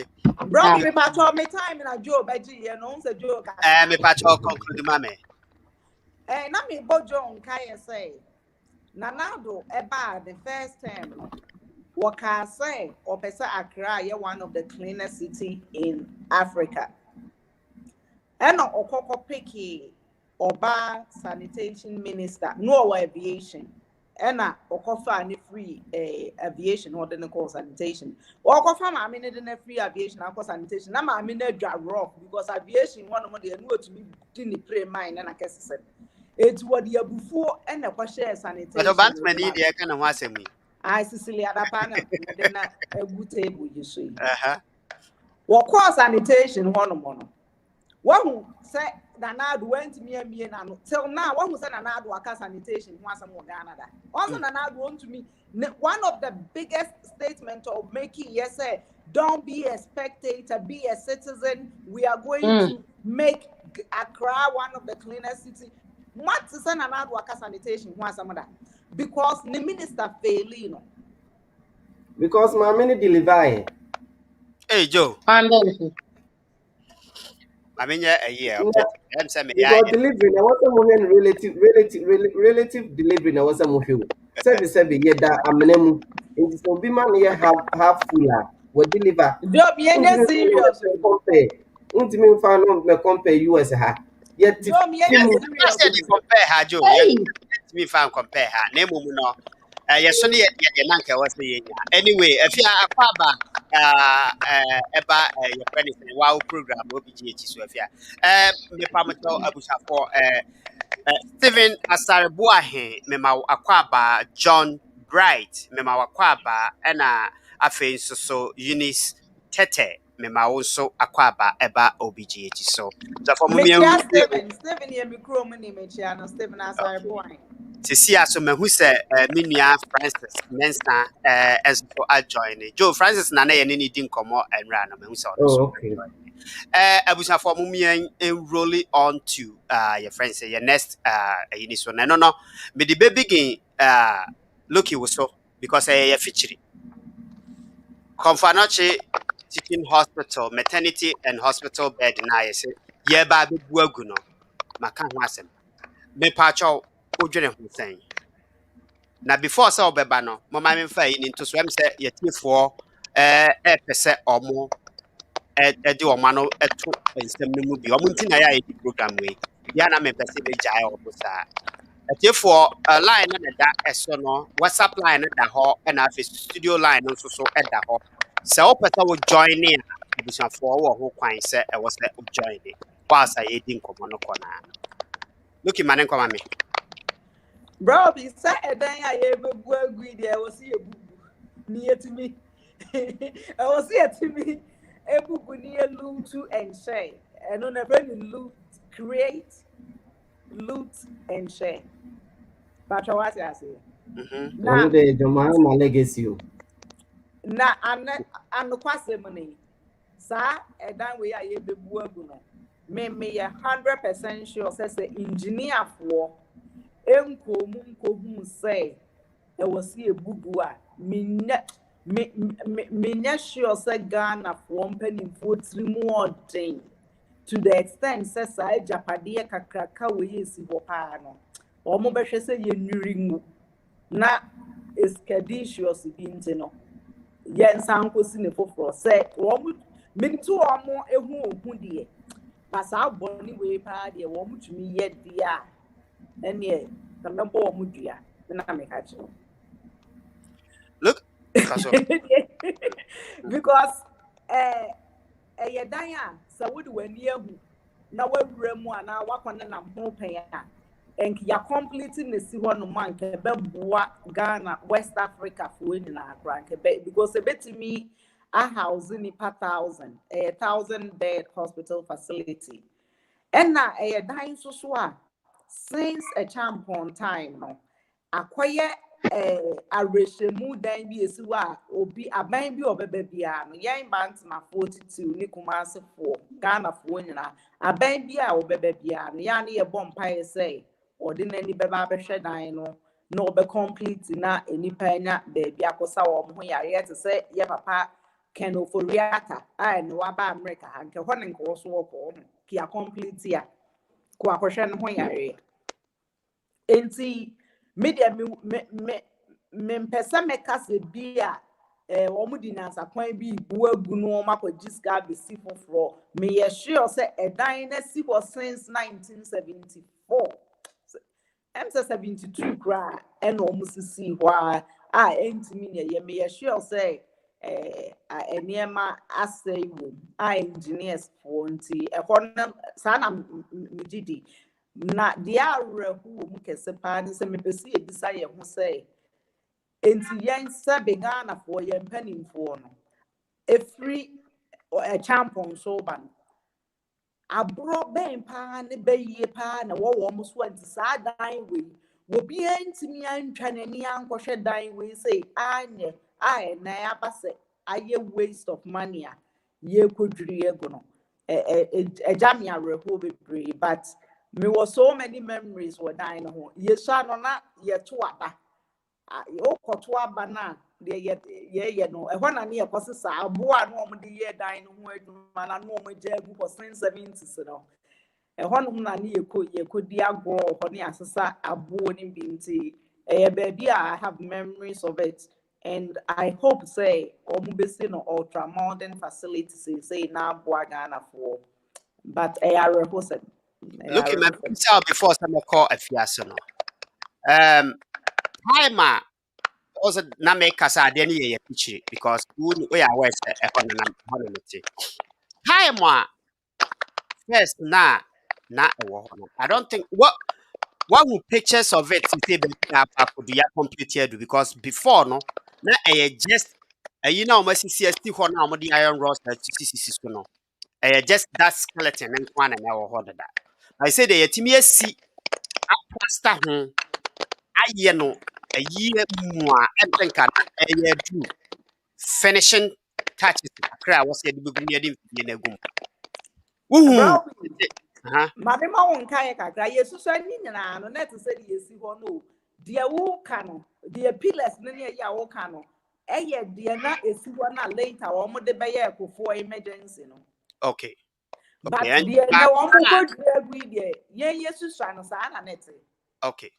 bro, me patch me time in a job, and owns a joke. Me patch conclude mammy. Na me bojo Kaya say Nanado eba the first time. Waka say or Pesa Accra, one of the cleanest city in Africa. And Okoko Peki Oba sanitation minister, no aviation. And Okofa any free aviation or the call sanitation. Okofa I mean in free aviation, I call sanitation. I mean a rock because aviation one of the new to me didn't pray mine and I guess it's what you before and a share sanitation. But about many I kind of was me. I Sicily at a panel, then a good table, you see. What cause sanitation one? One who said that now went me and till now, one who said another worker sanitation once more Canada. Also, another one to me. One of the biggest statements of making, yes, sir, don't be a spectator, be a citizen. We are going to make Accra one of the cleanest cities. What is another worker sanitation once more? Because the minister failed, because my many deliver. Hey Joe. I mean, yeah, because delivering, I was a relative delivering. I was a movie. Seven, yeah, that I'm an it is to be man here half fuller. We deliver. Job, yeah, serious. Compare. Compare US. Yet, compare her, Joe. Me found compare her. Name no. Yes, only Yanka was the anyway. If you are about your friend is a wow program, OBGH. So if you me Pamato Abusa for Stephen Asarbuahe, Mema Aquaba, John Bright, Mema Aquaba, and Afen so Eunice Tete. Mema also Aquaba eba OBGH. So for me, Stephen, you be crowing image, and Stephen Asarbuahe. See, so me who say Minia Francis Mensa as for I join Joe Francis Nana and any didn't come out and ran me who saw. Okay. Abusa for me and roll it on to your friends say your next unison. No, me the baby begin look you so because I feature Komson'S teaching hospital, maternity and hospital bed na I say yeah baby buaguno makan wasem me pacho odwene ho san na before say obeba no mama me fa yi into so am say yetifo pese omo do omano eto ensem no mu bi omunti na ya edi program we ya na me pese be jai obusa for a line na da eso no WhatsApp line na da ho na afi studio line no so da ho se o pese wo join in abusan for wo ho kwan se e wo se o join in whilst I edi nkomo no kona look in manen koma me bro bi say edan ya ye bebu agui there was see ebubu ni etimi e was see etimi ebubu ni loot to and share and on a very loot create loot and share but what I say One day, Jomara, my legacy. na I'm kwase money sa edan we ya ye bebu agu no me 100% sure say engineer for enkomu say e was see ebubu a me sure say Ghana for mpanimfo tirimu odin to the extent say sa japade kakraka we yesi ho pa no omo behwe say ye nwiri na expeditious bi ntino yen sankosi ne foforo say omo mintu omo ehu ohu de pasa aboni we pa de omo tumi ye dia ene na membo omo dua na me ka chi look because ye dan a sa wodi wani ahu na wawura mu ana wakone na ho pen a enk ya complete ne si ho no man ke beboa Ghana West Africa for ni na grant because ebetimi a house ni per 1,000 bed hospital facility and na dan so a since a champon time no akoye areshemu dan bi esiwa obi aban bi obebe bia no yen bant na 42 ni Kumasi for Ghana for nyina aban bi a obebe bia no ya na ye bompa say ordinary beba behwe dan no no be complete na enipa nya be bia kosa wo ho yare te say ye papa Ken OFORI ATTA'S a no waba America ha nke ho ne nko so wo ko ki a complete ya ko akohwe no ho yare enti media me mpesa mekase bia omudi na sakwan bi bu agu no makogiska be si foforo me ye sure say edan na si for since 1974 M72 gra and omusisi wa entimi ne ye me ye sure say eniema asay wo engineers for nti ekon sana mjidi na dia rehu mu kese pa ni se mepesi ebisa ye ho say enti yen sabe Ghana for ye mpanimfo no efri a champon so ban abro ben pa ne beye pa na wo mo so anti sa dan we wo bi entimi antwa nani ankohwe dan we say anye ai na ya base aye waste of money a ye kodwiri ego no jamia rehu bebre but me was so many memories were dying home. Yes, no na ye to aba. Yo koto aba na de ye no. E hona na ye kwose sa aboa no mo de ye dying ho aduma na no mo je gu for 70s no. E hona na ye ko di agro ho ne asesa abo ni binti. E baby I have memories of it and I hope say omo be see no ultra modern facilities say na aboa Ghana for but I repost look in my before some call a fiasco no time also na make us ade ne ye pichi because we are west e ho na honolity time first na e wo ho no I don't think what will pictures of it to say be could ya computer do because before no na just you know almost CST ho na mo the iron rods to CCC so no just that skeleton and one and our ho that I say the yetimi asi plaster ho aye no ayi mu a entenka na do finishing touches akra was said be near the na gum wuhu bro mame ma won kai kakra yesu so ni nyina no net se de yesi ho no de wo ka no de pillars ne ne ya wo ka no eye de na esi ho na later wo mo de be ye ekofo emergency no okay but and de na wo mo go de agui de ye yesu so no sa na net okay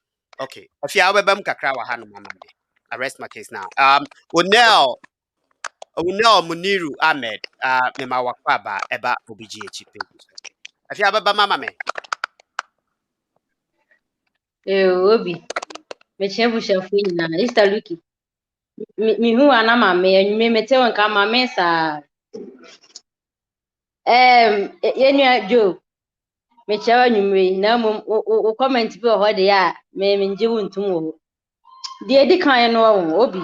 if you have a kakra wa ha no mama me arrest my case now Onel Una Muniru Ahmed, Mema Wakwaba, Eba OBGH page. If you have a mama me. Obi, me chebu shafu na Mr. Lucky. Mi hu ana mame, me mete won ka mame sa. Yenua Joe, me chewa nyumre na o comment bi o hode ya, me nje wontum wo. De di kan no wo Obi.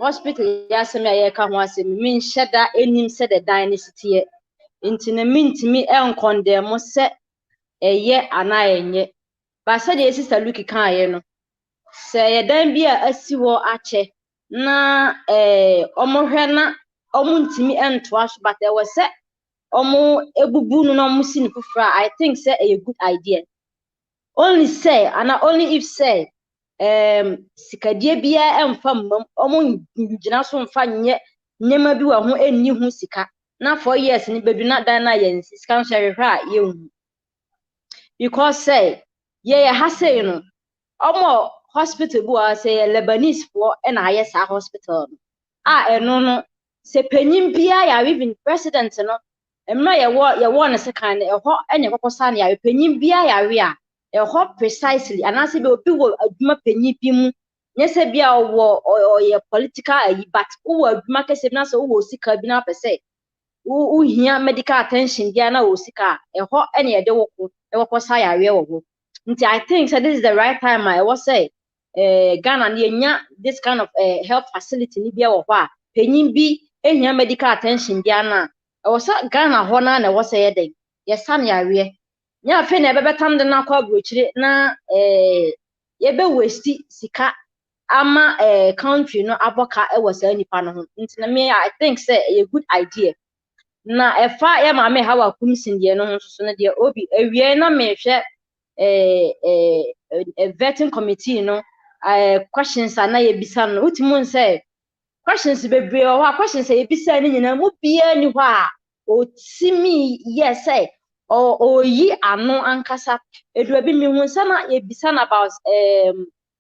Hospital ya seme ya ka ho asem min hyeda enim se de dan ne sitie. Nti na mintimi enkondem se ana enye. Ba se de sister Lucky kan ye no. Se ye dan bi a asiwo ache na omohwe na omuntimi entoa so but we se omo ebubu no na omo sin fufra. I think say a good idea. Only say and only if say sikadie bia emfa mmam omo ngina so mfa nye nyema bi wa ho enni hu sika na 4 years ni bedu na dan na ye sika nso hwehwe a ye hu because say ye ha say no omo hospital bu a say Lebanese for na aye sa hospital eno no se penyim bia ya even president no emma ye wo ne sekan e ho enye kokosa na ya penyim bia ya we a ho precisely anase be obi wo adwuma penyim bi mu nyese bia wo ye political but wo adwuma kese na so wo sika bi na pese wo hia medical attention dia na wo sika ho ene ye de wo ko e wo kosa ya we wo nti I think so this is the right time I was say Ghana na nya this kind of health facility ni bia wo ho a penyim bi ehia medical attention dia na e wo sa Ghana ho na wo say ye ye san ya we nya fe na bebetam de na kwa brochire na ye be waste sika ama country no aboka e was nipa no ho nti na me I think say a good idea na efa ya ma me HAWA KOMSON de no so no de Obi awie na me hwe vetting committee no questions na ye bisa no utimun say questions bebre o questions ye bisa ni nyina mu bia ni ho a otimi yes say o yi ano ankasa eduabi mi hu nsa na ye bisa na about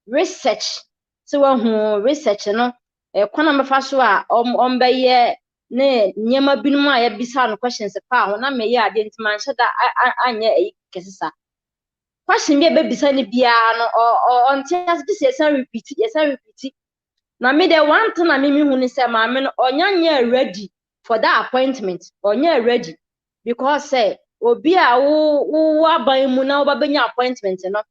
research so hu research no kwana mefa so a ombeye ne nyema binum a ye bisa no questions pa ho na me ye ade ntima nhyeda anya kesisa question be bisa ni bia no on chance this yes repeat na me the one thing na me hu ni say ma me no onyanya ready for that appointment onya ready because say obi a wo aban mu na wo banya appointment no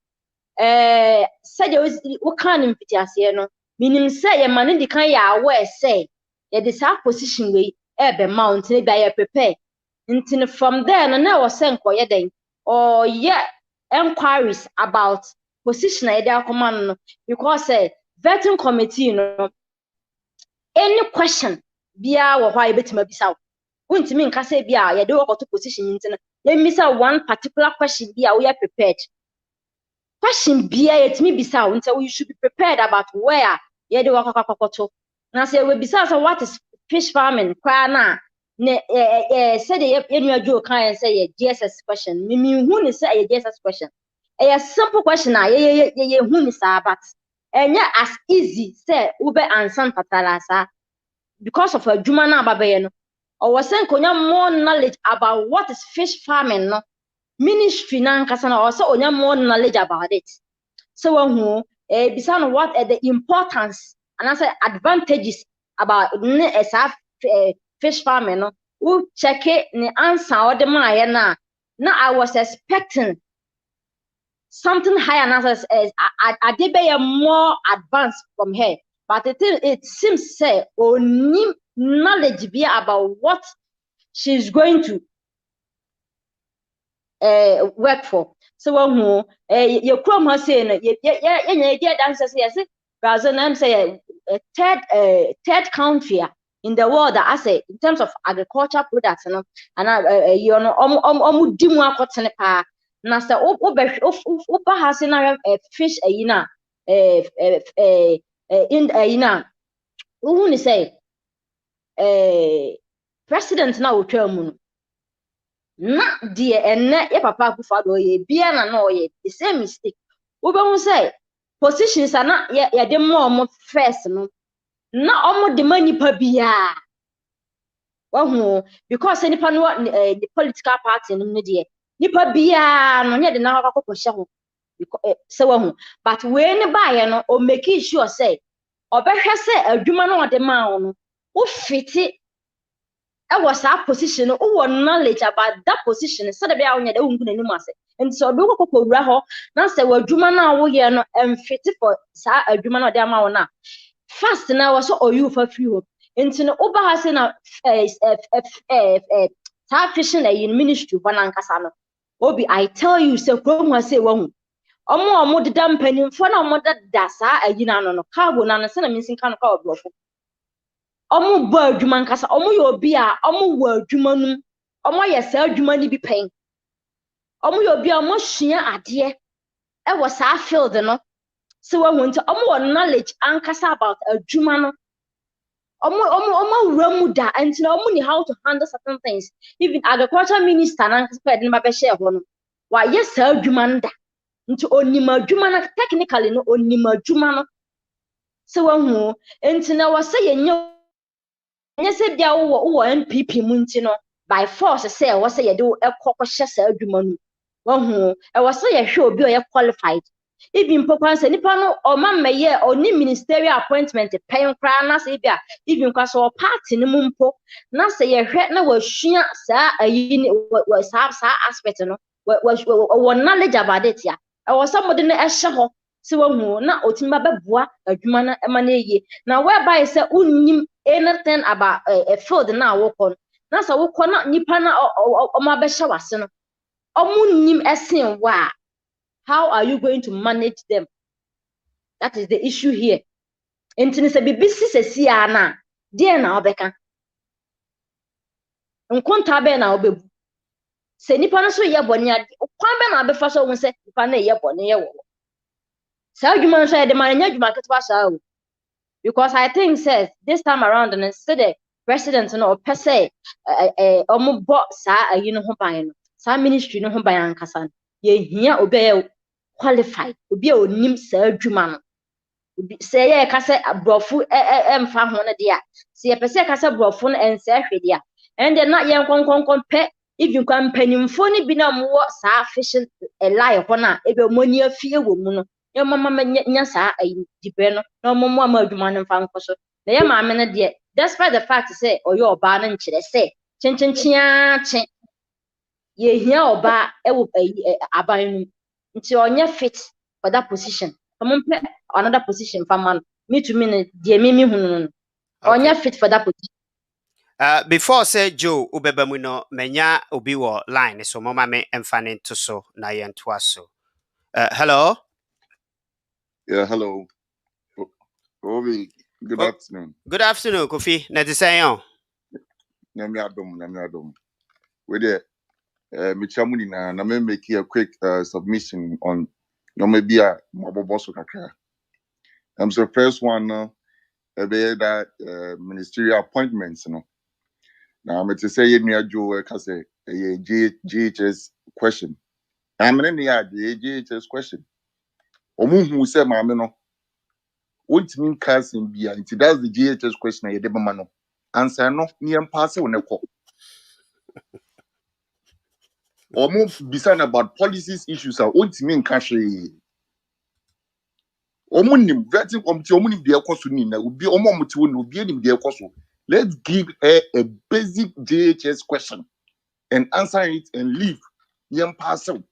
say wo kan mfitiase no minim say ye man di kan ya aware say ye the sa position we be mount na bia ye prepare until from there no na wo say nkoye den or enquiries about position e dey command no because vetting committee no any question bia wo hwa e betima bisa untimi nka say bia ye dey work to position ntina let me say one particular question bia we are prepared question bia yetimi bisa until you should be prepared about where ye dey work to na say we bisa say what is fish farming kwa na ne say the yenua Joe kan say ye GSS question me hu ni say ye GSS question a simple question na ye hu ni sa but enya as easy say ube answer patalasa because of adwuma na ababaye no or was saying konya more knowledge about what is fish farming no ministry na nkasa na also onya more knowledge about it so who bisano what are the importance and I say advantages about fish farming no who check it ni answer or the man na I was expecting something higher as I did be more advanced from her but it seems say only knowledge be about what she's going to work for so who you come her saying yeah dancers yes Brazil and say third country in the world that I say in terms of agriculture products and you know dimu akotene pa na say oba has na fish ayina in ayina who ni say president na otwa mu na de enne ye papa akufado ye bia na no ye the same mistake oba hu say positions na ye de more first no na omo de mani pa biya wahu because nipa no the political party no de nipa biya no nye de na akokoshe ho se wahu but we ne baaye no o make sure say obehwe say adwuma no ode ma wo no wo fiti e was a position no wo knowledge about that position so that be a wonya de wungu nanim ase and so do kokowura ho na say wadwuma na wo ye no emfiti for sa adwuma no ode ma wo na fast na wo so oyu fa free ho enti no oba ha say na ta fishing in ministry bana nkasa no obi I tell you say krom ha say wahu omo deda mpanimfo na omo dada sa ayina no cargo na no se na minsin kan ka oblofo omo bo adwuma nkasa omo ye obi a omo wo adwuma num omo ye sa adwuma ni bi pen omo ye obi a omo hia ade e wo sa field no se wahu nti omo wo knowledge ankasa about adwuma no omo ramu da and no omo ni how to handle certain things even agriculture minister na nkasa pede na ba share ho no wa yes adwuma nda nti onima adwuma na technically no onima adwuma no se wahu enti na wa se yenye se bia wo MPP mu nti no by force say wo se ye de ekokoshe sa adwuma no wahu e wo se ye hwe obi o ye qualified even pokwan se nipa no o ma meye oni ministerial appointment pen kra na se bia even kwa so party ni mu mpo na se ye hwe na wa hua sa ayi ni wa sa aspect no wa knowledge about it ya e wo somebody na ehye ho se wahu na otimba beboa adwuma na ema na eye na whereby say unnim anything about a field na wokon na so wokon na nipa na o ma be hye wase no omunnim esen wa. How are you going to manage them? That is the issue here. Enti se bibisi se sia na de na obeka nkonta be na obebu se nipa no so ye bone ade kwan be na abefa so won se nipa na ye bone ye wo sa adwuma no so ye de manya adwuma ketwa sa o because I think says this time around and instead the president no opese omo bo sa ayi no ho ban no sa ministry no ho ban ankasa ye hia obe qualified obi a onim sa adwuma no obi say ye ka say abrofu emfa ho no de a se ye pese ka say abrofu no ense hwede a and then not ye konkon pe even kwa mpanimfo ni bi na mo sa fishing lie ho na ebe moni afie wo mu no ye mama nya sa dibe no na mo adwuma no mfa nkoso na ye ma me no de despite the fact say oyo oba no nkire say chenchia chen ye hia oba ewo aban no nti onye fit for that position come another position for man me to me de me hunu no onye fit for that position. Before say Joe ubeba no menya obi wo line so mama me emfane to so na ye ntoa so. Hello. Yeah, hello. Obi, good afternoon. Good afternoon, Kofi. Na say on. Nyame adom. We there Michamuni na me make a quick submission on no maybe a moboboso kakra. So first one that ministerial appointments no. Now me to say you Joe ka say GHS question. I'm in the GHS question. Omu hu say ma me no. What mean casting be until that's the GHS question I deba mano. Answer no ni pass oneko. Omu bisan about policies issues are what mean cash. Omu nim vetting committee omu nim de ekoso ni na obi omu omuti won obi nim de ekoso. Let's give her a basic GHS question and answer it and leave. Ni pass on.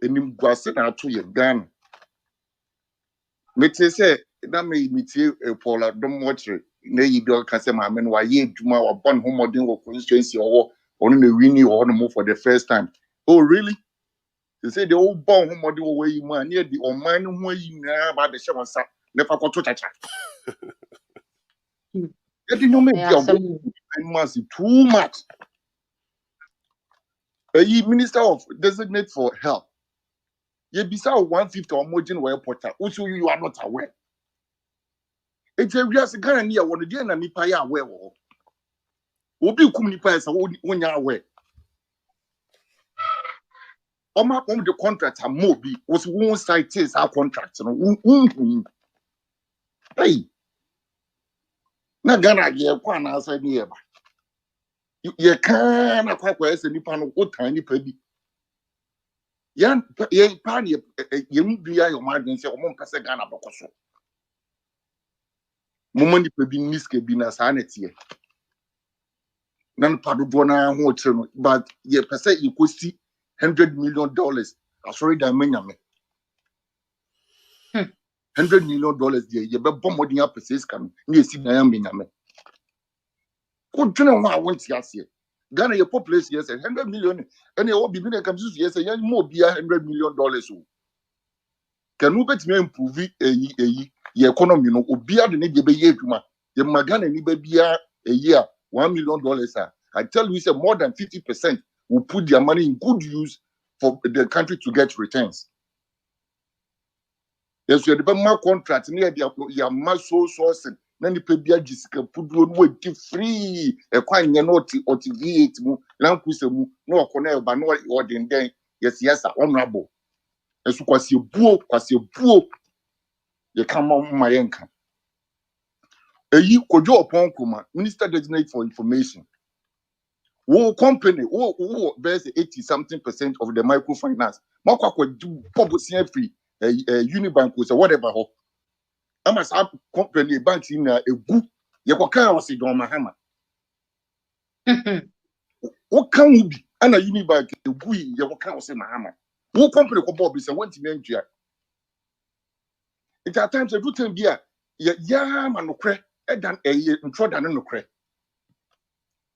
Enim gwase na ato ye Ghana. Mete say na me mitie Paula dom watcher na yi bi ka say ma me no wa ye adwuma wa bon homodin wo constituency or on the winning or no for the first time. Oh really? They say the old bon homodin wo yi ma near the o man ho yi na ba de shema sa never ko to chacha. You didn't make your too much. A minister of designate for health. You be 150 or more general portal. Also, you are not aware. It's a real second near one again and nipa ya aware. Obi kum nipa is when you are aware. On the contract and Mobi was one side says our contract. Hey, Na Ghana ye kwa na asa ni eba. Ye kan na kwa ese nipa no otan nipa bi. Yan ye pa ne ye mu bia yo ma den se o mo mpese Ghana bokoso. Mo mo nipa bi niske bi na sa na tie. Nan pa do na ho tire no but ye pese ye kosi $100 million. Sorry da manya me. $100 million there ye be bom modin apese iska no na esi na ya manya me. Ko dwene ho a won ti ase. Ghana your population yes 100 million and you be na come yes yan mo bia $100 million o. Can we bet me improve your economy no obia de ne de be ye adwuma. The Ghana ni be bia a year $1 million I tell you say more than 50% will put their money in good use for the country to get returns. Yes, you have more contract near your muscle sourcing. Nani pe bia jisika pudu no we free e kwan nye no oti V8 mu lankuse mu no okona e ba no odin den yes honorable esu kwase buo ye kama mayenka eyi kojo opon kuma minister designate for information wo company wo there's 80 something percent of the microfinance makwa kwa pobosia free Unibank or whatever ho ama sa company bank na egu ye kwaka wase don mahama wo kan ubi ana Unibank egu ye kwaka wase mahama wo company ko bob say want me ntua it at times everything bia ya manokre edan ntro dan nokre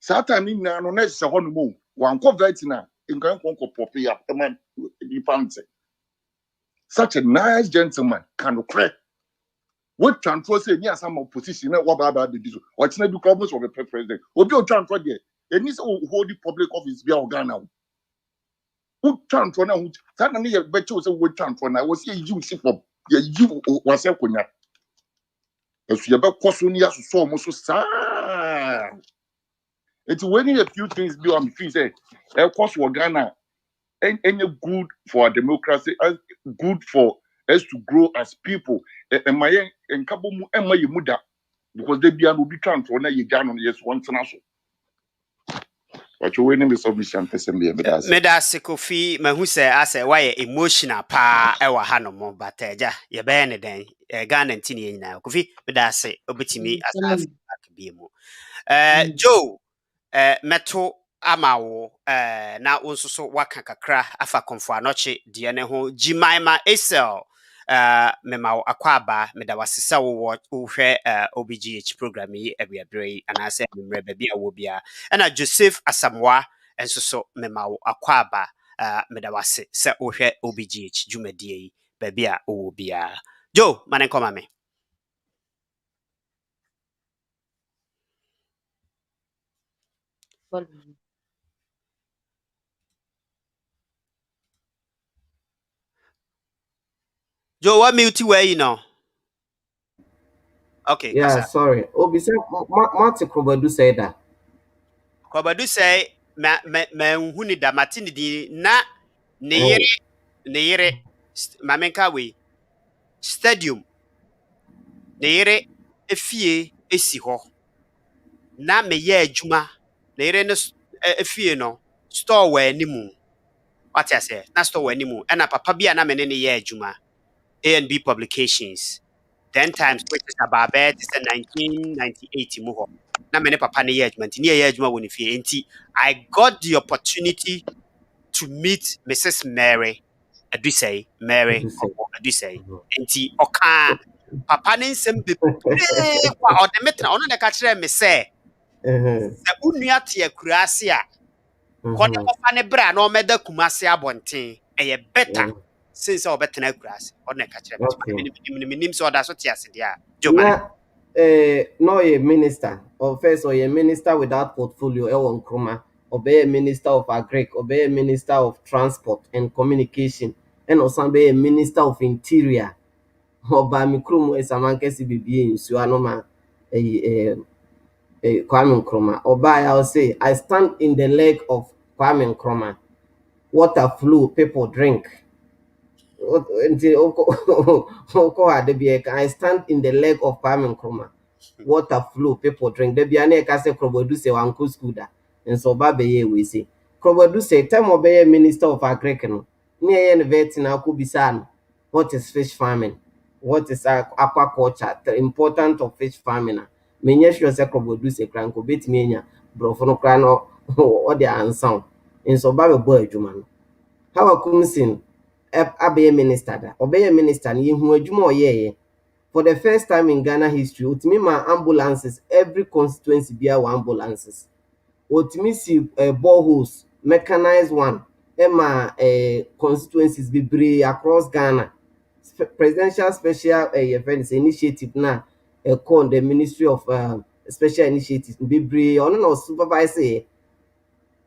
sa time ni na no na se ho no mo wan ko vet na nkan ko pop ya man di pante such a nice gentleman can nokre what transfer say ni asam opposition na wa ba be diso o china bi problems of the president obi o transfer there eni say hold the public office bia Ghana who transfer na who sa na ye be che o say wo transfer na wo say you see for ye you was say konya esu ye be koso ni asoso mo so sa it's when a few things be am feel say e cost for Ghana any good for democracy good for us to grow as people and my en kabo mu e ma ye muda because they be an obi transfer na ye Ghana yes one so but you winning the submission person be that's Medasi Kofi mahu sɛ asɛ wayɛ emotional pa ɛwɔ ha no mo but ɛgya yɛbɛyɛ ne den Ghana nti ne nyinaa Kofi medasi obetimi asa back bi mu Joe meto ama wo na wo nso so waka kakra afa komfo anɔche de ne ho Jimaima Esel mema wo akwaba meda wasesa wo hwɛ OBGH program yi abiabre yi anase memre ba bia wo bia na Joseph Asamwa enso so mema wo akwaba meda wase sɛ wo hwɛ OBGH dwumadie yi ba bia wo bia Joe mane koma me Joe, what mute where you know? Okay, Yeah, kasa. sorry. Obi say Martin Krobadu said that. Krobadu say ma huni da matini di na Oh. neyere mamenka we stadium neyere efie esi ho na meye adwuma neyere no efie no store we animu what I say na store we animu na papa bia na me ne ye adwuma A&B Publications 10 times which is about 1998 mu ho na me ne papa ne ye adwuma nti ne ye adwuma woni fie nti I got the opportunity to meet Mrs. Mary Adusei Mary Owo Adusei nti oka papa ne nsem bebree kwa odemetra ono ne ka kire me se se unua te akurase a kone ofa ne bra na omeda kumase abonten eye better since obetena akurase ono ne ka kire me nim so oda so te ase dia Jomane No a minister or first or a minister without portfolio Ewon Nkrumah or be a minister of agric or be a minister of transport and communication and also be a minister of interior or by Mikrum is a man kesi bibi in Suanoma Kwame Nkrumah or by I'll say I stand in the leg of Kwame Nkrumah. Water flow, people drink. I stand in the leg of Kwame Nkrumah. water flow, people drink. The biane kase krobodu se wanko school da. And so babe we say. Krobodu say time obey Minister of Agriculture. Near yen vet na kubisan. What is fish farming? What is aquaculture? The importance of fish farming. Menye sure say krobodu se kranko bit menya brofo no kra no or the ansound. And so babe boy adwuma. HAWA KOMSON abeye minister da. Obey minister ni hu adwuma oyeye. For the first time in Ghana history, utimi ma ambulances, every constituency be our ambulances. Utimi see boreholes, mechanized one, Emma constituencies be brave across Ghana. Presidential special events initiative now, called the Ministry of Special Initiatives be brave. On no supervisor.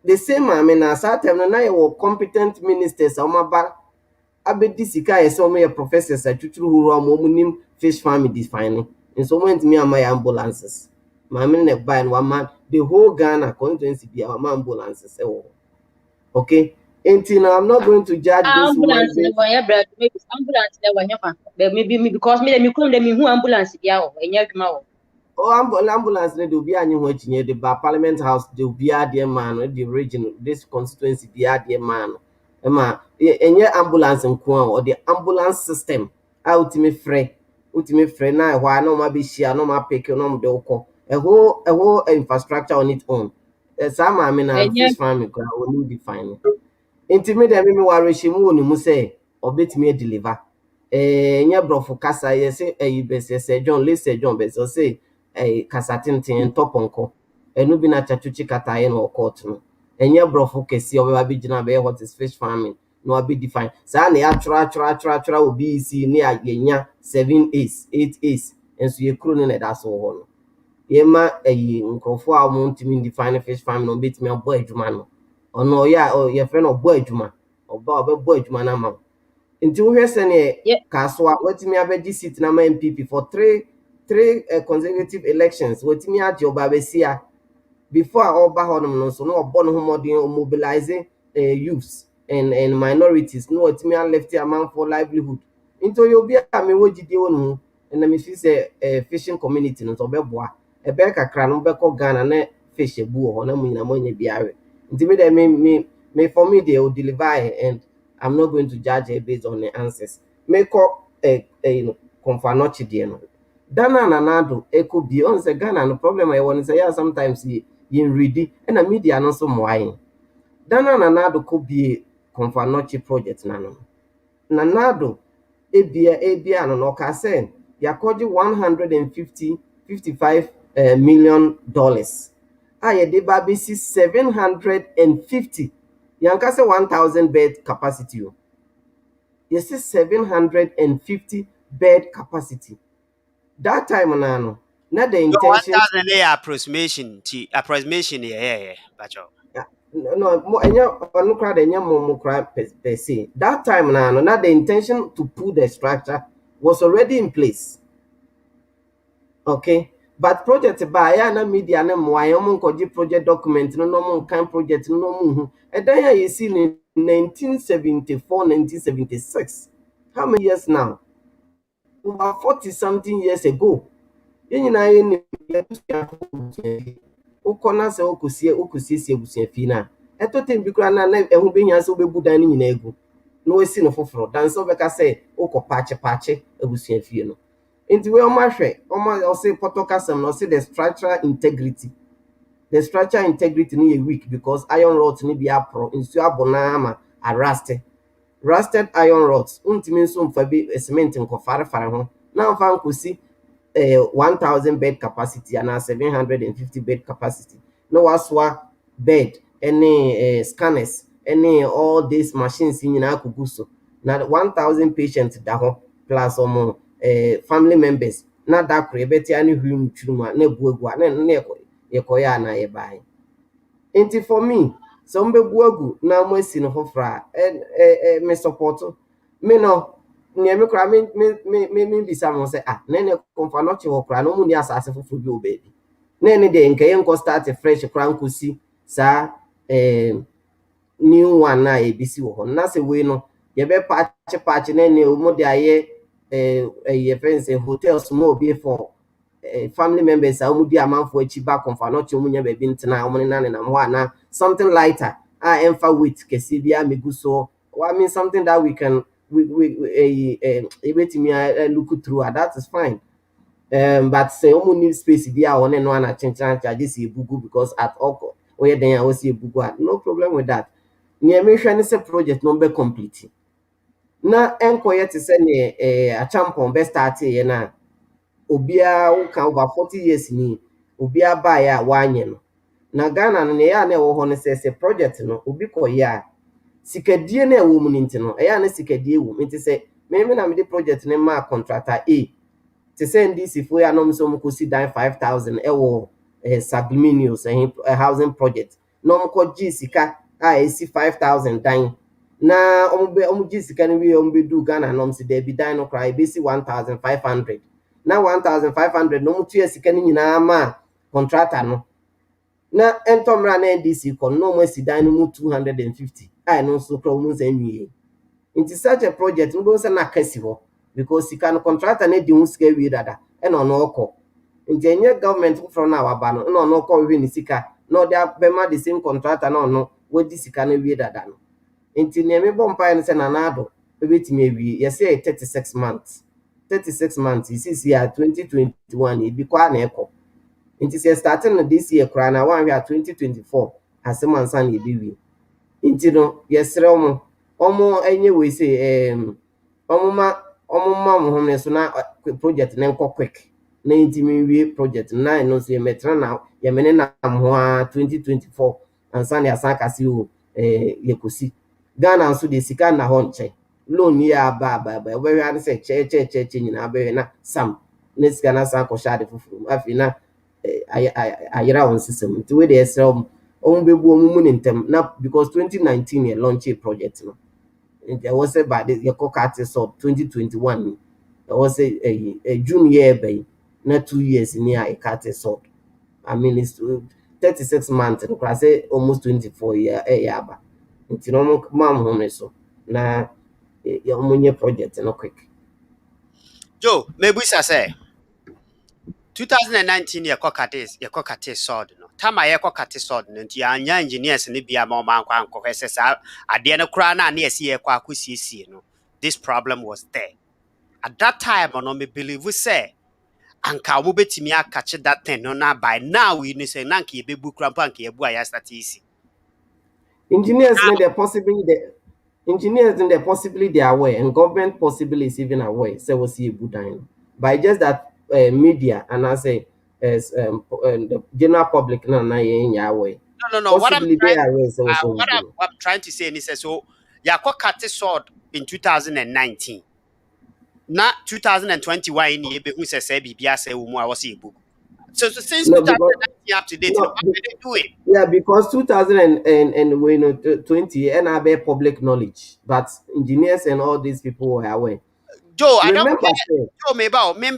The same, I mean, as I tell you, competent ministers, abedi sika yɛ sɛ ɔmo yɛ professors atwitwiri huru a ɔmo nim fish farming defining nso ɔmo ntumi ama yɛ ambulances maame na ɛbaa no wama the whole Ghana constituency bi a wama ambulances ɛwɔ okay nti na I'm not going to judge this woman ambulance ne wɔnyɛ brɛ maybe ambulance ne wɔnyɛ fa maybe because me krom de me hu ambulance bia wɔ ɛnyɛ adwuma wɔ ambulance ne de obi anyi ho akyinye de ba parliament house de obi adeɛ man the region this constituency bi adeɛ man ema enye ambulance nko or the ambulance system ultimate free na ehwa na ma be shia na ma pick na mo de ukọ a whole infrastructure on its own some I mean fish farming ko o need define intimate me wa rehyimu woni mu say obetimi deliver enye brofo kasa ye say bese John lese John bese say kasa tenten toponko enu bi na chachuchi kataye no court no enye brofo kesi obeba bi gina be what is fish farming no be define sa na ya tra obi isi ne ayenya 7 A's 8 A's enso ye kro ne da so ho no ye ma nkrofo a mo ntimi define fish farming no betimi abo adwuma no ono ya ye fe no bo adwuma oba obebo adwuma na ma nti wo hwese ne kaso a watimi abedi seat na ma MPP for three consecutive elections watimi age oba besia before all bahonum no so no obo no homodin mobilizing youths and minorities no watimi left a man for livelihood into you be a me wogide wonu na me fi say fishing community no so beboa e be kakra no be ko Ghana na fish ebu ho na mu nyina mo nya biare nti me de me for me they will deliver and I'm not going to judge her based on the answers me ko Komfanochi de no dana nanado eko bi on say Ghana no problem I want say sometimes yin ready and a media no so moayin dana nanado ko bi Komfanochi project nanado ebia no ka say yakoji $155 million aye de ba be 750 yanka say 1,000 bed capacity yes 750 bed capacity that time na the intention 1,000 approximation bacho no no crowd mo crowd per se that time na the intention to put the structure was already in place okay but project by ya na media na mo ayo mo nkoji project document no mo kan project no mo hu edan ya you see in 1974 1976 how many years now over 40 something years ago yenyina ye ni ukona se okusie ebusia fi na etotem bi kra na ehu behia se obebu dan ni nyina egu no esi no foforo dan so beka se ukopache ebusia fi no nti we omahwe say potokasem no say the structural integrity ni ye weak because iron rods ni bi apro nsu abona ma rusted iron rods untimi nso mfa bi cement nkofare ho na mfa nkosi 1,000 bed capacity and 750 bed capacity no waswa bed any scanners any all these machines in akuguso na 1,000 patients da ho plus family members na da kure beti ani hwim twuma na buagu na yekoya na ye bai enti for me so mbebuagu na mwesi no hofra me support me no ne me kra me bisa mo say ne Komfanochi wo kra no mu ni asase foforo bi obebi ne de nke ye nko start fresh kra nkosi sa new one na ebisi wo ho na se we no ye be patch ne o mo de aye ye fence hotels mo be for family members a umu di amanfo achi ba konfa no che umunya baby ntena umu na na ho ana something lighter emfa weight kesi bia megu so I mean something that we can look through that is fine. But say omu need space bia one no na chinchan charge see bugu because at all we then I see bugu no problem with that. Near me hwe say project no be complete na enkoye te se ne achampon be start ye na obia wo kan over 40 years ni obia ba ya wanye no na Ghana no ne ya na wo ho ne se project no obi koye a sikadie na ewo mu ni ntino ya na sikadie wo nti se me na me de project ne ma contractor A te se ndc fo ya no so mu kosi dan 5000 ewo subliminals housing project no mo G sika a esi 5000 dan na omu G sika ni wi omu be du Ghana no se de bi dan no kra e be si 1500 na 1500 no mu tu sika ni nyina ma contractor no na entomra na ndc kon no mo si dan no mu 250 ai no so kra mu se nwie nti such a project no se na kasi ho because sika no contractor na di hu sika wi dada e no no okọ nti enye government from na waba no no no okọ wi ni sika no dey be ma the same contractor no no we di sika na wi dada no nti ne me bompa no se na na ado e betimi wi ye say 36 months is ya 2021 e bi kwa na ekọ nti se starting this year kra na one we 2024 asemansa na e bi wi nti no yesre omo enye we say omo mo ne so na project na nko quick na intimi wie project na no so yemetra na yemene na mo 2024 ansa na asaka si o yekosi Ghana nso de sika na ho nche loan ya ba we ya say che nyina ba na sam na sika na san ko shade fufuru afi na ayira on system nti we de esra omo bebu omo mu ntem na because 2019 ye launch a project no there was by the Yokokati sort 2021 there was a June year by not 2 years near a cat sort. I mean it's 36 months and I say almost 24 year yaba. It's no mom home so na your money project no quick. Joe, maybe I say 2019 ye kokate sword no tama ye kokate sword no nti anya engineers ne bia ma ma kwa anko hwese sa ade ne kura na esi ye kwa akusiesie no this problem was there at that time no me believe say anka wo betimi akache that thing no na by now we ni say na nka ye bebu kura mpa nka ye bu aya start isi engineers now, they possibly they are aware and government possibly is even aware say we see a good time by just that media and I say as the general public no na aware. No. Possibly they are aware so what I'm trying to say is so ya kokate sword in 2019 na 2021 in ye be hu say bibia say wo mu a wo say ebu so since no, 2019 up to date what are they doing? Yeah, because 2020 and I bear public knowledge, but engineers and all these people were aware. Joe, I don't remember care. Joe, me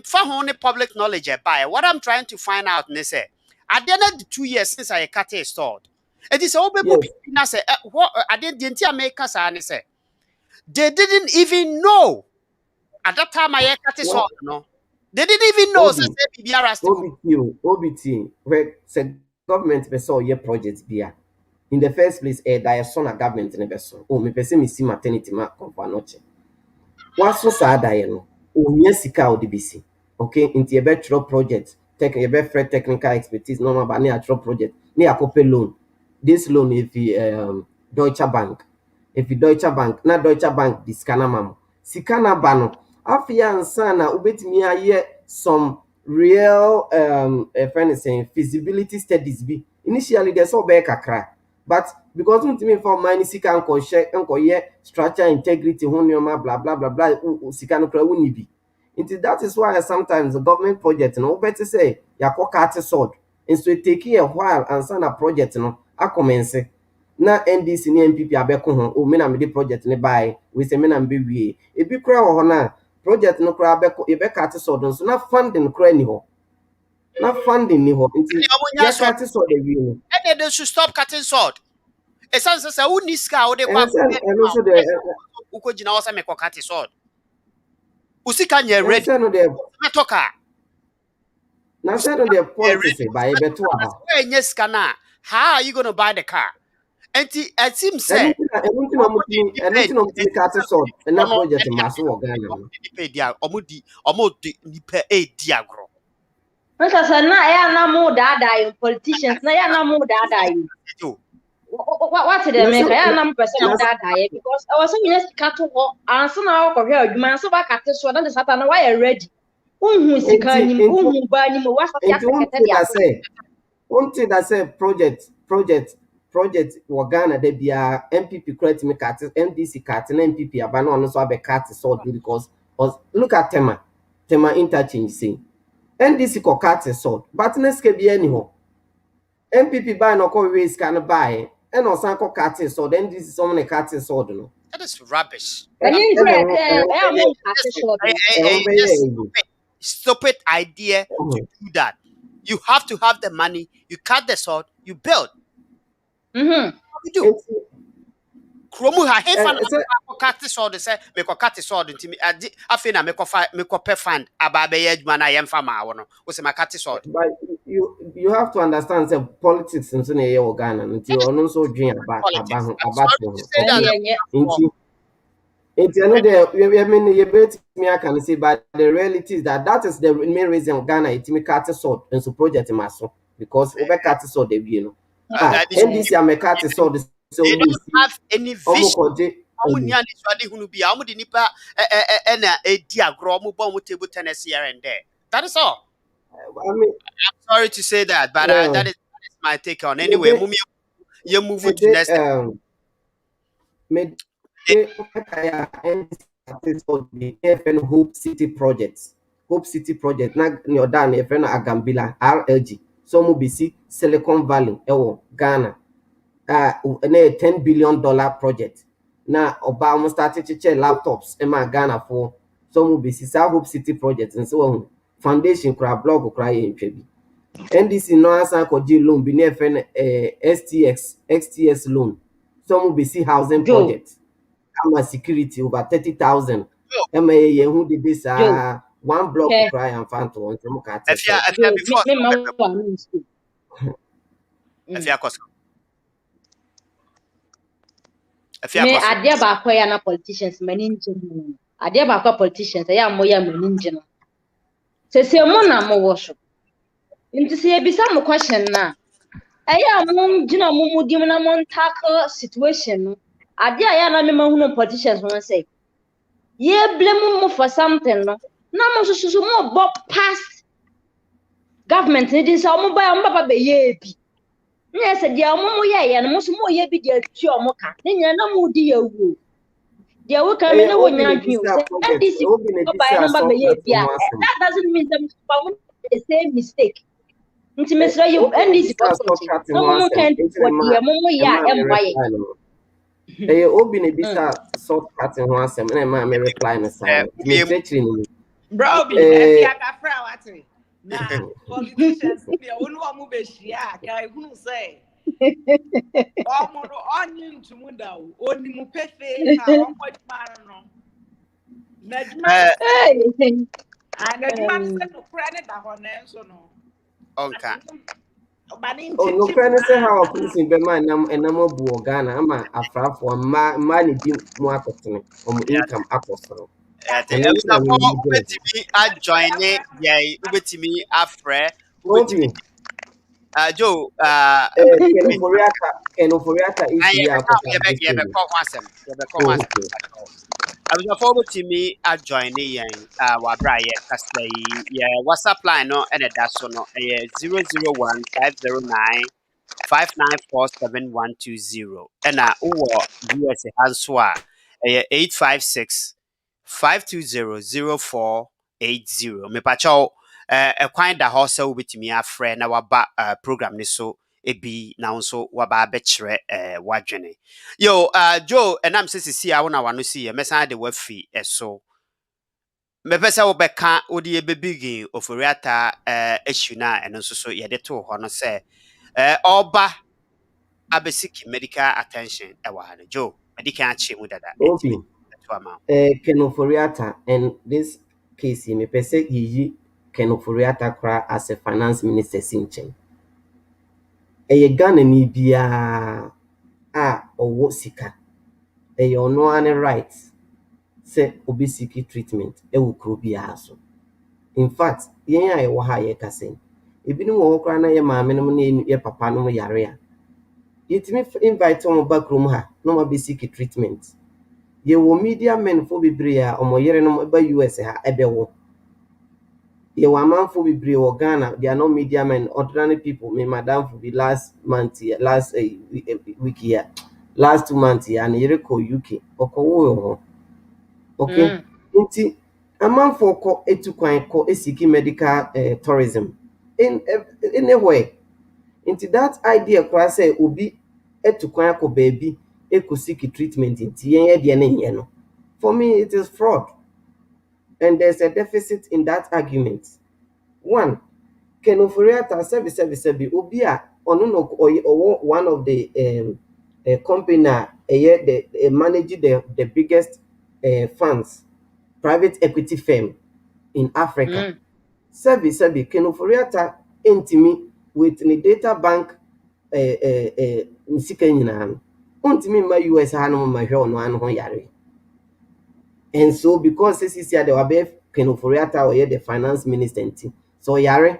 for only public knowledge by what I'm trying to find out is say at the end of the 2 years since I cut it stored. It is all people say what I didn't make us say they didn't even know at that time I cut it stored, no. They didn't even know say OBT where said government be saw your project there. In the first place, there is son government in the vessel. Oh, me person me see maternity ma kompa noche. Waso sa da ye no. O nya sika o DBC. Okay, into your bachelor project, take your better technical expertise normal ba na actual project. Ni akope loan. This loan if Deutsche Bank. If Deutsche Bank, na Deutsche Bank di scanner mam. Sikana ba no. Afia ansa na ubetimi aye some real friend is saying feasibility studies be. Initially there's all be kakra. But because ultimately for money sika anko ye structure integrity blah blah blah blah sika no kra woni bi. That is why sometimes the government project no better say ya cut sword. And so it take a while and sign a project no a commence. Na NDC ni MPP abeko ho o me na me de project ne buy we say me na me wie. E bi kra ho na project no kra abeko e be cut sword so na funding kra ni ho. Na funding ni ho. Ya cut sword e wie no. And they should stop cutting sword. E sounds say who needs car they kwa also the uko jina wasa me kwa cut sword. Usika nye ready. No, Now said on the politics by a better. Yes, Kana. How are you going to buy the car? And it seems I say don't know the cat sword and that project in Maso or Ghana. Omudi nipe diagro. Because na ya na mo dada politicians na ya na mo dada what did they make? I am person that because I was saying yes, cat to answer now. Correct, you man so back at this one. Then the Satan why ready? Who sika ni who ba ni mo what's the secretary? One thing that say project Ghana they be a MPP credit me cat MDC cat and MPP abano no so be cat sword because look at Tema interchange say NDC ko cat sword but next ke be anyhow MPP buy no ko raise can buy and no san ko cat sword then this is someone cat sword no. That is rubbish. Stupid idea to do that. You have to have the money. You cut the sword. You build. You do. Kromu ha hefan cut the sword. Say me ko cut the sword into me. Afi na me ko pay fund aba be adwuma na yem fa ma wono. Wo se ma cut the sword. But you have to understand say politics in Ghana until ono so dream about it's another I mean you bet me I can say but the reality is that is the main reason Ghana it me cut sword and so project maso because over cut sword dey you know NDC am cut sword so they don't have any vision. That is all. I mean, I'm sorry to say that, but that is my take on. Anyway, you move to the next. Hope City project. Na your dan e friend Agambila RLG. So mo bisi Silicon Valley Ghana. $10 billion project. Na oba almost started to check laptops in my Ghana for some bisi Hope City project and so on. Foundation cry blog cry in Trebi. NDC no answer ko G loan be near friend XTS loan. Some bisi housing project. Security over 30,000. MA who did this 1 block cry and fan to on some cat. Me adia ba kwa ya na politicians mani njino. Adia ba kwa politicians ya moya mani njino. Se mo na mo wo so. Nti se ebisa mo question na. Aya mo njino mo mudi na mo tackle situation no. Adia ya na me ma hu no politicians won say. Ye blame mo for something no. Na mo so mo bo pass government ni din sa mo ba mo baba be ye bi. Yes, dia mo ye ya no mo so mo ye bi dia tu o mo ka. Ne nya na mo di ya wu. Dia wo ka me na wo nya adwen o say NDC go buy no baba ye bi. That doesn't mean them the same mistake. Nti mesra you NDC no mo kan what dia mo ya empire. Obi ne bisa sort pattern ho asem na ma me reply na say me stretching ni bro bi e ya ka fra wate na politicians be onu amu be hia ka ehunu say omo no onyin tumunda o oni mu pefe ha onko mara no na djuma na djuma se no kra ne da ho na enso no onka no kra say how police be man enam obu Ghana ama afrafo ma ne di mu akotene omo income akosoro ubetimi adjoine ye ubetimi afre ubetimi Joe Kenoforiata issue ya I was a forward to me at joining yang Wabra Castley, WhatsApp line no and a dasono 001-509-594-7120 and US Hanswa 856-520-0480. Me pacho a kind da house with me a friend na waba program ni so ebi na nso waba abechre wadwene yo Joe enam sisi a wona wano si mesan de wafi eso me pesa wo beka odi ebebigi OFORI ATTA'S issue na eno nso so ye de to ho no se oba abesiki medical attention e wa no Joe medical achi mu dada OFORI ATTA'S and this case me pesa yi Ken OFORI ATTA'S as a finance minister sinchen. Eye Ghana ni bia a owo sika. Eye ono ane right say obi seek treatment e wo kro bia so. In fact, yen a ewo ha ye kasen. Ebinim wo kra na ye maame no na ye papa no yare a. Yetimi invite on back room ha no ma be seek treatment. Ye wo media men fo bebre a omoyere no ba US ha ebewo. Ye wa man fo bebre wo Ghana, they are not media men, ordinary people. Me madam for the last month here, last week here, last 2 months here, and yere ko UK. Okowo ho. Okay. Nti a man for ko etukwan ko esiki medical tourism in anywhere. Into that idea kra say obi etukwan ko baby seek treatment nti yen ye de no. For me it is fraud. And there's a deficit in that argument. One, Ken OFORI ATTA'S sebi obi a ono no one of the company the manage the biggest funds, private equity firm in Africa. Sebi Ken OFORI ATTA'S intimi with the data bank nsika nyina no. Ontimi ma US ha no ma hwe ono an ho yare. And so because this is here the wabe Ken OFORI ATTA'S the finance minister nti. So yare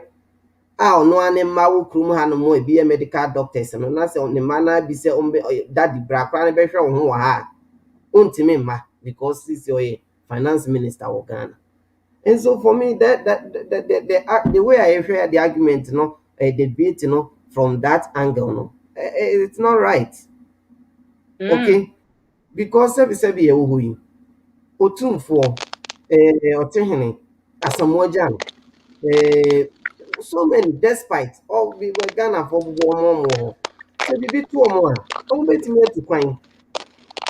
no ane ma wo krum ha no mo e be medical doctors no na se ne ma na bi se daddy bra kwa na be hwe wo ho wa ha. Ontimi ma because this is your finance minister of Ghana. And so for me the way I hear the argument no debate no from that angle no it's not right. Okay? Because sebi ye wo yi otumfo otehene asamojan so many despite all we were Ghana for more so the bit two more betimi etukwan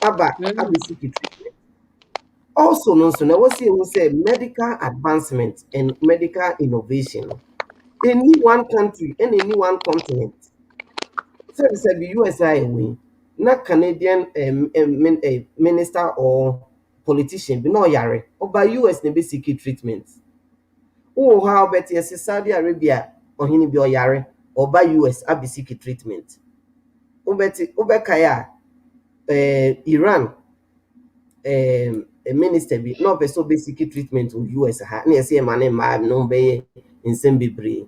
aba abisiki treatment. Also no so na what say medical advancement and medical innovation any one country and any one continent. So the USA we not Canadian minister or politician be no yare or by US ne be seek treatment. Oh how bet yes Saudi Arabia or hini be yare or by US abi seek treatment. Obekaya Iran a minister be no be so basic treatment of US ha na say man ma no be in Sembibre.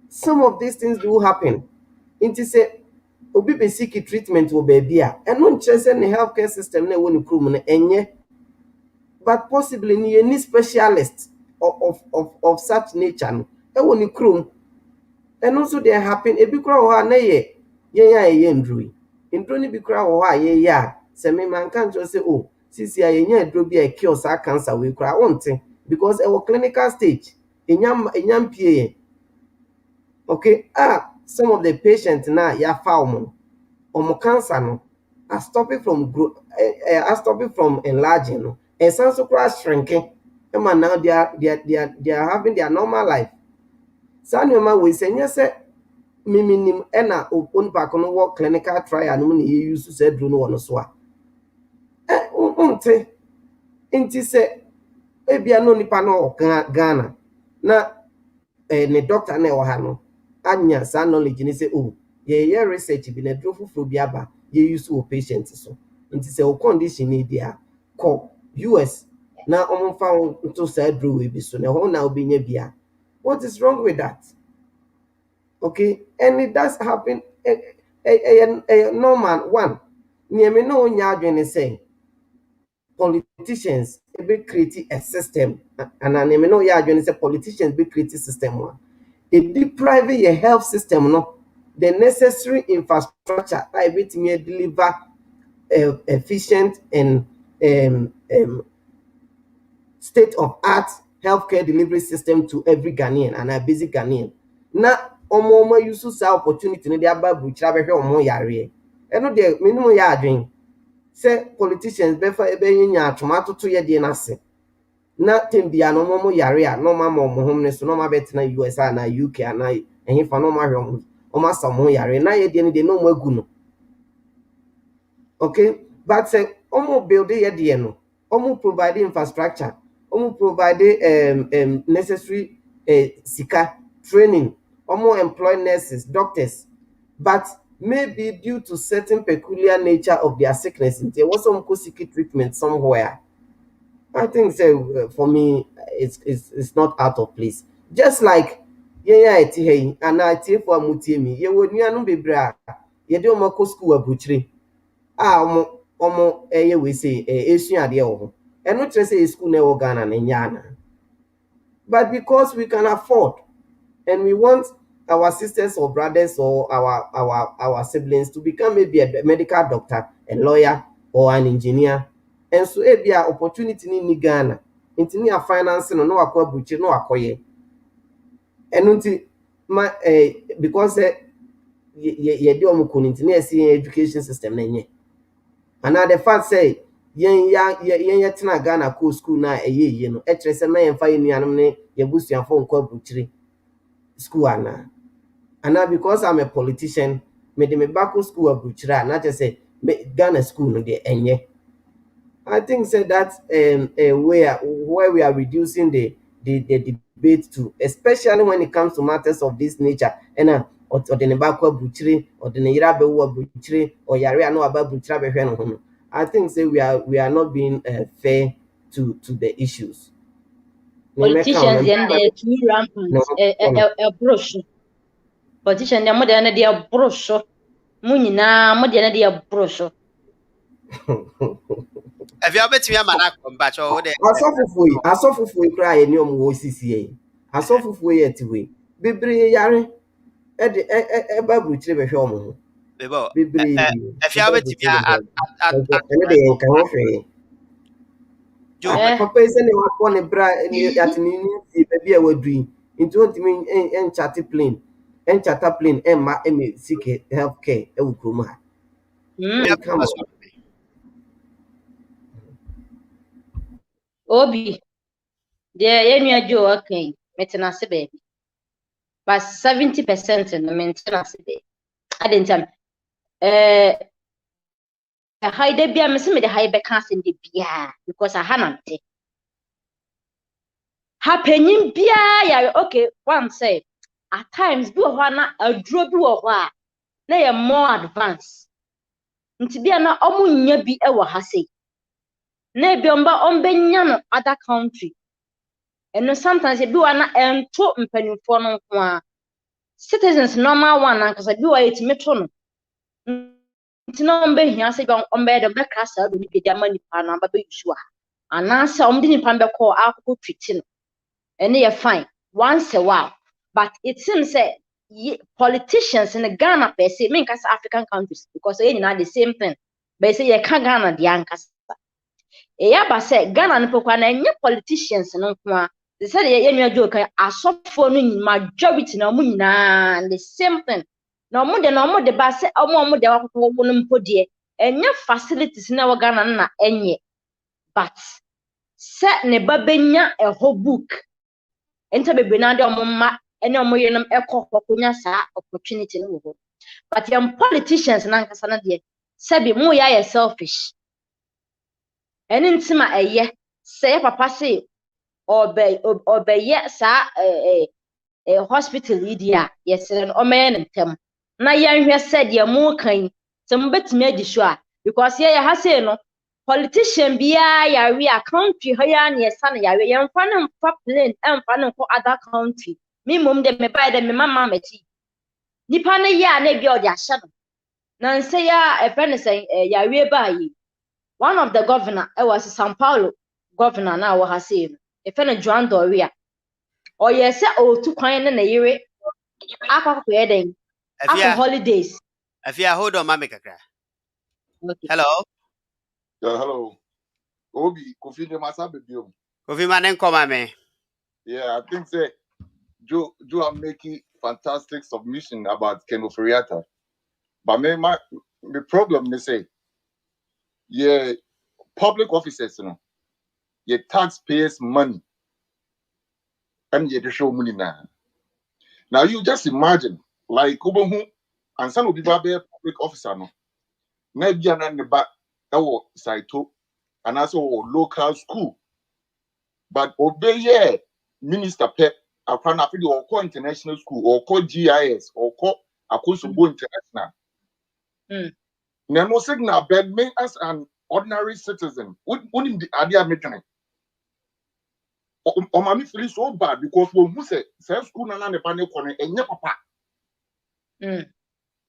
Some of these things do happen. It say obi be seek treatment wo baby a eno nche say the healthcare system na woni krum no enye, but possibly ni any specialist of such nature no e woni krum. And also they happen ebi kra wo ha na ye ndrui ni bi kra wo ha ye ya se me man kan jo say oh sisi anya ndro bi e cure sa cancer we kra wonte because e wo clinical stage enyam pie. Okay, some of the patients now ya found cancer no are stopping from enlarging no, and some so crash shrinking. And now they are having their normal life. So no we say yes miminim ena open back no work clinical trial no na use say dro no wono so a unte inti say ebia no nipa no Ghana na ne doctor na e wo ha no anya sa knowledge ni say oh ye research bi na dro fufuro bi aba ye use o patient so nti say o condition ni dia call US na omfa to say dro we bi so na ho na obinya bia. What is wrong with that? Okay, and it does happen a normal one. Near me no nyadwene say politicians be create a system and I no yadwene say politicians be create system one. It deprive your health system no the necessary infrastructure I bit me deliver efficient and state of art healthcare delivery system to every Ghanaian and a basic Ghanaian. Na omo use sa opportunity no dey aba buchira behwe omo yare. Eno dey minimum ya adwen. Say politicians befa ebe nya atoma toto ye dey na se. Na tembia no omo yare a no ma mo hom ne so no ma betina US na UK na ehin fa no ma hwe omo. Omo asamo yare na ye dey ne dey no mo agu no. Okay, but say omo build ye dey no. Omo provide infrastructure. Omo provide necessary sika training, more employ nurses, doctors, but maybe due to certain peculiar nature of their sickness, there was some seeking treatment somewhere. I think so. For me, it's not out of place. Just like hey, and I take for mutimi. You would no be bra. You do more school a butchery. We say Asian idea. And not just say school never Ghana and Yana. But because we can afford and we want our sisters or brothers or our siblings to become maybe a medical doctor, a lawyer, or an engineer. And so it be an opportunity in Ghana. Into near financing no akwa buchi no akoye. And until my because ye do omo into education system na. And now the fact say yen tena Ghana ko school na ye no e kire se na yen fa ye nuanom ne ye busuafo nkwa buchiri school ana. And now because I'm a politician, me de me back school of buchira na just say Ghana school no de enye. I think say that where we are reducing the debate to, especially when it comes to matters of this nature. And or the nebakwa buchiri or the neira bewa buchiri or yare no about buchira behwe no ho. I think say we are not being fair to the issues. Politicians and they too rampant. A brush. Politicians, they're more than a brush. Munina, more than a brush. If you have to be a man, come back over there. Asofufui cry any omo CCA. Asofufui yetiwe. Bebre yare e ba buchire behwe omo. Bebre. If you have to be a papa is any one a bra at ni baby a wadri. Into ntimi en chat plane. En charter plane ma seek healthcare e wukroma. Come on. Obi, there any Joe okay, maintenance baby. But 70% in the maintenance baby. I didn't tell a high debia miss me the high backcast in the beer because I hadn't. Happening beer, okay, one say at times do a draw do a while. They are more advanced. To be an omunya be ever hase. Ne biomba ombenyano other country. And no sometimes you do an top penny for no citizens normal one because I do it metron. No be here say on bed of the castle will be their money pan but be sure. And answer didn't pan call alcohol treating. And they are fine once a while. But it seems that politicians in the Ghana per se, make us African countries because they are the same thing. But say you can't Ghana the Yankas. But say Ghana and Pokwana, politicians no more. They said you joke. I saw for majority no muna the same thing. No more than the base or more the woman podie and your facilities in our Ghana na enye. But set ne babenya a whole book. Enter be Benado Mama and no more echo opportunity no. But young politicians and Ankasana dear, Sabi Moya selfish. And in Sima a year, say papa say or be yet sa a hospital idia, yes, and omen and tem. Na young here said you're more kind, some bet me sure, because ye has say no. Politician be we are country higher near son ya we fan plane and fan for other country. Me mum de me buy them mamma meti. Nipa na ya na bi odi ahye. Na say ya e friend say ya we buy. One of the governor was São Paulo governor na wo ha say no. E friend Joan Doria. O ye say o tu kwan na yire akwa ko den. After holidays. If you hold on mama kakra. Hello. Yeah, hello. Obi, Kofi de Masa baby. Kofi manen come me. Yeah, I think say Joe are making fantastic submission about Ken OFORI ATTA'S. But my problem is say, yeah, public officers, you know, your taxpayers' money, and you show money now. Now you just imagine, like Kubohu and some of the public officer, no, maybe an the back our Saito and also local school, but obey Minister Pep akwa na afidi or call international school or call GIS or call Akosobo International. Nemo signal bed me as an ordinary citizen. Wouldn't the idea making it? Or mommy feel so bad because when we say school na ne panic on it and your papa.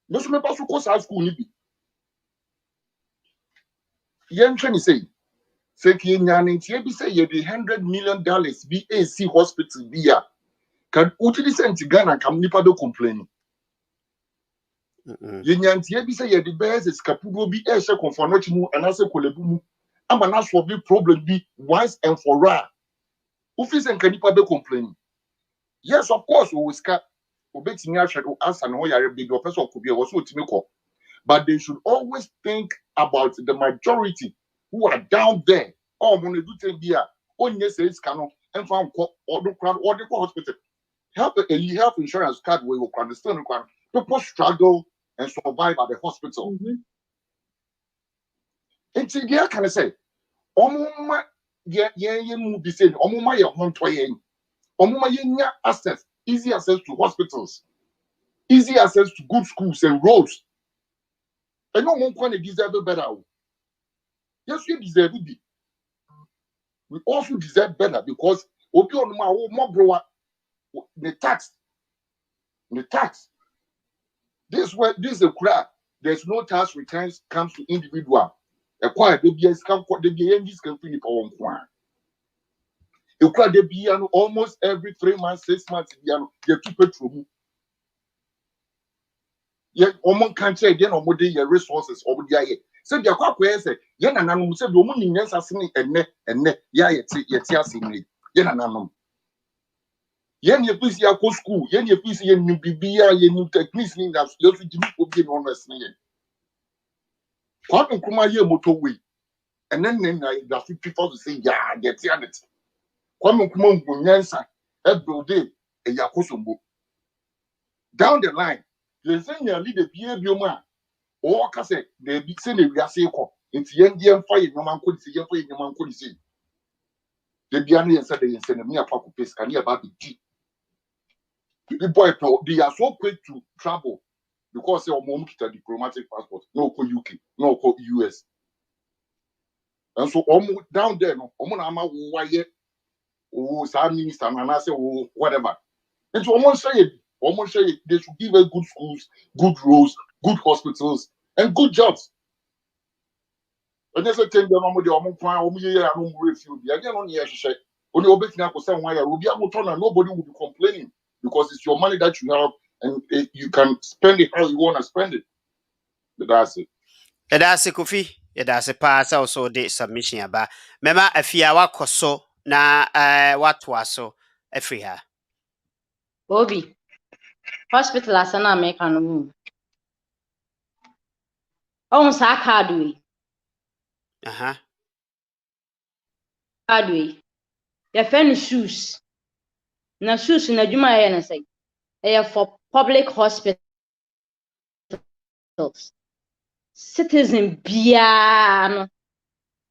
No so me pass to course school ni bi. Yen trying to say ki nyane tie bi say ye the $100 million BAC hospital bi ya. Can utili sent Ghana kam nipa do complain. Ye nyantie bi say ye the best is kapudo bi e she konfanochi mu anase kolebu mu. Ama na solve problem bi once and for all. Ufis and kanipa be complaining. Yes, of course, we will scat. Obetini ashado answer no yare big or person could be also timiko. But they should always think about the majority who are down there. Oh, money do take beer. Only says cano and found or the crowd or the hospital. Help a health insurance card we will understand. People struggle and survive at the hospital. And today, can I say, Omuma ye mu be saying, Omuma ye hon toyen. Omuma ye access, easy access to hospitals, easy access to good schools and roads. And no one can deserve better. Yes, we deserve it. We also deserve better because obi on my more bro the tax. This is a crap. There's no tax returns comes to individual. Acquire the BS come the BNGs can finish for one. You cry the piano almost every 3 months, 6 months, you keep it through. Yet, Oman can't say, then, or your resources over the eye. So, the aqua say, Yen and Anum said, woman in yes, and net, yet, Yen and Anum. Yen, you please, your school, yen, you please, yen, you be yen, you techniques, that's your will be honest. Quantum Kuma ye motorway. And then that's people to say, yeah, get it. Kwame Kuma Bunyansa, every day, a Yakosumbo. Down the line, the senior leader, Pierre Bioma, or Cassette, they be sending a Yaseko, into Yandian fire, no man could see your fire, no man could see. The Biani and said they send a mere pack of piss, and about the tea. The boy, they are so quick to travel because they are more diplomatic passport, no co UK, no co US. And so, almost down there, no, Omonama, why, oh, some minister, and I say, oh, whatever. And so, almost say they should give us good schools, good roads, good hospitals, and good jobs. And there's a thing that I'm refuse. Again, on here, she said, only obeying why nobody will be complaining because it's your money that you have and you can spend it how you want to spend it. But that's it. That's a coffee. That's a pass also the submission about. Mema afia wa koso na what was so afriha. Obi, hospital asana America no mu. On sa card we. Card we. Your friend shoes. Na shoes na dwuma ya na say. For public hospitals. Citizen bia no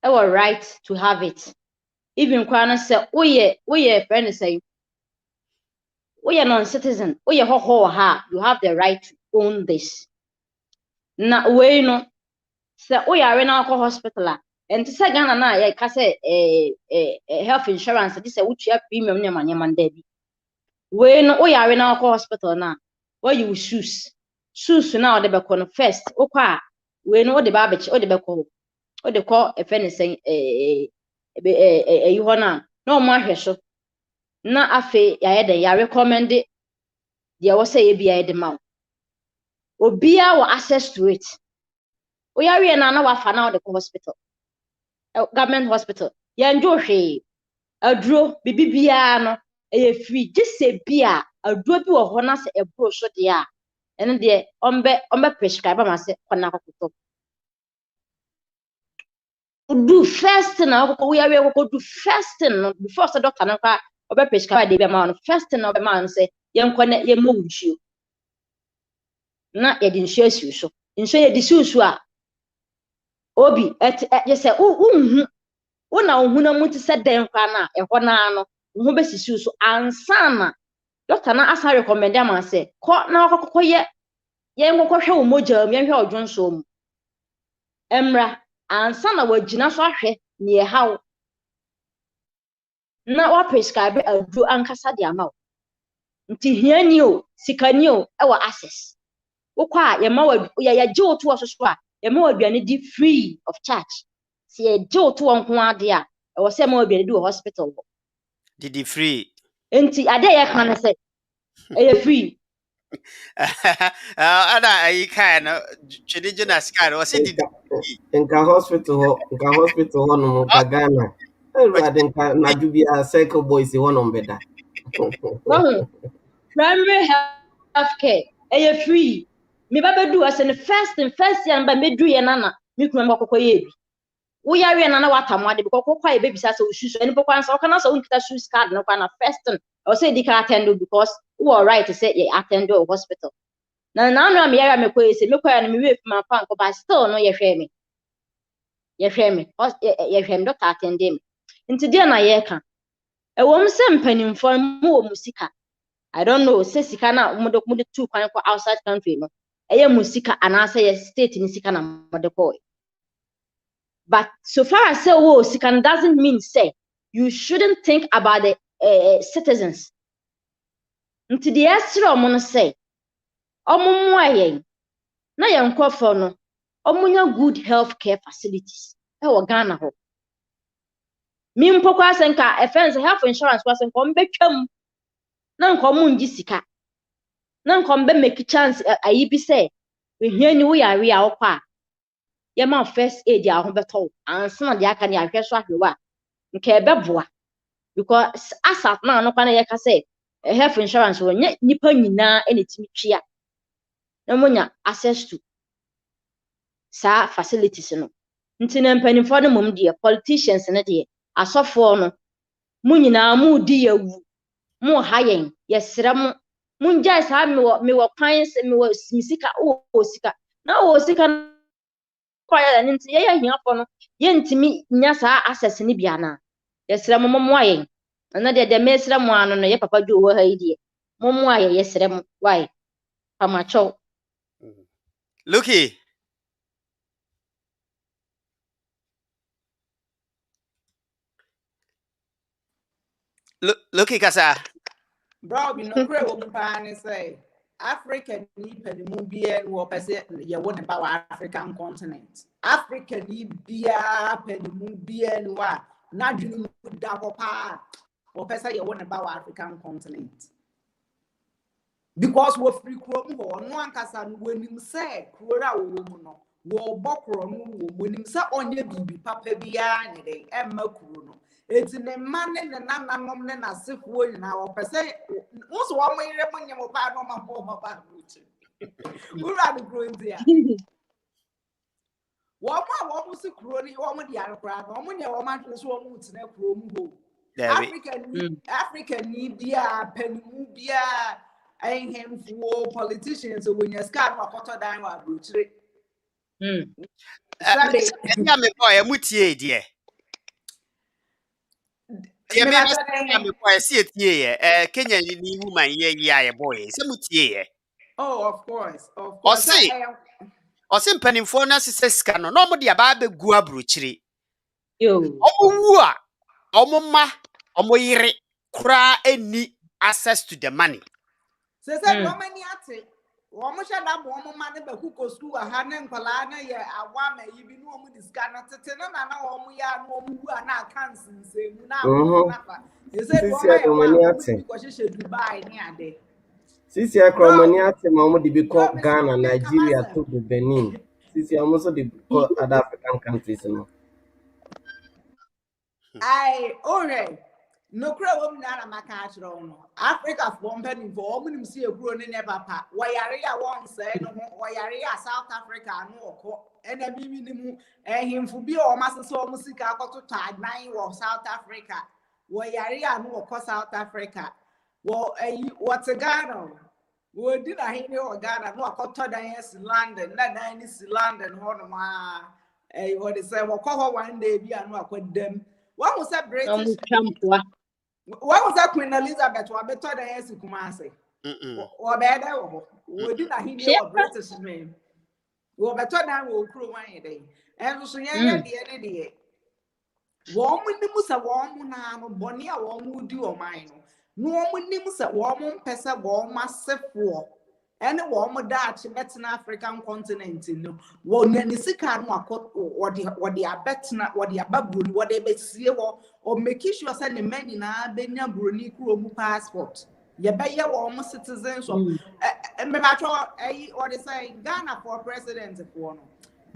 our right to have it. Even kwana say oye friend say oye non-citizen, oye ho ha, you have the right to own this. Na we no say oye are na go hospital and say Ghana na ya ka say health insurance this say utua premium nyama bi. We no oye are na go hospital na why you shoes na o de be no first okwa we no o de ba be o de be ko o de call a friend say you na no mo ahwe so na afe ya de ya recommend the was say be ya de ma obia wa access to it o ya we na wa fa na the hospital government hospital ya njo hwe aduro bibia no free just say bia aduro bi wo ho na say ebro so de a ene de ombe prescribe ma say kona kokoto do first na we are do first no before the doctor na kwa obe prescribe de be ma no first na obe ma no say yenkone ye mo wuchuo na ye de nsuasu so nso ye de susu a obi ye say unhu una unhu na muti se den kwa na e ho na no ho be sisiu so ansa na doctor na asa recommend am say ko na kokoye ye nkokɔhwɛ wo mogya mu ye hwɛ odwonso mu emra ansa na wagina so ahwɛ ne haw na wa prescribe aduro ankasa de ama wo nti hiani o sikani o e wa access wokɔ a ye ma wa ye gye wo to wo so a ye ma wa aduane di free of charge se ye gye wo to wo nko ade a e wo se ma wa aduane di wo hospital wo Did free? nti ade ye kan na se e free Ana I kind of traditional scan or say did nka hospital ho no mo ka Ghana everybody nka na dubia cycle boys ho no mbeda primary health care e free me ba bedu as in first year ba medu ye nana me kuma mbakoko ye bi wo yare nana watamu ade because kokwa e baby sa so shoes any pokwa ansa kana so unkita shoes card no kana first or say di ka attend because who all right to say you attend to hospital na no me yare me koye say me koya no me we fuma pa nko but still no ye hwe me doctor attend me nti dia na ye ka e wo mse mpanimfo mu wo musika I don't know say sika na mo de two kwan ko outside country no eye musika anasa ye state ni sika na mo de ko but so far as say wo sika doesn't mean say you shouldn't think about the citizens nti the esre omo no say omo mo ayen na ye nkofo no omo nya good health care facilities e wo Ghana ho mi mpokwa asenka offense health insurance was nko mbetwam na nko mo ngi sika na nko mbe make chance ayi bi say we hia ni wo yare a wo kwa ye ma first aid a ho beto ansa de aka ne ahwe so ahwewa nke ebeboa because asat na no kwa na ye ka say health insurance wo nye nipa nyina enetimi twia na monya access to sa facilities no nti na mpanimfo no mom de politicians ne de asofo no mu nyina mu di yawu mu hayen yesere mu munja sa me wo kwan se me wo sika o sika na o sika kwaya na nti ye hia fo no ye ntimi nya sa access ni bia na yesere mu mo ayen na de mesere mu ano no ye papa jo wo ha yi mo ayen yesere mu why amacho Looky. Looky, Kasa. Bro, you know, crap what pan say. African need the movie and what I said, you want about African continent. African need be up and the movie and what not doing double part. Or person you want about African continent. Because we're free chrome or no one can when him say, Crora woman, war bokro, when him say on your baby, papa behind it, and Macruno. It's in a man and an unknown as if we're now per se. Also, one way when you're part of my home about we're rather growing there. What was the crony, one with the other crowd, one when your man was one who's in a chrome. African need beer, penubia, and him for politicians when you're scared of water down our butchery. I'm a boy, a mutie, dear. I see it here. Kenya, you woman, yeah, boy. Some mutie. Oh, of course. Or see. Or some penny for us says scan. Nobody about the gua bruchery. Yo. Omua, omoma, omoire, cry any access to the money. Says that woman yet. Woman shall have one man who goes to a hand and palana, a woman, you be no with this gunner to tell them, and now we are no who are not cancer. Say, now, is it woman because she should buy near day. Sisi akromani ate mamu di biko Ghana, Nigeria, Togo, Benin. Sisi also the other African countries no. Alright. No crowd na maka no. Africa for penny for woman see a grown in never pa. Wayaria one say no wayaria South Africa no ko. And a minimum him for be or master so musica got to tag 9 or South Africa. Wayaria no ko South Africa. Well, what's a Ghana? We did I hear or Ghana no ko to dance London, na dance London honoma. What is say well one day be anu akwadam. One was a British What was that Queen Elizabeth? What better than yes, Kumasi? Or better, we did not hear your British name. What better than will crew one day. And so, yeah, the other day. Warm with the Musa warm now, Bonia warm would do or mine. No one with the Musa warm pesa warm massive war. And a warm Dutch better African continent. No, one and the sick and what they are better, what they are babu, what they be see or make sure send the men in our Benya Bruni Krumu passport. You bet your warm citizens of what they say Ghana for president for.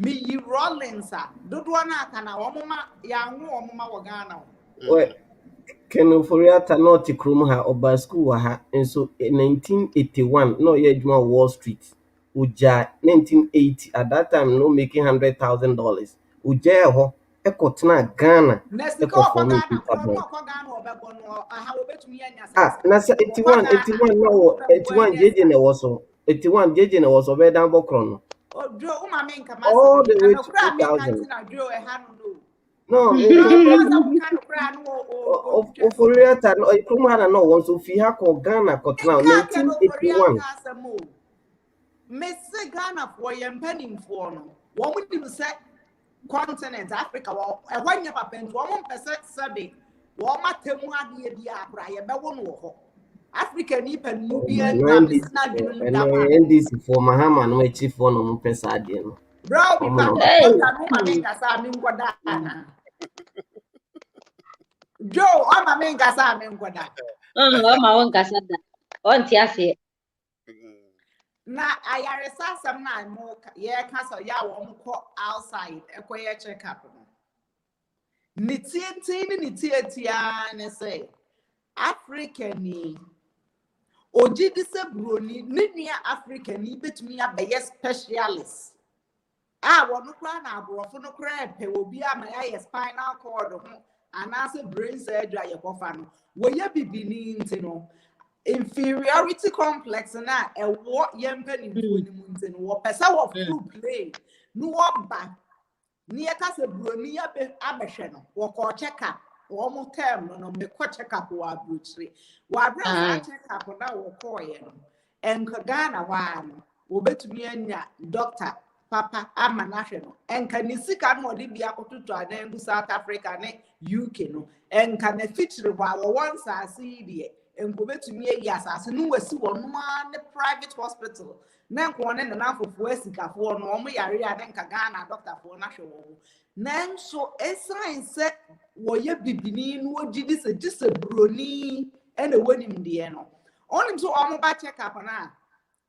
Me Rollins, do one can a woman, young woman, Ghana. Well, Ken OFORI ATTA'S not to Krum ha or school ha, and so in 1981, no yet Wall Street. Uja 1980 at that time no making $100,000. Uja ho ekotna Ghana. Ghana, Nasa 81 no 81 JJ na was 81 JJ na was over down Bokron. All the way to 2000. No, OFORI ATTA'S no Krum ha no one so fi ha ko Ghana kot now 1981. Mr. Ghana for your penning for no. What would you say? Continent Africa, a 1 year pen, 1% Sabi, Wama Temua dia, Brian Bewon. African Nippen, Nubia, and this for Mahama, no chief one on Pesadian. Bro, Joe, I'm a man Gasa, my own Casada. On Tiasi. Na ayaresa some na more castle ya won outside a quiet check up. Nitiatia ne say African oji disabroni ninia African betumi abeye specialist. Wonu kra na abrofo no kra pe obi amaya spinal cord ho anase brain surgery yakofa no. Wo ye bibini ntino. Inferiority complex na a what young penny in what pesa of food play no what back near casa bronia abesheno or call check up or more term no me check up or brutally while check up now or call and Kagana one will bet me and doctor papa I'm a national and can you see can more be to South Africa UK no and can a feature while once I see the and go to me, yes, as no was one private hospital. Nan one and enough of Westica for normal area, then Kagana, doctor for national. Nan so a sign said, what you be beneath, what did this a brony and a wedding Diano. Only to all mobile check up on her.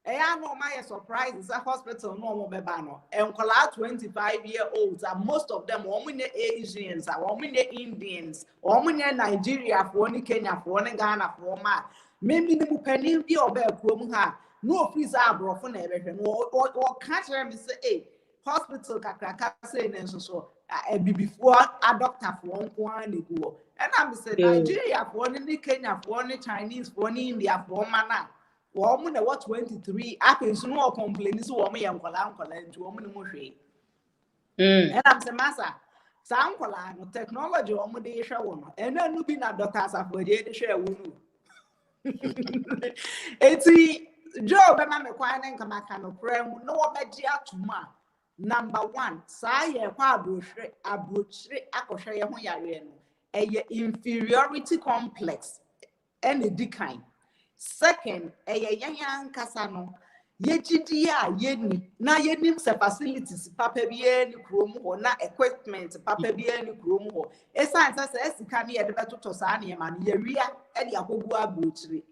I know my surprise is a hospital normal bebano and call out 25-year-olds and most of them women Asians are women Indians women Nigeria for one Kenya for one Ghana for ma maybe the penny be or bear from her no fees are broken everything or catch them say hey hospital kakaka saying and so before a doctor for one go and I'm saying Nigeria for one Kenya for one Chinese for one India for mana. Woman, what 23 happens no complain is woman and to woman mushy. And I'm the master. Sankola technology woman de show and then you be not doctors of where they share with you. It's Joe Bama Quine and Kamakano Prem, no begia to ma. Number one, Saya Pabrushre, Abruchre, Akoshaya Hoyarian, a inferiority complex and a decline. Second, a young Casano, Yejidia, Yeni, na yenim se facilities, papa bien, room or na equipment, papa bien, room or a science as can be at the battle to Sani man, Yeria, and Yakogua Butchery.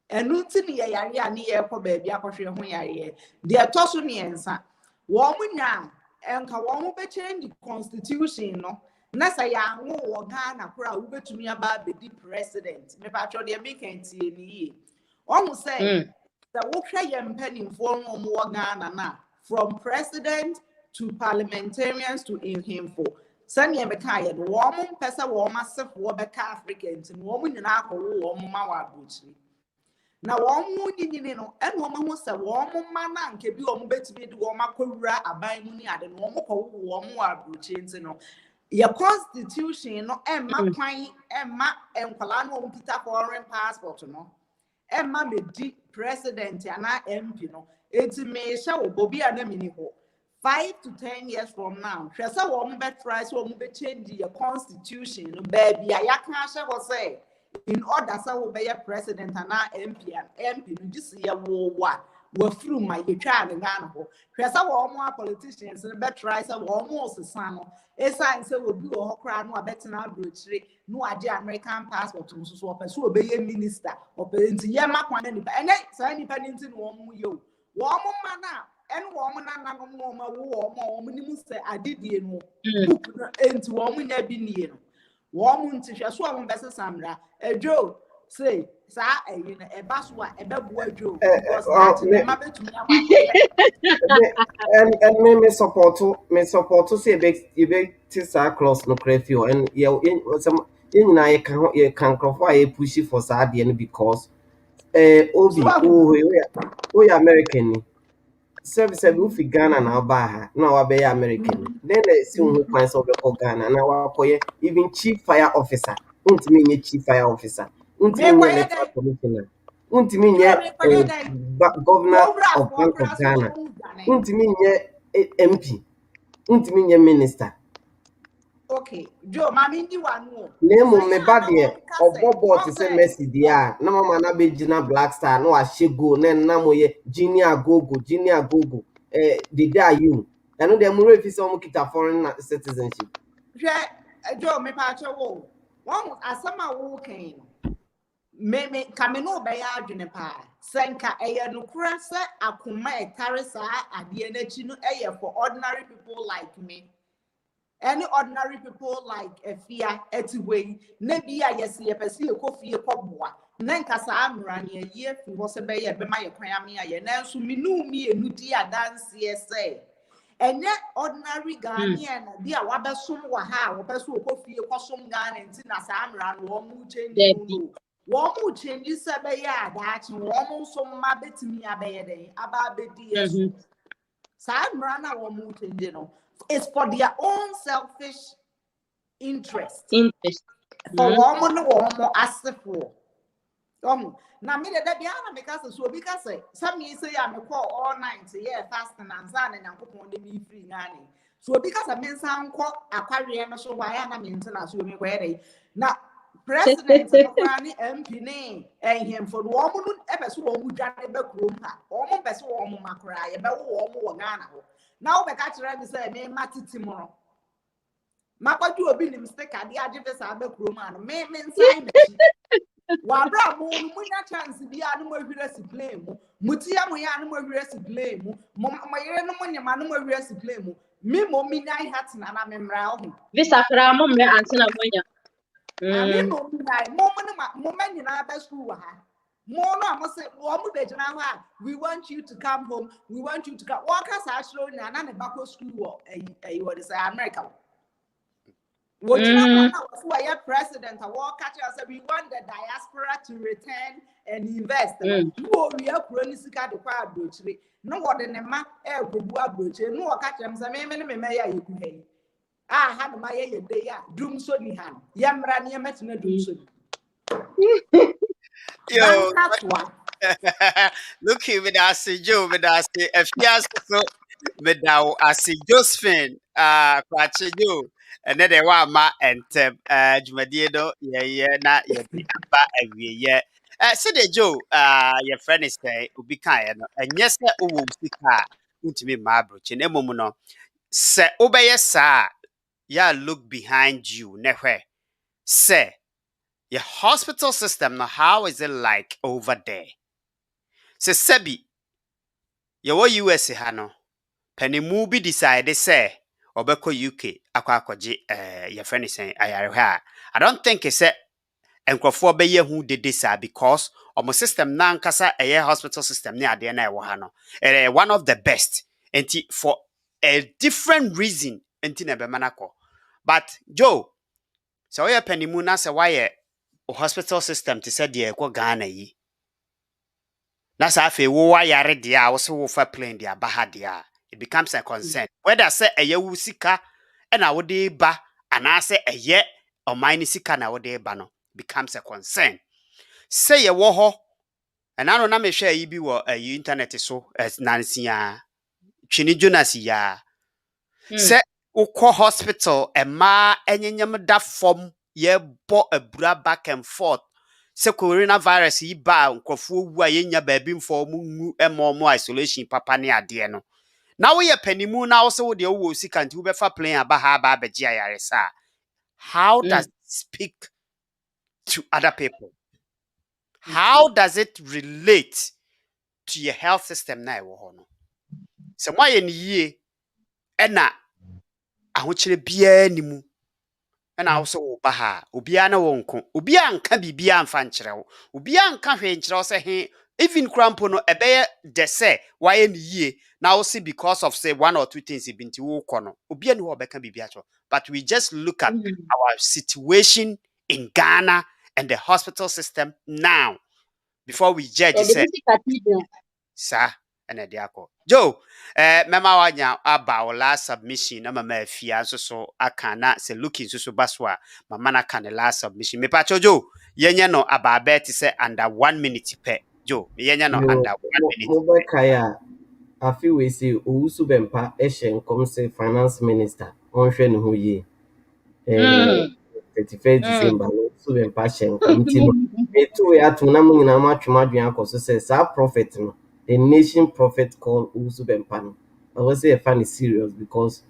And Nutini, a near for baby, Akosha Hoya, the Atosunians, woman now, and Kawamu be change the constitution, no. Nasa ya ngo Ghana kura ube to me about the president. Me patro de making TNE. Almost say that we try and penny for more Ghana na from president to parliamentarians to in him for. Sanya Bekaya, the woman pesa warm myself Wabeka Africans and woman in alcohol warm mawa butchery. Now one moon in and woman was a warm man and keep you on bet to be the warm kura a buy money at the normal warm war butchers and your constitution no emma kwan emma enkwala no Peter foreign passport no emma me di president ana MP no enti me sha obobi ana mini ho 5 to 10 years from now hwese wo mo try so wo be change your constitution no baby ya kan hye wo say in order so wo be president ana MP no just ya wo wa through my try the Ghana ho hwese wo mo politicians no be try so wo mo sesa no esa nse wo bi wo kra no abetena abrochire no age American passport so so ope so obeye minister ope nti ye makwan ni ba ene sa ni pa nti no mo yo wo mo ma na ene wo mo na no mo ma wo mo ni mu se adidie no book no enti wo mo nya bi nie no wo mo nti hwe so wo bese samra edwo say sa eyi na eba so a ebe bo adwo because that ma betumi and me support say be tisa clause no crefio and some you can crofo a push for sad because obi we American service we fi Ghana na ba ha na wa be American then see who kwan so be ko Ghana na wa koye even chief fire officer untimi nye chief fire officer untimi nye electoral commissioner untimi nye governor of Bank of Ghana untimi nye MP untimi nye minister. okay Joe mami ndi wanu Nemo me bade obobo ti se Messi dia na mama na be gina Black Star no ahego na moye junior gogo the day you eno dem re fi so mo kita foreign citizenship. Joe me pa che wo won asama wo kan me kame no be ya adwene pa senka eye no kura se akoma etare sa ade na chi no eye for ordinary people like me. Any ordinary people like Efia, Etiway, Nebia, yes, ye pesi, coffee, a cobwa, Nankasa Amran, ye year, was a bay at my Pramia, and so me knew me a nudia dance, CSA. And yet, ordinary Ghanaian, dear Wabasum Waha, or Pesu coffee, a cosum gun, and Tina Samran, warm change. Warm changes a baya, that warm so mabbit me a bay, about the dear. Samrana warm change, it's for their own selfish interest. For woman, woman, as the for. Now, me that be because so because some years say I'm a call all night, yeah, fasting and sun and I'm going to be free nanny. So because I mean, some call a career, so why am I maintenance with me where now. President MP name and him for the woman ever so who got a back room, almost best woman macra, about woman Ghana. Now the catcher say, me Matty tomorrow. Mapa do a bit mistake at the address of the room and me sign it. Wabra moon, chance the animal rest blame. Mutia, my animal rest blame. My enemy, my animal rest blame. Me, mommy, I had an amem. This Akramo, me answer a moya. I mean, moment in our best school. More, I must say, we want you to come home. We want you to come. Workers are showing an Bako school. What is America? What you know, why president, a war catcher said we want the diaspora to return and invest. We are chronic to crowd brochure. No one in a map, brochure, no catcher, may you pay. I had my day, doom so behind. Yamran, you met me doom so. Yo, look here with us, Joe, with us, if yes, so with now, I see Josephine, Quachi you, and then they want ma and Jumadino, na, ba every year. So the Joe, your friend is say, Ubi kind, and yes, to me, my brooch, and a moment. Say, obey, sir, ya look behind you, never say. Your hospital system now, how is it like over there? Se sebi, your US hano, penny movie decide say, obeko UK, akwakoji, your friend is saying, I don't think it's a encrofor be ye who did this because my system nan kasa a hospital system near the hano, one of the best, and for a different reason, and manako. But Joe, so your penny moon as a wire. Hospital system to say the Ghana yi. That's how fe wo yare dia wo so wo fa plane dia baha dia. It becomes a concern. Whether say a ye wusika and I would ba And I say a ye or mine sika na wode ba no becomes a concern. Say ye wo ho, and I don't know me share you be wo internet so as Nancy ya Chini Jonas ya. Say ukọ hospital ma enyenyem da form ye bo abura back and forth. Say coronavirus yi ba nkrofo wu a yenya baabi mfo mu ngu emo isolation papa ne ade no. Now we penimu na also de wo sika nti wo be fa plane aba ha ba beji ayaresa. How does it speak to other people? How does it relate to your health system na ewo ho no? Se mo ye ni yie e na ahokyere bia ni mu and also baha obia na wonko obia nka bibia mfa nkyerɛ wo obia nka hwe nkyerɛ wo sɛ he even crampo no ebeye de say why ni yie now see because of say one or two things binti wo kɔ no obia ni wo bɛka bibia kyerɛ but we just look at our situation in Ghana and the hospital system now before we judge say sir and ediako Joe mema wanya aba o last submission na mama afia so akana se looking so baswa mama na kan last submission me pa Joe yenye no aba bet say under 1 minute per Joe yenye no under 1 minute mo kaya afi we say owusu bempa ehye nkom say finance minister onhwe ne ho yi 31st December owusu bempa hye nkom ti no etu we atu na mo nyina ma atwemadwen akoso say sa prophet no the nation prophet called owusu bempa no I was say funny serious because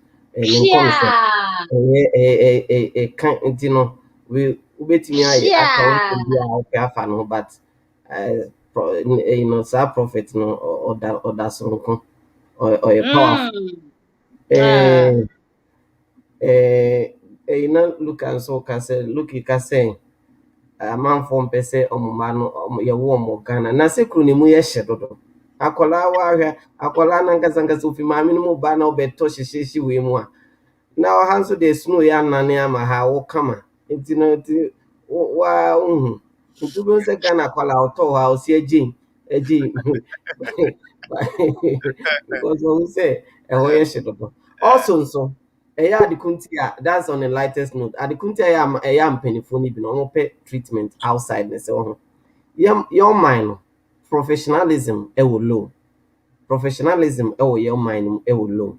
kan nti no we ubetimi aye account bia afa no but you know sa prophet no or so or powerful you know look and so can say look you can say a man from pese omuma no ye wo mo Ghana na se kru ne mu ye hye dodo akola wa hwa akola na ngazanga so fi ma me no mu ba na obeto hyehyeshi we mu a na hanso de snow ya nane ama ha wo kama nti no ti wa nti bo se Ghana akola oto ha o si eji because we say e ho ye hye dodo also so eya the kuntia that's on the lightest note at the kuntia eya mpanifo ni bi no mo pe treatment outside ne se ho your mind professionalism e wo low professionalism e wo your mind e wo low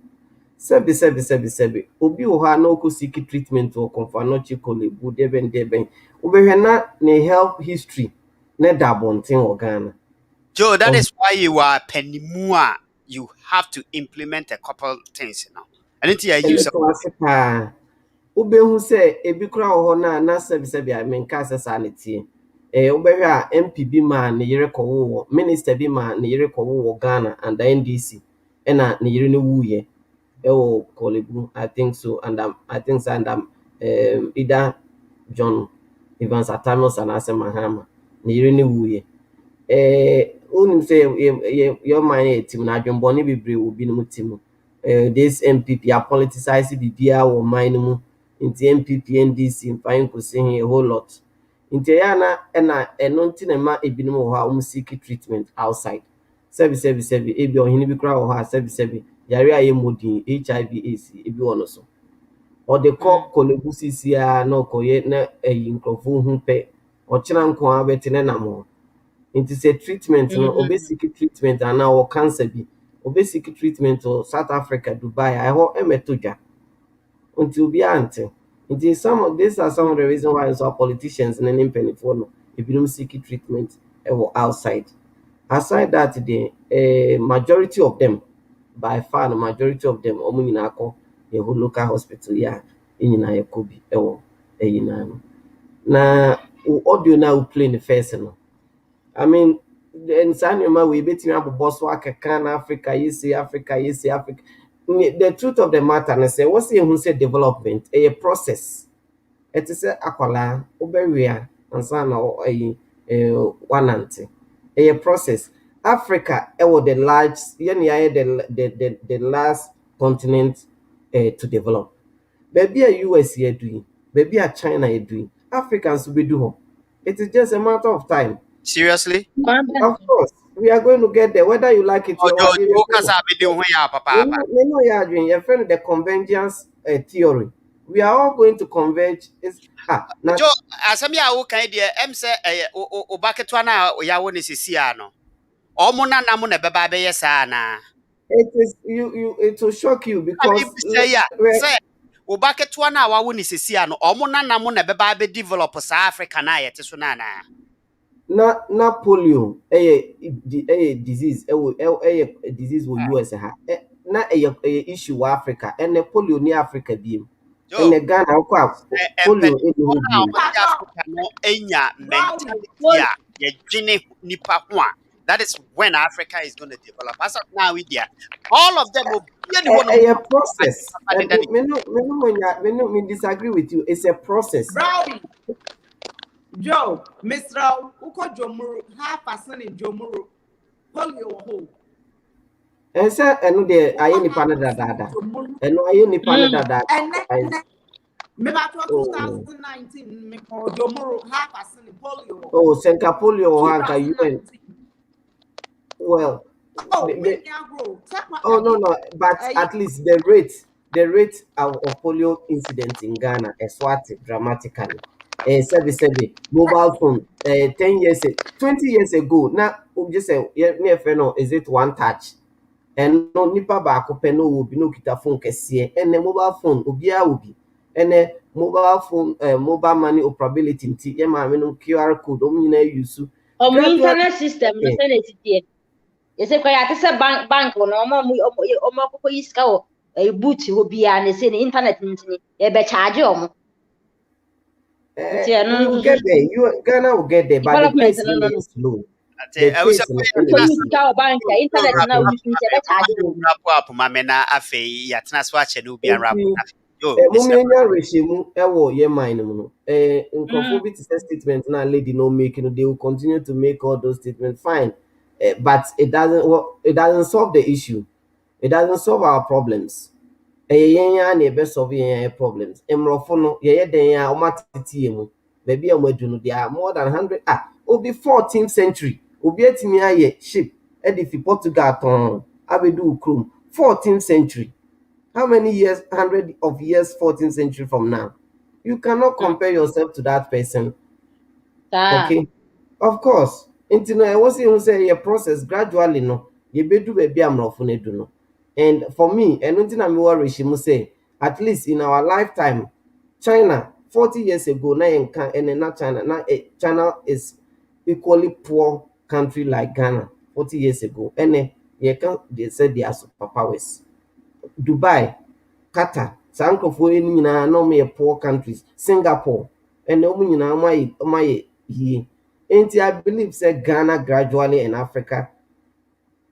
sebi obi wo ha na oku seek treatment o konfa no chikole bu deben obehwe na ne health history na da bonten wo Ghana Joe that is why you are penimua you have to implement a couple things now and it you use ubehu se ebi kura ho na sebi amenka asesa ne tie ubehwe a MPB ma ne yere kowo minister bi ma ne yere kowo Ghana and NDC na ne yere ne wuye Kolebu I think so and I think so and either John Evans Atamos and Asa Mahama ne yere ne wuye unim say your mind team na adwonbone bebre obi no team this MPP are politicized bibia wo mind mu inti MPP NDC mfain ko say a whole lot inti ya na eno nti na ma ebinim ho ha seek treatment outside sebi ebi ohini bi kra wo ha sebi yare aye modin HIV AIDS ebi wono so or the call Kolebu CCA no koye na nkrofo hu pe o kira nko abetene na mo inti say treatment no obesity treatment and now cancer bi obesity treatment to South Africa Dubai I ho emetodwa until be ante inti these are some of the reasons why some politicians and any penifo no if you don't seek treatment outside aside that the majority of them by far the majority of them omo nyina akọ the whole local hospital ya nyina yakobi eyina na audio na play the first no I mean, in Sanima, we bet you boss work Africa, you see Africa. The truth of the matter, I say, what's the who said development? A process. It is a aquala, Uberia, and son or one auntie. A process. Africa, the large, the last continent to develop. Maybe a US here doing, maybe a China here doing. Africans will be doing. It is just a matter of time. Seriously? Of course, we are going to get there, whether you like it or not. You know, the convergence theory. we are all going to converge. Now, Joe, asami a wo kan de em se o baketwa na ya wo ne sisia no. Omo na nam na beba be yesa na. it is you it will shock you Abi because say ya, say o baketwa na wa wo ne sisia no. Omo na nam na beba be develop sa Africa na yete so na na. na polio a disease a disease wo US ha na a issue wa Africa and the polio ni Africa biem and Joe, the Ghana kwa polio e mpanyinfo ho na biem. omo ti Africa no enya mentality a ye dwene nipa ho a. That is when Africa is going to develop. As of now, we there, all of them will be any one. A process. Me disagree with you. It's a process. Brownie, Joe, Mr. Uko Jomuru, half a son in Jomuru, polio hole. And so, and the I any panada dada. And I any panada dada. And maybe Oh, 2019, me call Jomuru, half a son in polio. oh, Senka polio hanka UN. Well, oh, no, but at least the rate of polio incidents in Ghana eswati dramatically. Sebi mobile phone 10 years 20 years ago now just say near no is it one touch and no nipa baako pɛ no obi no kita phone kɛseɛ ɛnɛ mobile phone obiara obi ɛnɛ mobile phone mobile money operability nti yɛ maame no QR code ɔmo nyinaa use internet system no sɛ na ɛtitie yɛsɛ kɔ yɛate sɛ bank no ɔmo akɔkɔ yi sika wɔ boot hɔ biara ne sɛ ne internet ntini yɛbɛkyaagye ɔmo you get there Ghana will get there but the pace is slow. The pace bank internet now use up mama na afei ya tena so ache no bia rap yo mumenya rehemu ewo ye mind mu no nkofo bi statement na lady no make no they will continue to make all those statements fine but it doesn't solve the issue. It doesn't solve our problems. Ya na ebe solve your problems emrofo no ye den ya o matiti mu baby amadu no they are more than 100 obi 14th century obi atimi aye ship edifi Portugal ton abedu ukrum 14th century. How many years 100 of years 14th century from now? You cannot compare yourself to that person. Okay, of course until I was say a process gradually no you bedu baby amrofo no do no. And for me, and nothing I'm worried, she must say, at least in our lifetime, China, 40 years ago, China is equally poor country like Ghana 40 years ago. And they said they are superpowers. Dubai, Qatar, Sanko no poor countries, Singapore, and my and I believe say Ghana gradually in Africa.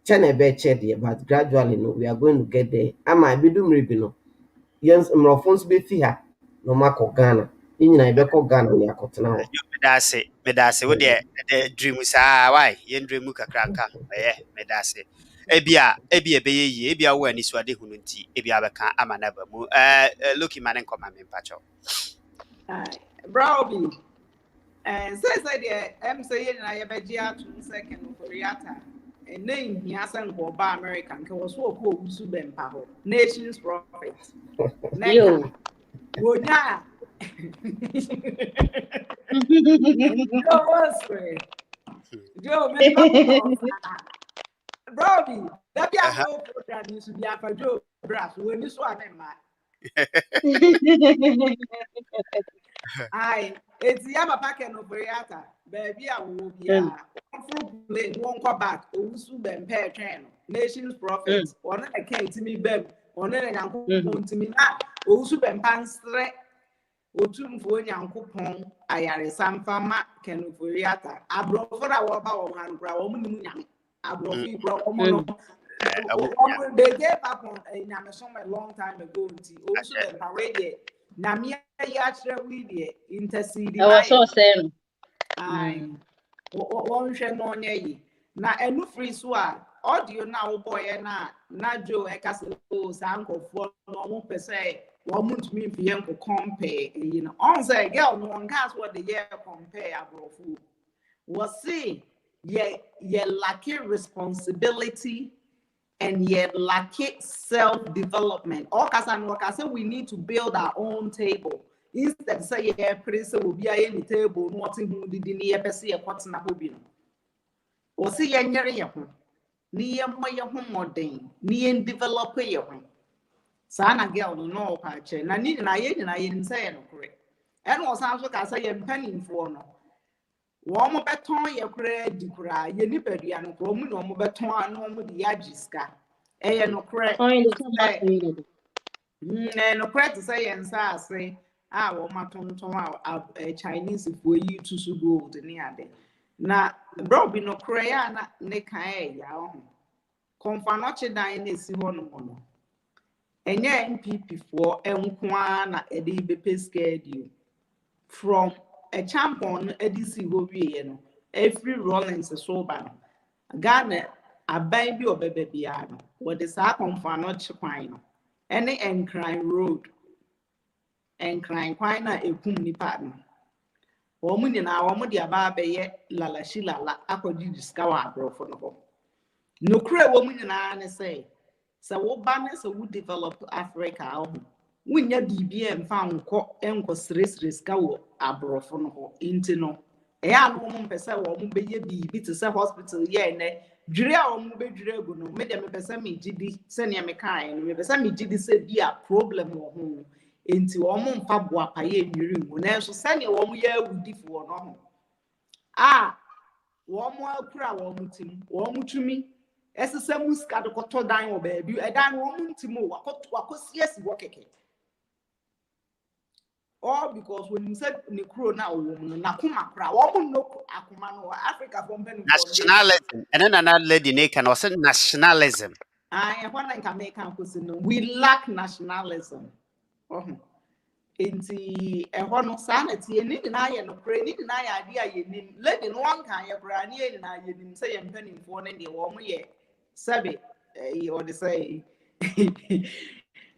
China beche there, but gradually no, we are going to get there. I might be doing no. Yes, mrofons be fiha no mako Ghana. Inina ibeko Ghana ni akotena ho. Medase wo de dream sa why yen dream kakranka medase ebia ebeye yi ebia wo ani so ade hunu nti ebia beka amana ba mu look man en koma me mpacho Brownie say the say na ye beji atu second Koreata and name he hasn't go ba American ke was so ko usu bempa ho nation's prophet yo wonya Joe, Robbie, that be a whole program used to be a Joe brass when this one it's Yama Packet of Briata, baby. I will be a one go back, Usu Ben Pair Channel, Nation's Prophets, or I came to me, Beb, or then I'm going to me not, Usu Ben Pans Otum for Yanko Pong, I are a Samfama, Ken Furiata. I brought for our power and Brown. I brought they gave up on a long time ago. Also, the parade, Namia Yatra with interceding. I was so saying, I won't share no nay. Now, a new free swat, audio now, boy, and not Joe, a castle, uncle for no per se. What would mean for young to compare? You know, on say, girl, no one cares what the year compare, bro. Was see, ye lucky responsibility and yet lack self-development. All say we need to build our own table. Instead, say place will be any table, nothing who did in the EPC a quarter na hobby. Or see ya near my home modern, near develop your home. Sana girl no patch, and I need and I didn't say no correct. And was also I say I'm penning for no. One more beton your credit cry, you nipper and woman or more beton no more the yajiska. Eh, no correct. No correct to say and say, well, my tongue Chinese if we you to go to near day. Now, Bobby no cray, neka ya. Confanoche dine is one. And yeah, NPP for Enkwana Edi scared you from a champion EDC will be every Rollins a sober. Ghana a baby or baby piano, what is our confanoche pine. Any crime road and crime quina a kumni partner. Woman in our modia barbe yet la shilla la akodi discover bro for no cray woman in I say. So what banners would develop Africa? When your DBM found stress go abroad into no. A young woman per se woman be ye to say hospital ye Julia or mube Dragono, made them a semi GD, send me kind, with a semi GD said be a problem or home into a mum pabwa paye in your room, when else send you 1 year would differ no. Ah, 1 more crowd, 1 to me. As a same scatter to dine or baby, a dine woman to move, yes, work again. All because when you said Necro now, woman, Nakuma crowd, woman no Akumano, Africa from nationalism. And then another lady Nakan was nationalism. I want I can make we lack nationalism. Inti no sanity and need I no pray, need I idea you let in one kind of granny and I didn't say I'm penning for any woman yet. Sabi, or the say,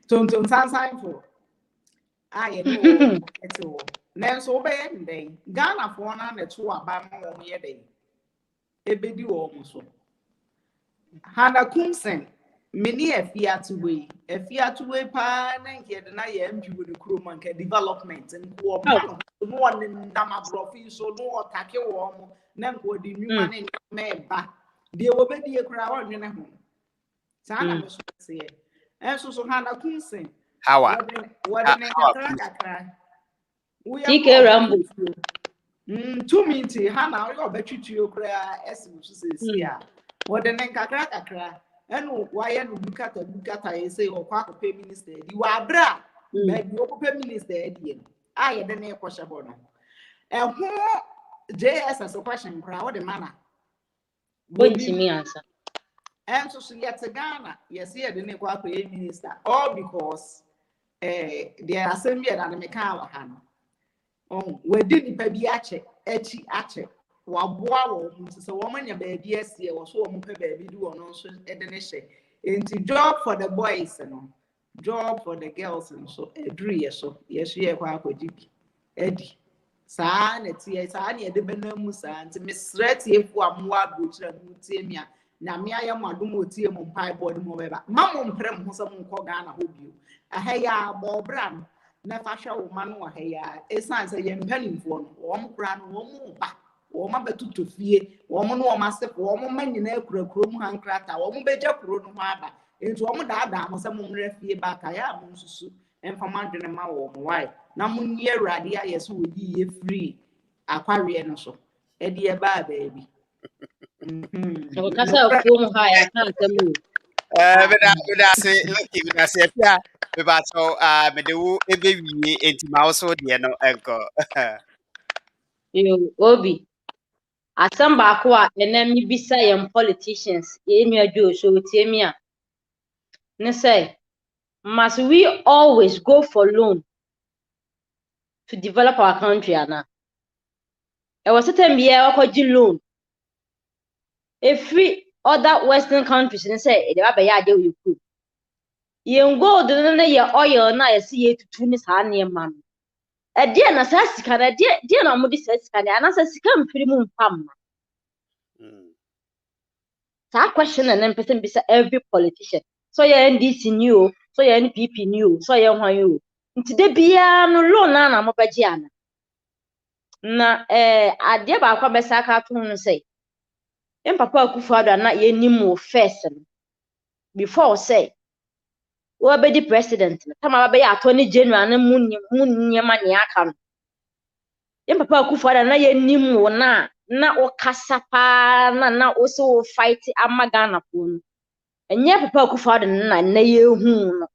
Tonton Sansign for. I know it's all. Then so bad day. Ghana for 1 and 2 about more year day. A bedi almost. Hana Komson, many a fiat way pan and get an IM with the crew monkey development and one in Dama Brofi, so no attack your warm, none would the new man in May back. They will be a crowd in a home. Sana was say, and so Hana Komson. Hawa. What we are Rambo. 2 minutes, Hannah, you're better to your cry as you say, what the name crack, and why you look at I say, or quack pay minister, you are bra, but you pay minister, I had the name Poshabona. And who JS as a question, crowd, the manner. What do you answer? And so she gets a Ghana, yes, here the name minister, all because the assembly and the Mekawa Han. Oh, we didn't pay Biache, Echi Ache, Waboa, so woman, your baby, was so baby do on also at the nation. Into job for the boys and job for the girls and so a dream, so yes, ye quack with Eddie. San, it's yes, I need the Benamusa and Miss Retty if one more butcher and Mutimia. Now, me, I am a dumotium on pie body, however. Mamma Prem, who some Kogana hope you. A hair, Bobram, never show Manu hair. It's not a young penny for one grand, one more back, or mother to fear, woman or master, woman in a chrome hand cracker, woman better chrome harbor. It's woman that dam, some refugee back. I am and for mountain a mouth. Why? Now, one year, radia, yes, will be free. Aquarian so. Eddie a bad baby. Because of whom I can't tell you. But I say, look, I say, yeah, but so, Medu, a baby, into mouse or dear no uncle. You, Obi, at some backward, and then me be saying politicians, in your Jew, so Timia. Ne say, must we always go for loan to develop our country, Anna? It was a 10-year loan. Every other Western countries and say, they are by you could. You go to your oil, now I see you to Tunis, honey, man. A dear Nassascan, a dear Namudi says, can I answer come free moon pam? That question and then person be every politician. So yeah NDC new, so yeah NPP new, so yeah one you. Today be no loan na mo baji ana. Na ade ba kwa besa ka to no say. Em papa Akufo-Addo na ye nim wo first no. Before say we be the president. Tama ba be attorney general na munni ma ne aka no. Em papa Akufo-Addo na ye nim wo na o kasa pa na o so fight amagana po. Enye papa Akufo-Addo na ye hu no.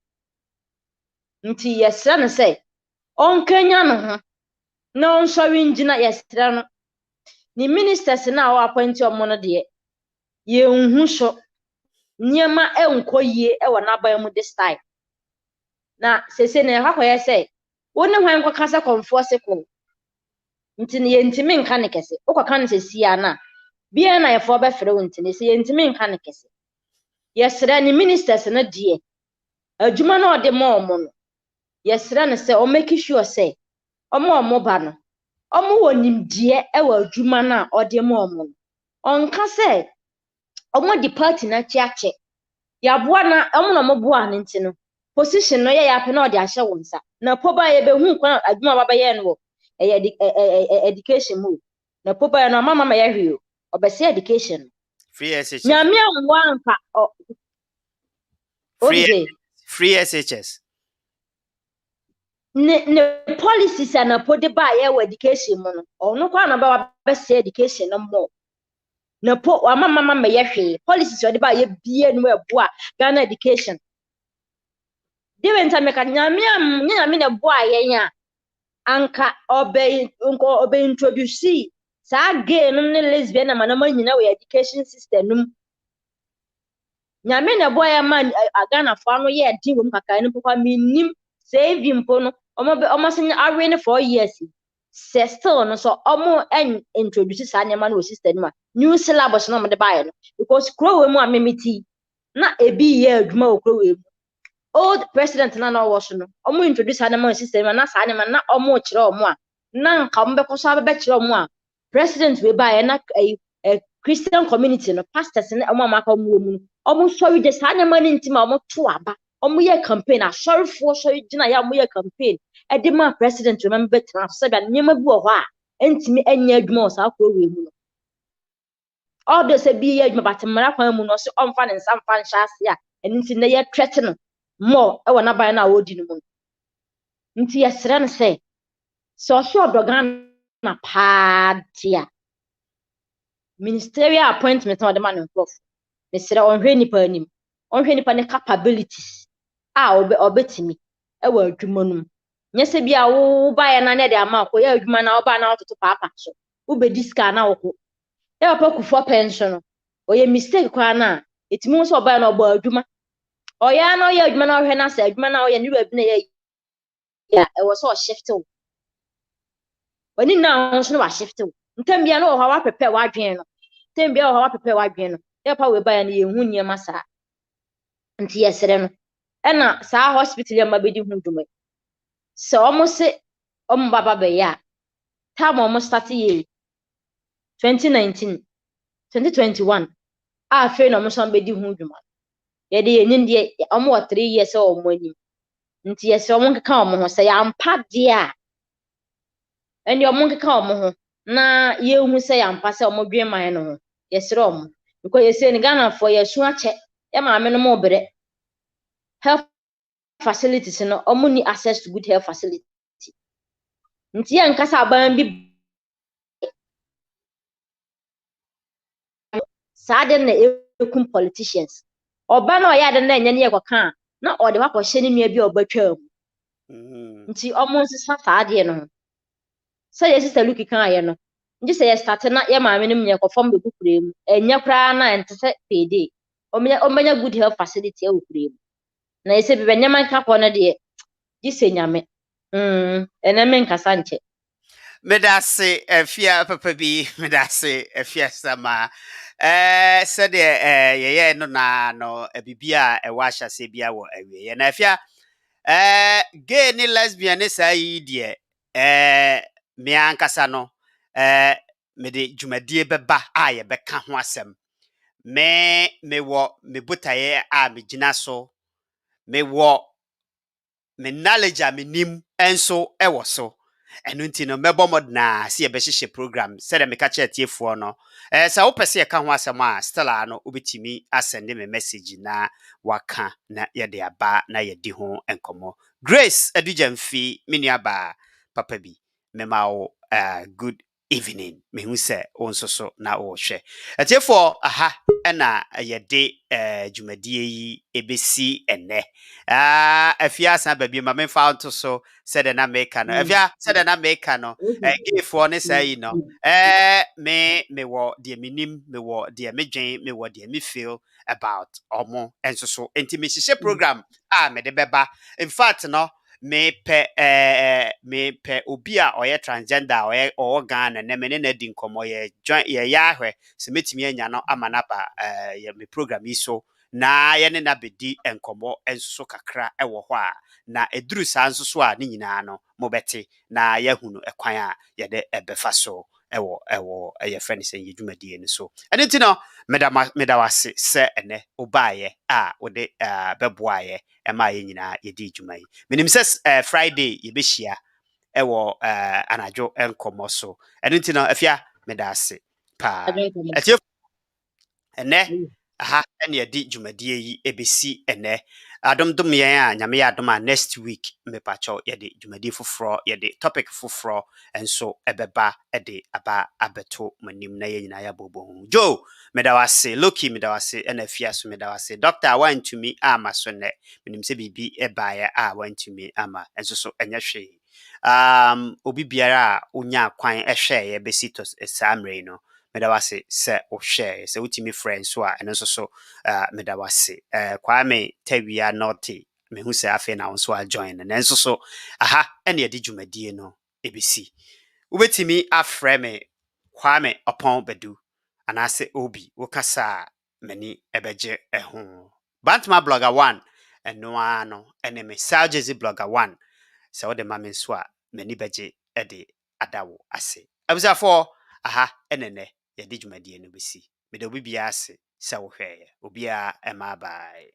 Nti yesra no say onkanya no ho na onsori ngina yesra no. Ni ministers na o appoint omo no de ye hu so niema enkoyie e wona ban mu this time. Na sese na hakoye say woni hwan kwa kasa komfo ko. Nti ne yentimi nka ne kese. Okwa ne sesi ana bia na yefo be fere wonti ne se yentimi nka ne kese. Yesra ni ministers na de adwuma na ode ma omo no. Yesra ne say o make sure say omo ba no omo wonim de e wa adwuma na ode ma omo no. Onka say omo di party na chiache ya boa na omo na mo boa ne nti no position no ya pe na ode ahye wonsa na poba ye be hu kwa adwuma baba ye no education mu na poba na mama ya hwe obese education Free SHS. nyame anwanka Free SHS. Ne policies and pode ba ye education mu no ono kwa na ba bese education no mo na po wa mama me ye hwe policies ode ba ye bie no eboa Ghana education dewe nta me ka nyame na boa ye nya anka obe introduce sa gay no ne lesbian na manama nyina we education system num nyame na boa ya man Ghana fa no ye din wom kaka no papa minim saving po no omo se awe ne 4 years se still no so omo introduce sa nyama no system ma new syllabus no mo de bae no because krowe mu amemiti na ebi ye adwuma okrowe mu old president na no was no omo introduce sa nyama system na sa nyama na omo kire omo a na nka omo be ko so be kire omo a president we bae na Christian community no pastors na omo amaka omo mu omo sorry de sa nyama ni ntima omo to aba omo ye campaign a sorry for so gina ya omo ye campaign edema president remember transfer ba nyama bi wo ho a entimi anya adwuma sa akrowe mu no all those be ye adwuma batemara kwan mu no so omfa ne nsam fa nhyase a enti na ye threat no more e wona ban na wodi no mu nti yesre no say so dogan na padia ministerial appointment on the man of mesre onhwe nipa anim onhwe nipa ne capabilities a obetimi e wa adwuma no nyese bia wo ba ya na ne de ama ko ya adwuma na oba na ototo papa so wo be diska na wo ko e papa kufo pension no oye mistake kwa na etimi so oba na oba adwuma oya na oya adwuma na ohwe na sa adwuma na oya ni ba bi na ya e wo so shift wo oni na so na wa shift wo ntam bia na wo wa prepare wa adwen no ntam bia wo wa prepare wa adwen no e pa we ba ya na ye hu niema sa nti yesere no e na sa hospital ya mabedi hu dwuma so almost baba be ya time almost start year 2019 2021 a fe no almost bedi hu dwuma ye de yin de almost 3 years o mo anim nti yesere omo nkeka omo ho se ya ampa de a eni omo nkeka omo ho na ye hu se ya ampa se omo dwen man no ho yesere omo because yesere ni Ghana for yesu ache ya ma me no mo bere health facilities no omo ni access to good health facility nti ya nkasa aban bi saade na ekum politicians oba na oya de na enye ne yekoka na ode wakọ hye ne nua bi obatwa mu nti omo nsesa saade no so ye sister Luki kan aye no nji se ye start na ye maame nim nye kofom be kukure mu enye kra na entese payday omenya good health facility e kukure mu na ye se be nyama nka ko no de ji se nyame ene men kasa nche medase afia papa bi medase afia sama said ye no na no bibia e wa hyase bia wo awie ye na afia gay ni lesbian ni sai die me ankasa no me de dwumadie beba a ye beka ho asem me wo me botaye a me gina so me wo me knowledge a me nim enso ewo so eno nti no mebo mod na se ye behye program se de me ka che tiefo no se wo pese ye ka ho asem a stella no obetimi asende me message na waka na ye de aba na ye di ho enkomo Grace Adujamfi miniaba papa bi me ma wo good evening me hu se onso so na wo hwe atiefo aha na ye de dwumadie yi ebesi ene afia san baby ma me found to so said na make no afia said na make no give for ne say you know me wo de minim me wo de me dwen me wo de me feel about omo enso so enti me hye program me de beba in fact no me pe obi a oye transgender oye Ghana na me ne na di nkomo ye join ye ya hwe se metimi anya no amana ba ye me program yi so na ye ne na bedi enkomo enso kakra ewo ho a na eduru sa nso so a ne nyina no mobeti na ye hunu ekwan a ye de ebefa so ewo ye friend se ye dwumadie ne so ene ti no meda wase se ene obaye a wode beboaye ema ye nyina ye di dwumai menim se Friday ye behia ewo anajo enkomo so ene ti no afia meda ase pa etie ene aha ene ye di dwumadie yi ebesi ene adomdom yen a nyame ya adom a next week me pacho ye di dwumadie foforo ye di topic foforo enso ebeba ede aba abeto manim na ye nyina ya bobo jo medawase Loki medawase ene afia so medawase doctor want to me ama so ne menim se bibi ebaye a want to me ama enso so enye hwe obi biara onya kwan ehwe ye besi to samre no medawase se o share se utimi friends so a eno so medawase Kwame Tawia Norte me hu se afi na so a join na enso so aha ene yedi dwumadie no ebesi ubetimi afre me Kwame Opon Bedu anase obi wokasa mani ebeje eho Bantma blogger 1 eno ano ene me Saljezi blogger 1 se wo de mame so a mani beje ede adawo ase abusafo aha enene yedi dwumadie no besi mede obi bia ase se wo hweye obi a ema bye